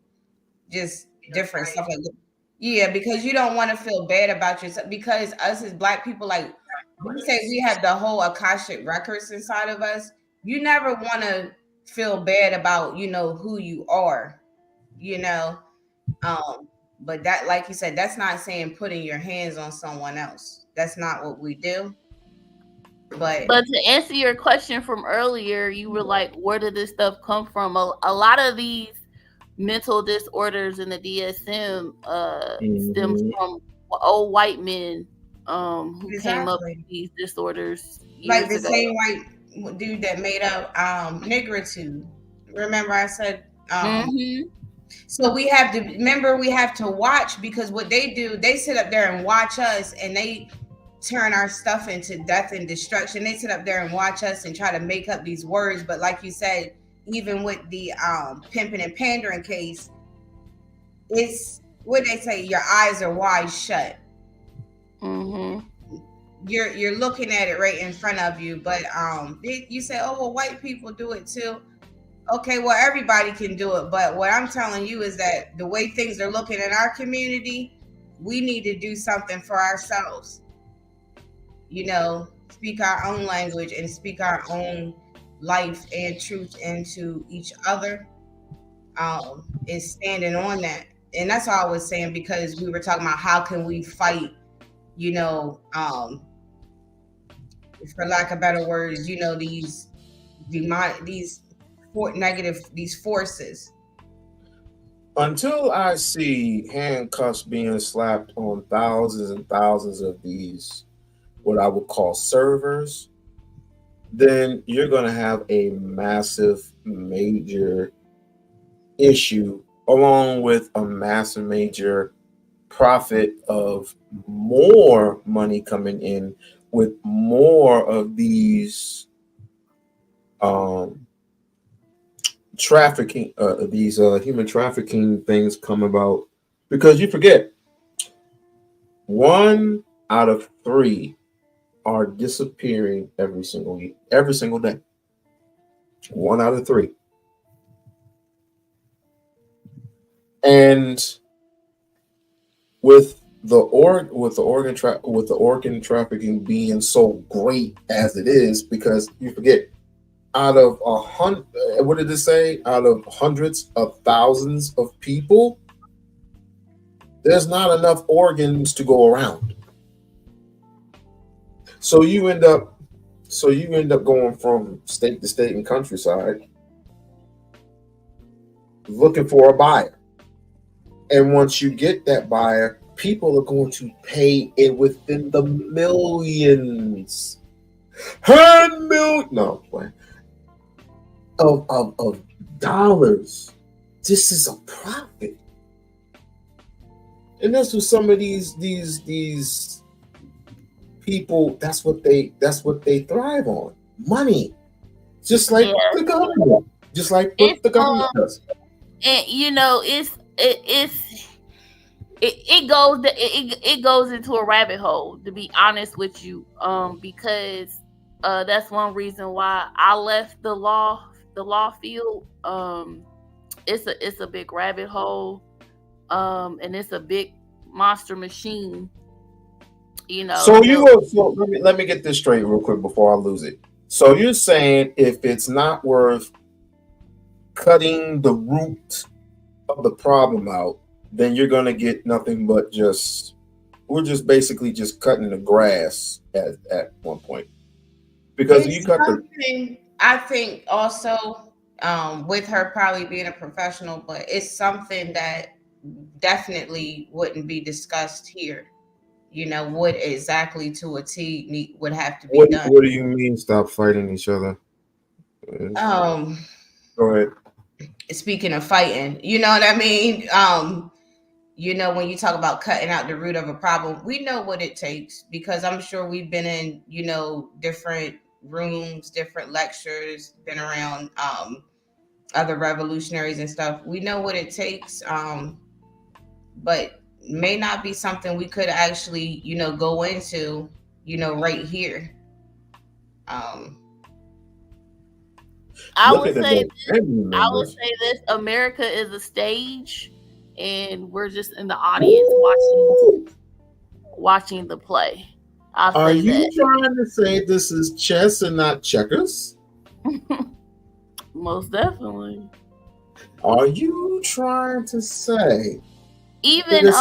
just different stuff like that. Yeah, because you don't want to feel bad about yourself, because us as Black people, like we say, we have the whole Akashic records inside of us. You never want to feel bad about who you are, but that, like you said, that's not saying putting your hands on someone else. That's not what we do. But to answer your question from earlier, you were like, where did this stuff come from? A lot of these mental disorders in the DSM stems from old white men who came up with these disorders years like the ago. same white dude that made up nigritude. Remember I said so we have to watch, because what they do, they sit up there and watch us, and they turn our stuff into death and destruction. They sit up there and watch us and try to make up these words. But like you said, even with the pimping and pandering case, it's what they say, your eyes are wide shut. you're looking at it right in front of you. But you say, oh well, white people do it too. Okay, well everybody can do it, but what I'm telling you is that the way things are looking in our community, we need to do something for ourselves. You know, speak our own language and speak our own life and truth into each other. Is standing on that. And that's all I was saying, because we were talking about how can we fight, you know, for lack of better words, you know, these these forces. Until I see handcuffs being slapped on thousands and thousands of these, what I would call servers, then you're going to have a massive, major issue, along with a massive, major profit of more money coming in with more of these trafficking, these human trafficking things come about. Because you forget, 1 out of 3 are disappearing every single day. 1 out of 3. And with the organ trafficking being so great as it is, because you forget, out of 100, what did it say? Out of hundreds of thousands of people, there's not enough organs to go around. So you end up going from state to state and countryside looking for a buyer. And once you get that buyer, people are going to pay it within the millions. Of dollars. This is a profit. And that's what some of these people, that's what they thrive on. Money. Just like the government. Just like what the government does. And you know, it goes into a rabbit hole, to be honest with you, because that's one reason why I left the law field. It's a big rabbit hole, and it's a big monster machine. You know. So let me get this straight real quick before I lose it. So you're saying if it's not worth cutting the root of the problem out, then you're gonna get nothing but we're just basically just cutting the grass at one point. Because It's you cut I think also, with her probably being a professional, but it's something that definitely wouldn't be discussed here. You know, what exactly to a T would have to be done. What do you mean stop fighting each other? Go ahead. Speaking of fighting, you know what I mean? You know, when you talk about cutting out the root of a problem, we know what it takes, because I'm sure we've been in, you know, different rooms, different lectures, been around other revolutionaries and stuff. We know what it takes, but may not be something we could actually, you know, go into, you know, right here. I would say this: America is a stage, and we're just in the audience watching the play. Are you trying to say this is chess and not checkers? Most definitely. Are you trying to say even with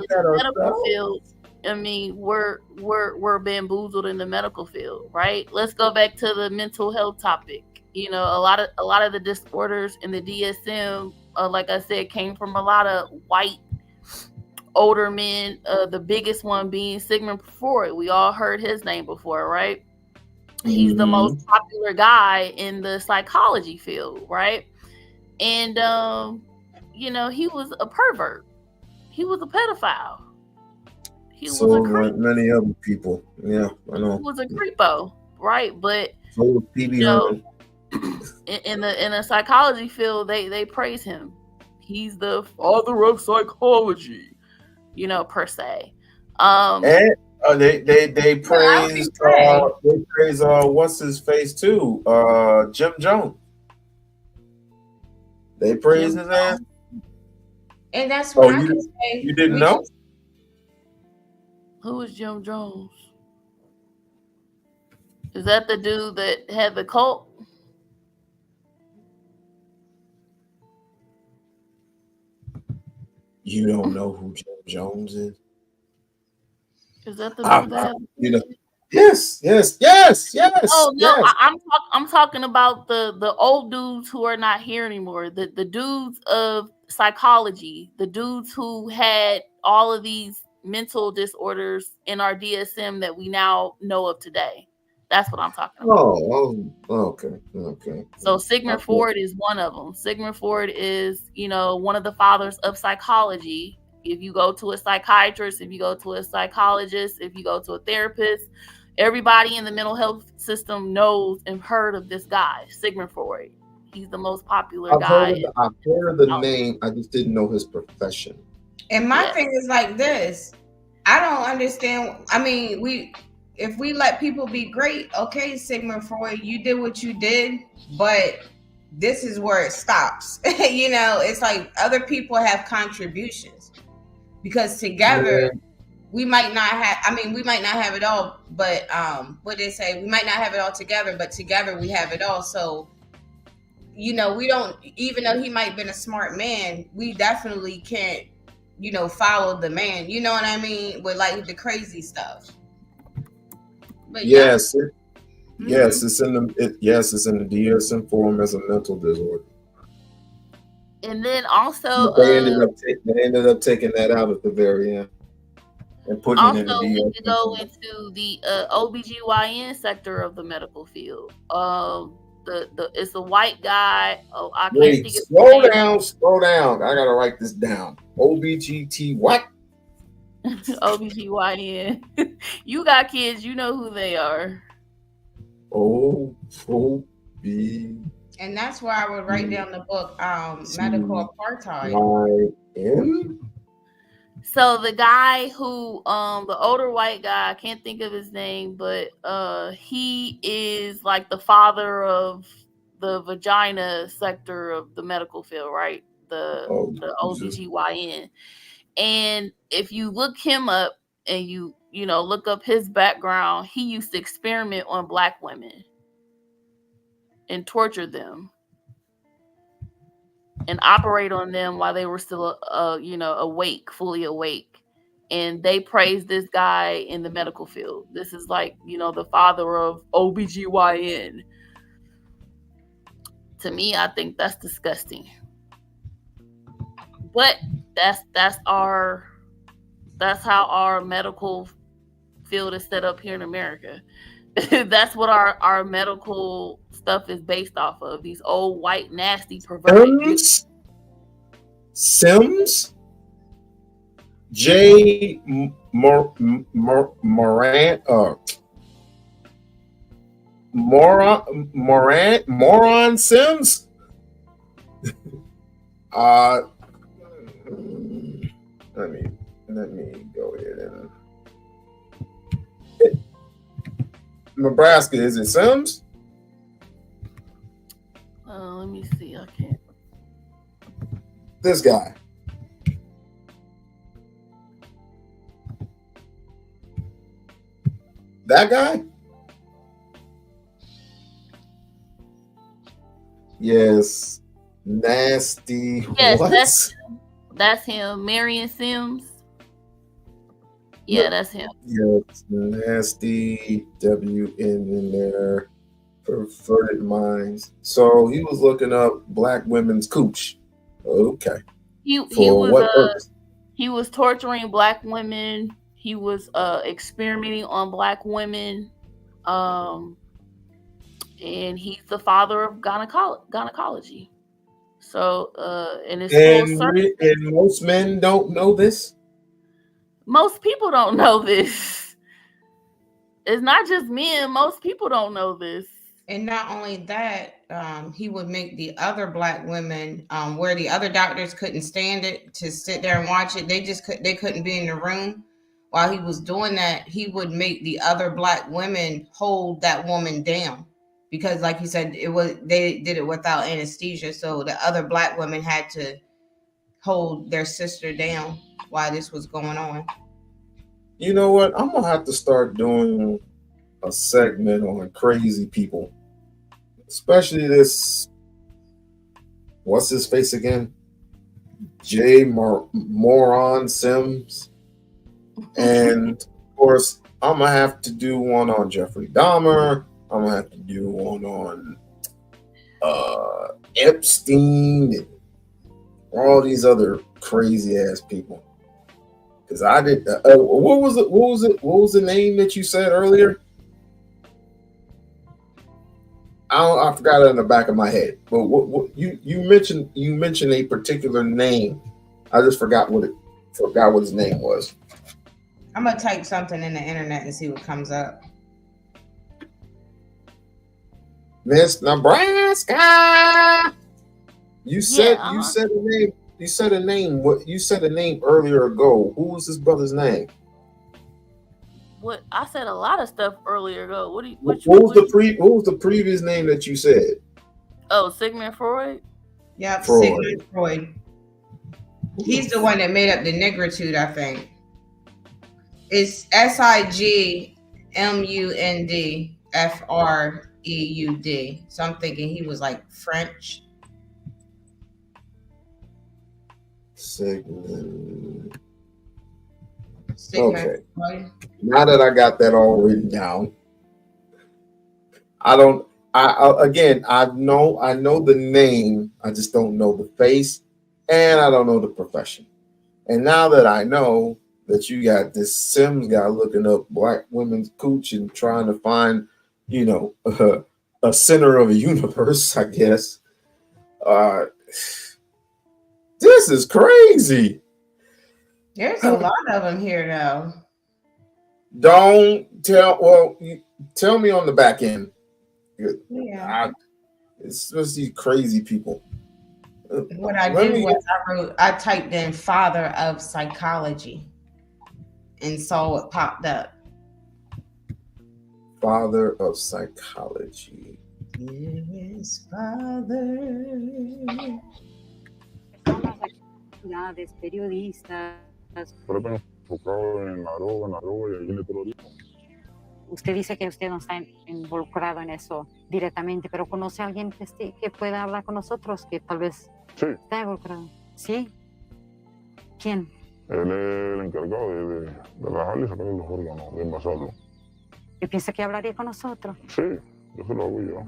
the medical field? I mean, we're bamboozled in the medical field, right? Let's go back to the mental health topic. You know, a lot of the disorders in the DSM, like I said, came from a lot of white older men. The biggest one being Sigmund Freud. We all heard his name before, right? He's the most popular guy in the psychology field, right? And you know, he was a pervert. He was a pedophile. So like many other people. Yeah, I know. He was a creepo, right? But so was you know, in the psychology field, they praise him. He's the father of psychology, you know, per se. And They praise what's his face too? Jim Jones. They praise his ass. And that's when I you can say you didn't know? Who is Jim Jones? Is that the dude that had the cult? You don't know who Jim Jones is? Is that the dude that? You know, yes. Oh no, yes. I'm talking about the old dudes who are not here anymore. The dudes of psychology, the dudes who had all of these mental disorders in our DSM that we now know of today. That's what I'm talking about. Okay. So Sigmund Freud is one of them. Sigmund Freud is, one of the fathers of psychology. If you go to a psychiatrist, if you go to a psychologist, if you go to a therapist, everybody in the mental health system knows and heard of this guy, Sigmund Freud. He's the most popular guy. I've heard of the name. I just didn't know his profession. And my thing is like this. I don't understand. I mean, if we let people be great, okay, Sigmund Freud, you did what you did, but this is where it stops. It's like other people have contributions because together we might not have it all, but what they say, we might not have it all together, but together we have it all. So, we don't, even though he might have been a smart man, we definitely can't, follow the man. You know what I mean? With like the crazy stuff. But yes, it's in the DSM form as a mental disorder. And then also, they ended up taking that out at the very end and putting it in the DSM. Also, we go into the OBGYN sector of the medical field. It's a white guy. Oh, I can't think of his name. Slow down. I gotta write this down. OBGT what? OBGYN. You got kids, you know who they are. OB. And that's why I would write down the book, Medical Apartheid. So the guy who, the older white guy, I can't think of his name, but he is like the father of the vagina sector of the medical field, right? The OBGYN. And if you look him up and you look up his background, he used to experiment on Black women and torture them and operate on them while they were still, awake, fully awake. And they praise this guy in the medical field. This is like, the father of OBGYN. To me, I think that's disgusting. But that's how our medical field is set up here in America. That's what our medical stuff is based off of. These old white nasty perverted Sims. J. Moran. Moron Sims. Let me go ahead and Nebraska. Is it Sims? Let me see. I can't. This guy. That guy? Yes. Nasty. Yes, what? That's him. Marion Sims. Yeah, that's him. Yes, nasty WN in there. Perverted minds. So he was looking up Black women's cooch. Okay. He was torturing Black women. He was experimenting on Black women. And he's the father of gynecology. So and most men don't know this. Most people don't know this. It's not just men. Most people don't know this. And not only that, he would make the other Black women, where the other doctors couldn't stand it to sit there and watch it. They couldn't be in the room. while he was doing that, he would make the other black women hold that woman down. Because like you said, they did it without anesthesia. So the other black women had to hold their sister down while this was going on. You know what? I'm gonna have to start doing a segment on crazy people, especially this. What's his face again? Moron Sims, and of course, I'm gonna have to do one on Jeffrey Dahmer. I'm gonna have to do one on Epstein and all these other crazy ass people. Because I did. What was it? What was it? What was the name that you said earlier? I forgot it in the back of my head. But what you mentioned? You mentioned a particular name. I just forgot what his name was. I'm gonna type something in the internet and see what comes up. Miss Nebraska. You said a name. You said a name. What you said a name earlier ago. Who was his brother's name? What I said a lot of stuff earlier ago. What was the previous name that you said? Oh, Sigmund Freud. Yep, Sigmund Freud. He's the one that made up the negritude, I think. It's SIGMUNDFREUD. So I'm thinking he was like French. Sigmund. Okay. Now that I got that all written down, I know the name, I just don't know the face, and I don't know the profession. And now that I know that you got this Sims guy looking up black women's cooch and trying to find, a center of a universe, I guess. This is crazy. There's a lot of them here, though. Tell me on the back end. Yeah. It's just these crazy people. What I did was I typed in father of psychology and saw it popped up. Father of psychology. Yes, father. Periodistas. Pero están enfocados en la droga y ahí viene terrorismo. Usted dice que usted no está involucrado en eso directamente, pero conoce a alguien que pueda hablar con nosotros, que tal vez está involucrado. ¿Sí? ¿Quién? Él es el encargado de rajarle y sacarle los órganos, de envasarlo. ¿Y piensa que hablaría con nosotros? Sí, yo se lo hago yo.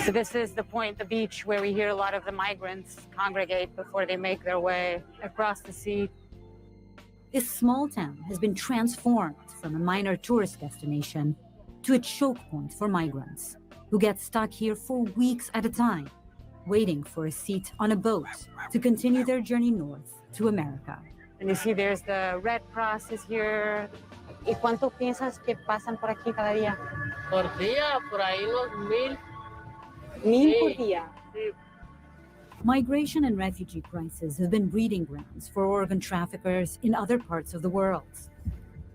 So this is the point, the beach, where we hear a lot of the migrants congregate before they make their way across the sea. This small town has been transformed from a minor tourist destination to a choke point for migrants who get stuck here for weeks at a time, waiting for a seat on a boat to continue their journey north to America. And you see there's the Red Cross is here. ¿Y cuánto piensas que pasan por aquí cada día? Por día, por ahí unos 1,000. 1,000 por día. Migration and refugee crises have been breeding grounds for organ traffickers in other parts of the world.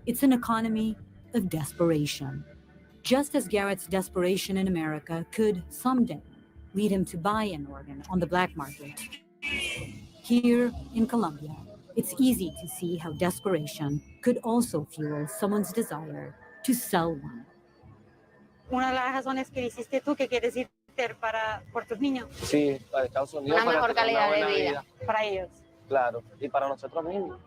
It's an economy of desperation. Just as Garrett's desperation in America could someday lead him to buy an organ on the black market. Here in Colombia, it's easy to see how desperation could also fuel someone's desire to sell one. Una de las razones que hiciste tú que quieres ir por tus niños. Sí, para Estados Unidos. Una mejor tener calidad una de buena vida para ellos. Claro, y para nosotros mismos.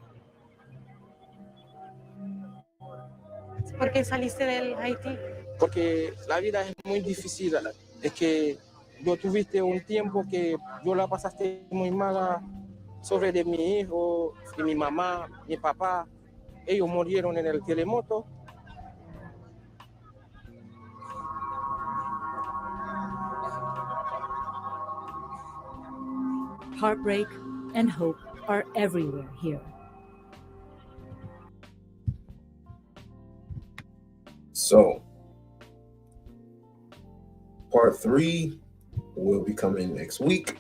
¿Por qué saliste del Haití? Porque la vida es muy difícil. Es que yo tuviste un tiempo que yo la pasaste muy mala sobre de mi hijo, de mi mamá, mi papá. Ellos murieron en el terremoto. Heartbreak and hope are everywhere here. So, part 3 will be coming next week.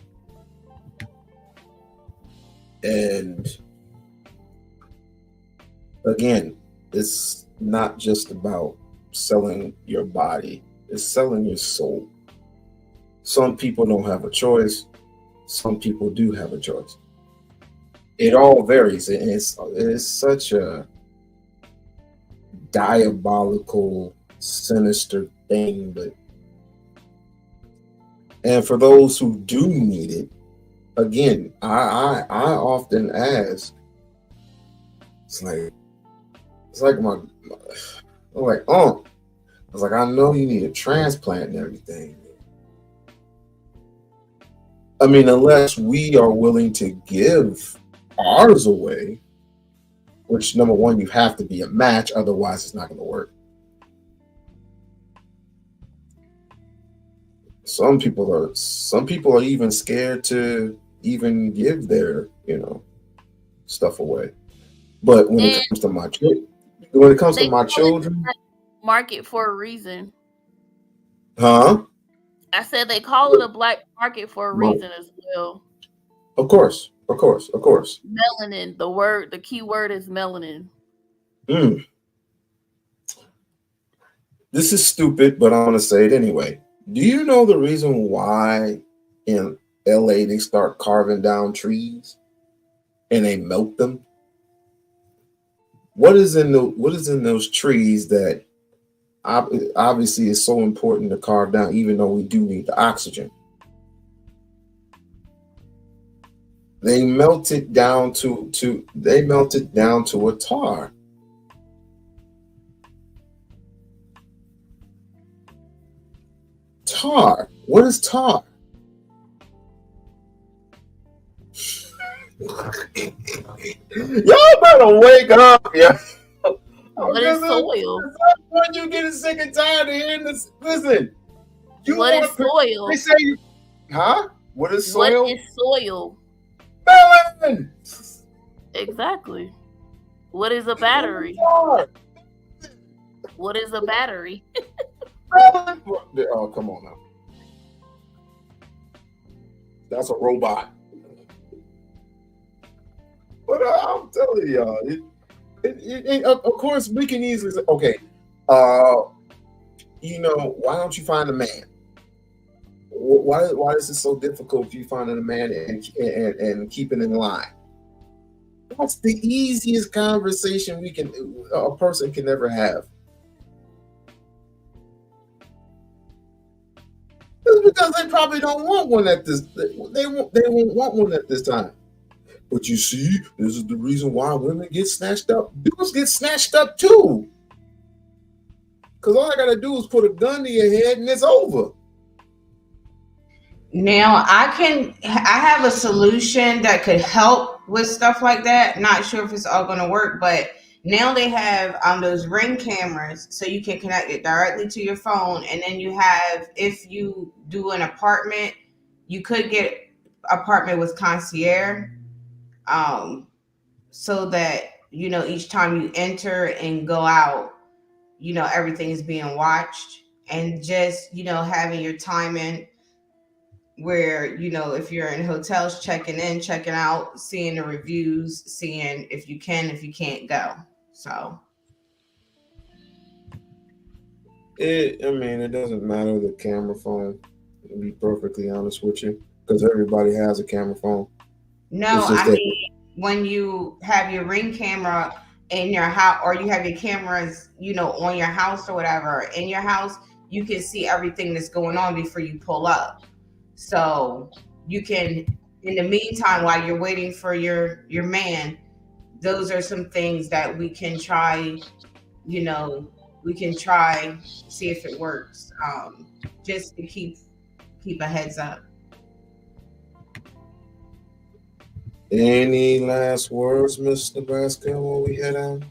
And again, it's not just about selling your body, it's selling your soul. Some people don't have a choice, some people do have a choice. It all varies. It's such a diabolical, sinister thing, and for those who do need it, again, I often ask, it's like my I'm like, oh, I was like, I know you need a transplant and everything. I mean, unless we are willing to give ours away, which number one, you have to be a match, otherwise it's not going to work. Some people are even scared to even give their, stuff away. But when it comes to my children, market for a reason. Huh? I said they call it a black market for a reason as well. Of course. Melanin. The key word is melanin. This is stupid, but I'm gonna say it anyway. Do you know the reason why in LA they start carving down trees and they melt them? What is in those trees that obviously is so important to carve down, even though we do need the oxygen? They melt it down to a tar. Tar. What is tar? Y'all better wake up, yeah. What is soil? When you get sick and tired of hearing this, listen. What is soil? They say, huh? What is soil? What is soil? Melanin. Exactly. What is a battery? What is a battery? Oh, come on now. That's a robot. But I'm telling y'all, of course, we can easily say, okay, why don't you find a man? Why is it so difficult for you finding a man and keeping in line? That's the easiest conversation a person can ever have. It's because they probably don't want one at this. They won't want one at this time. But you see, this is the reason why women get snatched up. Dudes get snatched up too. Because all I gotta do is put a gun to your head and it's over. Now I have a solution that could help with stuff like that. Not sure if it's all going to work, but now they have those Ring cameras, so you can connect it directly to your phone, and then you have, if you do an apartment, you could get apartment with concierge, so that each time you enter and go out, everything is being watched, and just having your timing where if you're in hotels, checking in, checking out, seeing the reviews, seeing if you can't go. So it doesn't matter the camera phone, to be perfectly honest with you, because everybody has a camera phone. No, I mean, when you have your Ring camera in your house, or you have your cameras, on your house or whatever, in your house, you can see everything that's going on before you pull up. So you can, in the meantime, while you're waiting for your man, those are some things that we can try, see if it works, just to keep a heads up. Any last words, Mr. Nebraska, while we head out?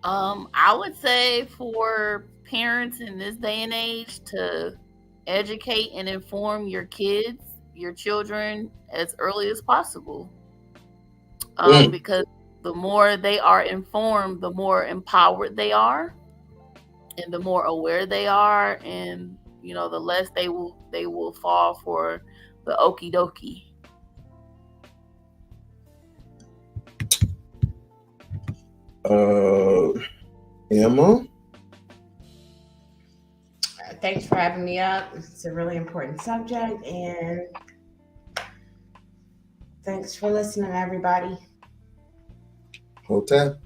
I would say for parents in this day and age to educate and inform your kids, your children, as early as possible. Because the more they are informed, the more empowered they are. and the more aware they are, and the less they will fall for the okie dokie. Emma, thanks for having me up. It's a really important subject, and thanks for listening, everybody. Hotep.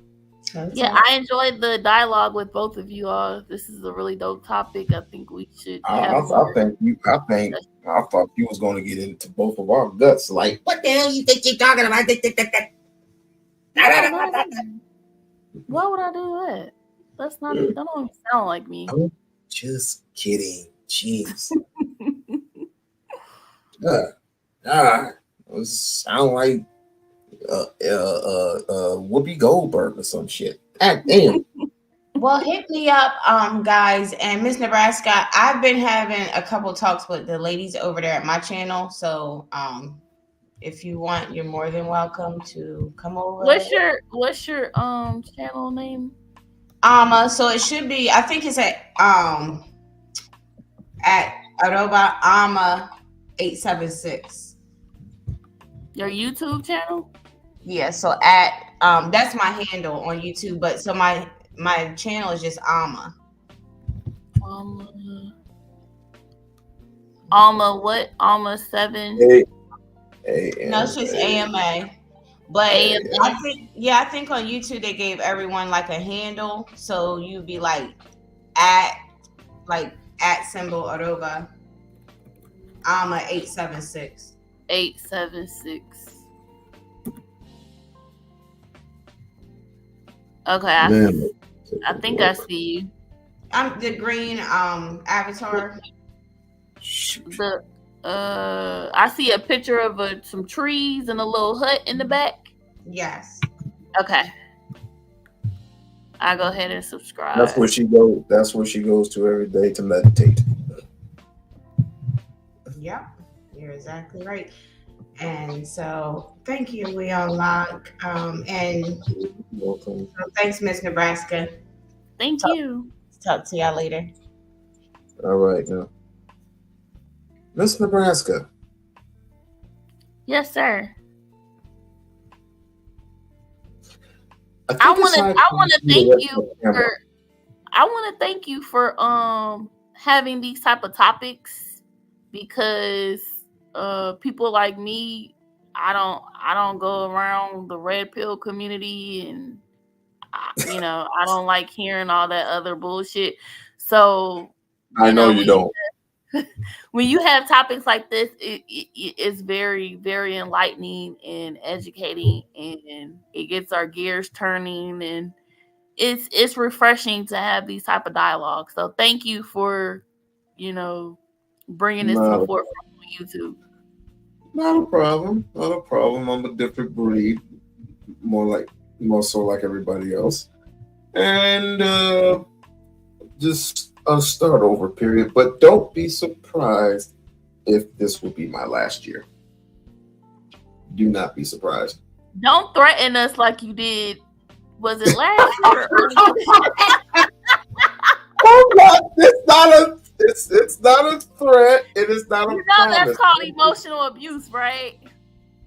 Yeah, I enjoyed the dialogue with both of you all. This is a really dope topic. I think we should have more. I thought you was going to get into both of our guts. Like, what the hell you think you're talking about? Why would I do that? That don't even sound like me. I'm just kidding. Jeez. Sound like Whoopi Goldberg or some shit. God damn. Well, hit me up, guys, and Miss Nebraska. I've been having a couple talks with the ladies over there at my channel, so if you want, you're more than welcome to come over. What's your channel name? So it should be. I think it's at Aroba 876. Your YouTube channel? Yeah. So at that's my handle on YouTube, but so my channel is just Alma. Alma what? Alma 7. No, it's just AMA. But I think on YouTube they gave everyone like a handle, so you'd be like at symbol Aroba Alma 876. 876. Okay, I think I see you. I'm the green avatar. I see a picture of some trees and a little hut in the back. Yes. Okay. I go ahead and subscribe. That's where she goes. That's where she goes to every day to meditate. Yep, you're exactly right. And so, thank you, We-On-Loc. And welcome. So thanks, Miss Nebraska. Thank you. Talk to y'all later. All right, now, Miss Nebraska. Yes, sir. I want to thank you for having these type of topics, because people like me, I don't go around the red pill community, and I don't like hearing all that other bullshit. So I know you don't. When you have topics like this, it's very, very enlightening and educating, and it gets our gears turning, and it's refreshing to have these type of dialogues. So thank you for bringing this to the forefront on YouTube. Not a problem. Not a problem. I'm a different breed, more so like everybody else, and just a start over period. But don't be surprised if this will be my last year. Do not be surprised. Don't threaten us like you did. Was it last year? Oh God, it's not a threat. It is not a promise. That's called emotional abuse, right?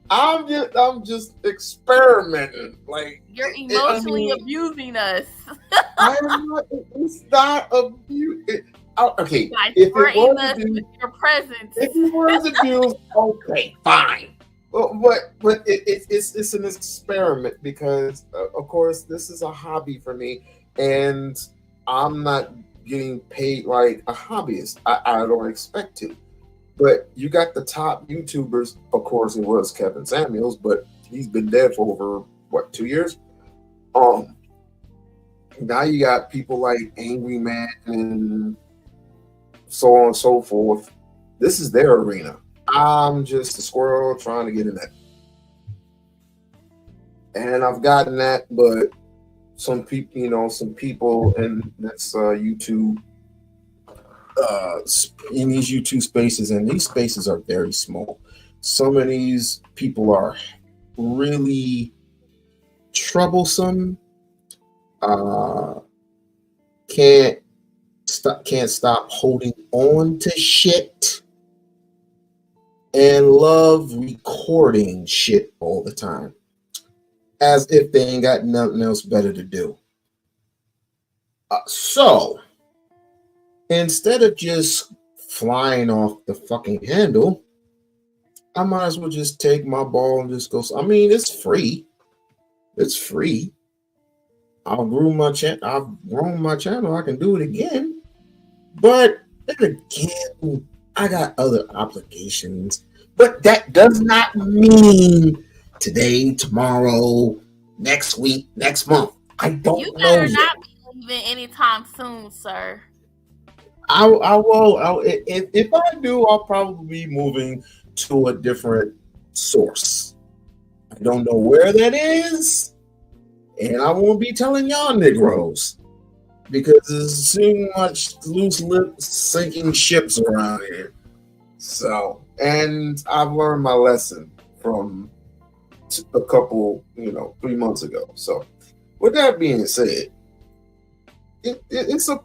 I'm just experimenting. Like, you're emotionally abusing us. It's not abuse. Okay, if it was abuse, with your presence. If it was abuse, okay, fine. But it's an experiment, because of course this is a hobby for me, and I'm not getting paid like a hobbyist. I don't expect to. But you got the top YouTubers. Of course, it was Kevin Samuels, but he's been dead for over 2 years. Now you got people like Angry Man and so on and so forth. This is their arena. I'm just a squirrel trying to get in that. And I've gotten that, but some people in this YouTube, in these YouTube spaces, and these spaces are very small. Some of these people are really troublesome. Can't can't stop holding on to shit and love recording shit all the time, as if they ain't got nothing else better to do. So instead of just flying off the fucking handle, I might as well just take my ball and just go. I mean, it's free. It's free. I've grown my channel. I can do it again. But then again, I got other obligations. But that does not mean today, tomorrow, next week, next month. I don't You know better yet. not be leaving anytime soon, sir. I will. If I do, I'll probably be moving to a different source. I don't know where that is, and I won't be telling y'all Negroes because there's too much loose lips sinking ships around here. So, and I've learned my lesson from a couple, 3 months ago. So, with that being said, it's a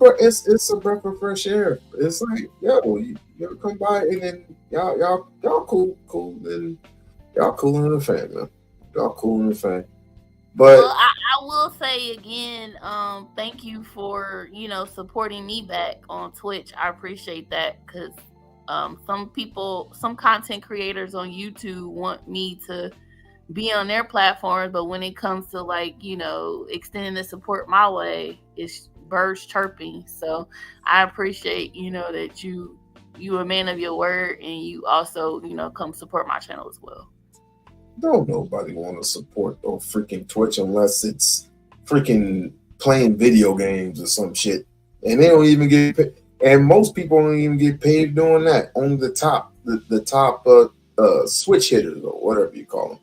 breath of fresh air. It's like, yo, you come by and then y'all cool, then y'all cool in the fan, man. Y'all cool in the fan. But well, I will say again, thank you for supporting me back on Twitch. I appreciate that because some content creators on YouTube want me to be on their platforms, but when it comes to extending the support my way, it's birds chirping. So I appreciate that you a man of your word, and you also come support my channel as well. Don't nobody want to support no freaking Twitch unless it's freaking playing video games or some shit, and they don't even get paid. And most people don't even get paid doing that. Only the top switch hitters or whatever you call them.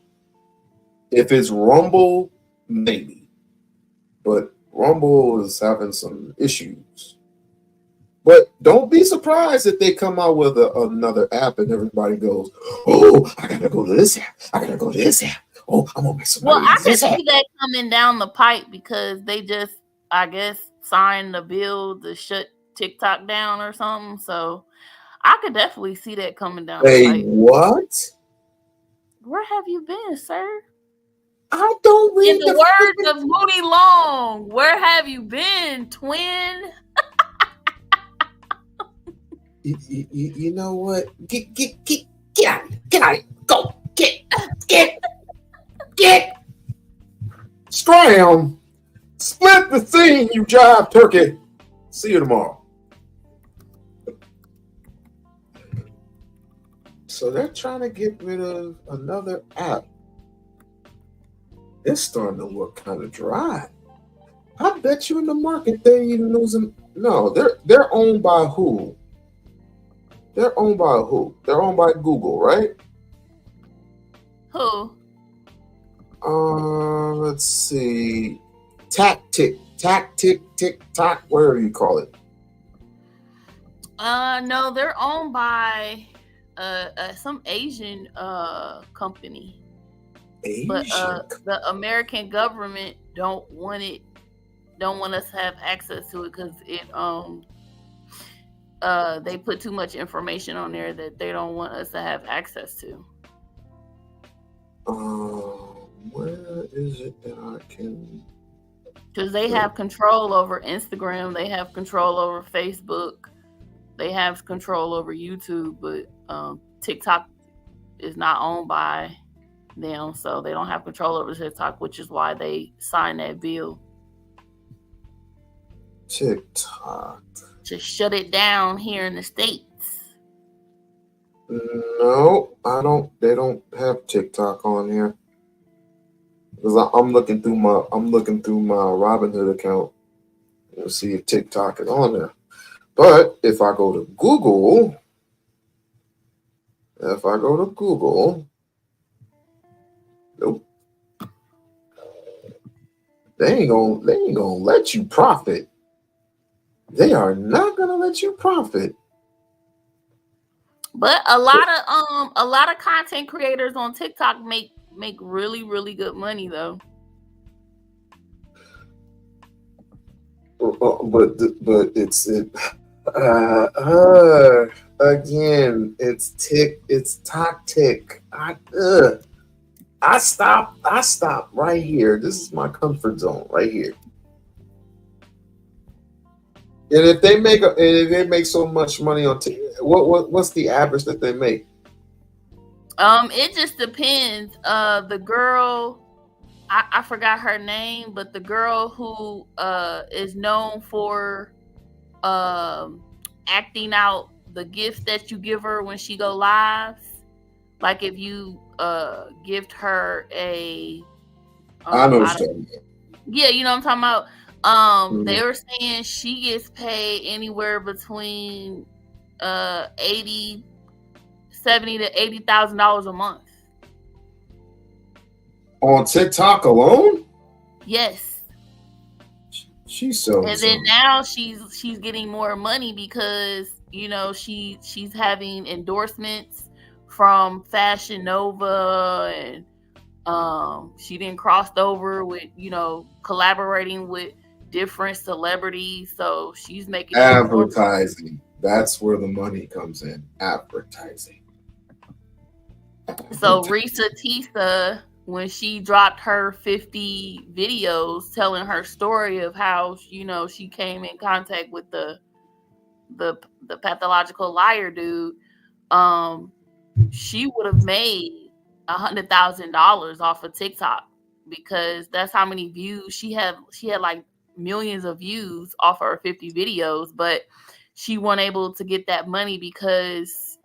If it's Rumble, maybe, but Rumble is having some issues. But don't be surprised if they come out with another app and everybody goes, "Oh, I gotta go to this app. I gotta go to this app. Oh, I'm gonna make some money." Well, I can see that coming down the pipe because they just, I guess, signed the bill to shut TikTok down or something. So I could definitely see that coming down the pipe. What? Where have you been, sir? I don't read In the words of Moody Long, where have you been, twin? You know what? Get out! Get out! Go! Get! Scram! Split the scene, you jive turkey! See you tomorrow. So they're trying to get rid of another app. It's starting to look kind of dry. I bet you in the market they even losing. No, they're owned by who? They're owned by who? They're owned by Google, right? Who? Let's see. TikTok, whatever you call it. No, they're owned by some Asian company. Asian. But the American government don't want us to have access to it because they put too much information on there that they don't want us to have access to. Where is it that I can? Because they have control over Instagram, they have control over Facebook, they have control over YouTube, but TikTok is not owned by them, so they don't have control over TikTok, which is why they signed that bill. TikTok. To shut it down here in the States. No, I don't. They don't have TikTok on here. Because I'm looking through my Robinhood account and see if TikTok is on there. But if I go to Google, nope. They ain't gonna let you profit. They are not gonna let you profit. But a lot of content creators on TikTok make really, really good money though. But Again, it's toxic. I stop right here. This is my comfort zone right here. And if they make so much money on what's the average that they make? It just depends. The girl, I forgot her name, but the girl who is known for acting out the gifts that you give her when she go live. Like if you gift her a I know what you're talking about. yeah, you know what I'm talking about. They were saying she gets paid anywhere between $70,000 to $80,000 a month on TikTok alone. Yes. She's so. And then now she's getting more money because you know she's having endorsements from Fashion Nova, and she then crossed over with collaborating with different celebrities, so she's making advertising. That's where the money comes in. Advertising. So Risa Tisa, when she dropped her 50 videos telling her story of how she came in contact with the pathological liar dude, she would have made $100,000 off of TikTok because that's how many views she had. She had like millions of views off of her 50 videos, but she wasn't able to get that money because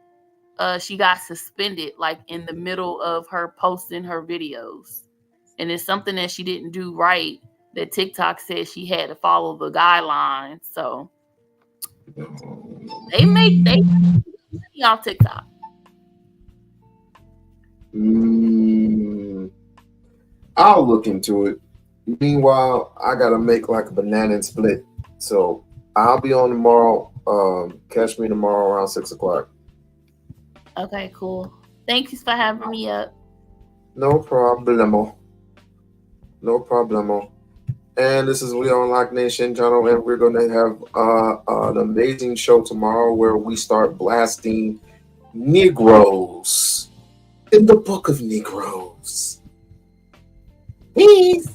she got suspended like in the middle of her posting her videos. And it's something that she didn't do right that TikTok said she had to follow the guidelines. So they make money off TikTok. I'll look into it. Meanwhile, I gotta make like a banana and split. So I'll be on tomorrow. Catch me tomorrow around 6 o'clock. Okay, cool. Thank you for having me up. No problemo. No problemo. And this is We-On-Loc Nation channel, and we're gonna have an amazing show tomorrow where we start blasting Negroes in the Book of Negroes. Peace.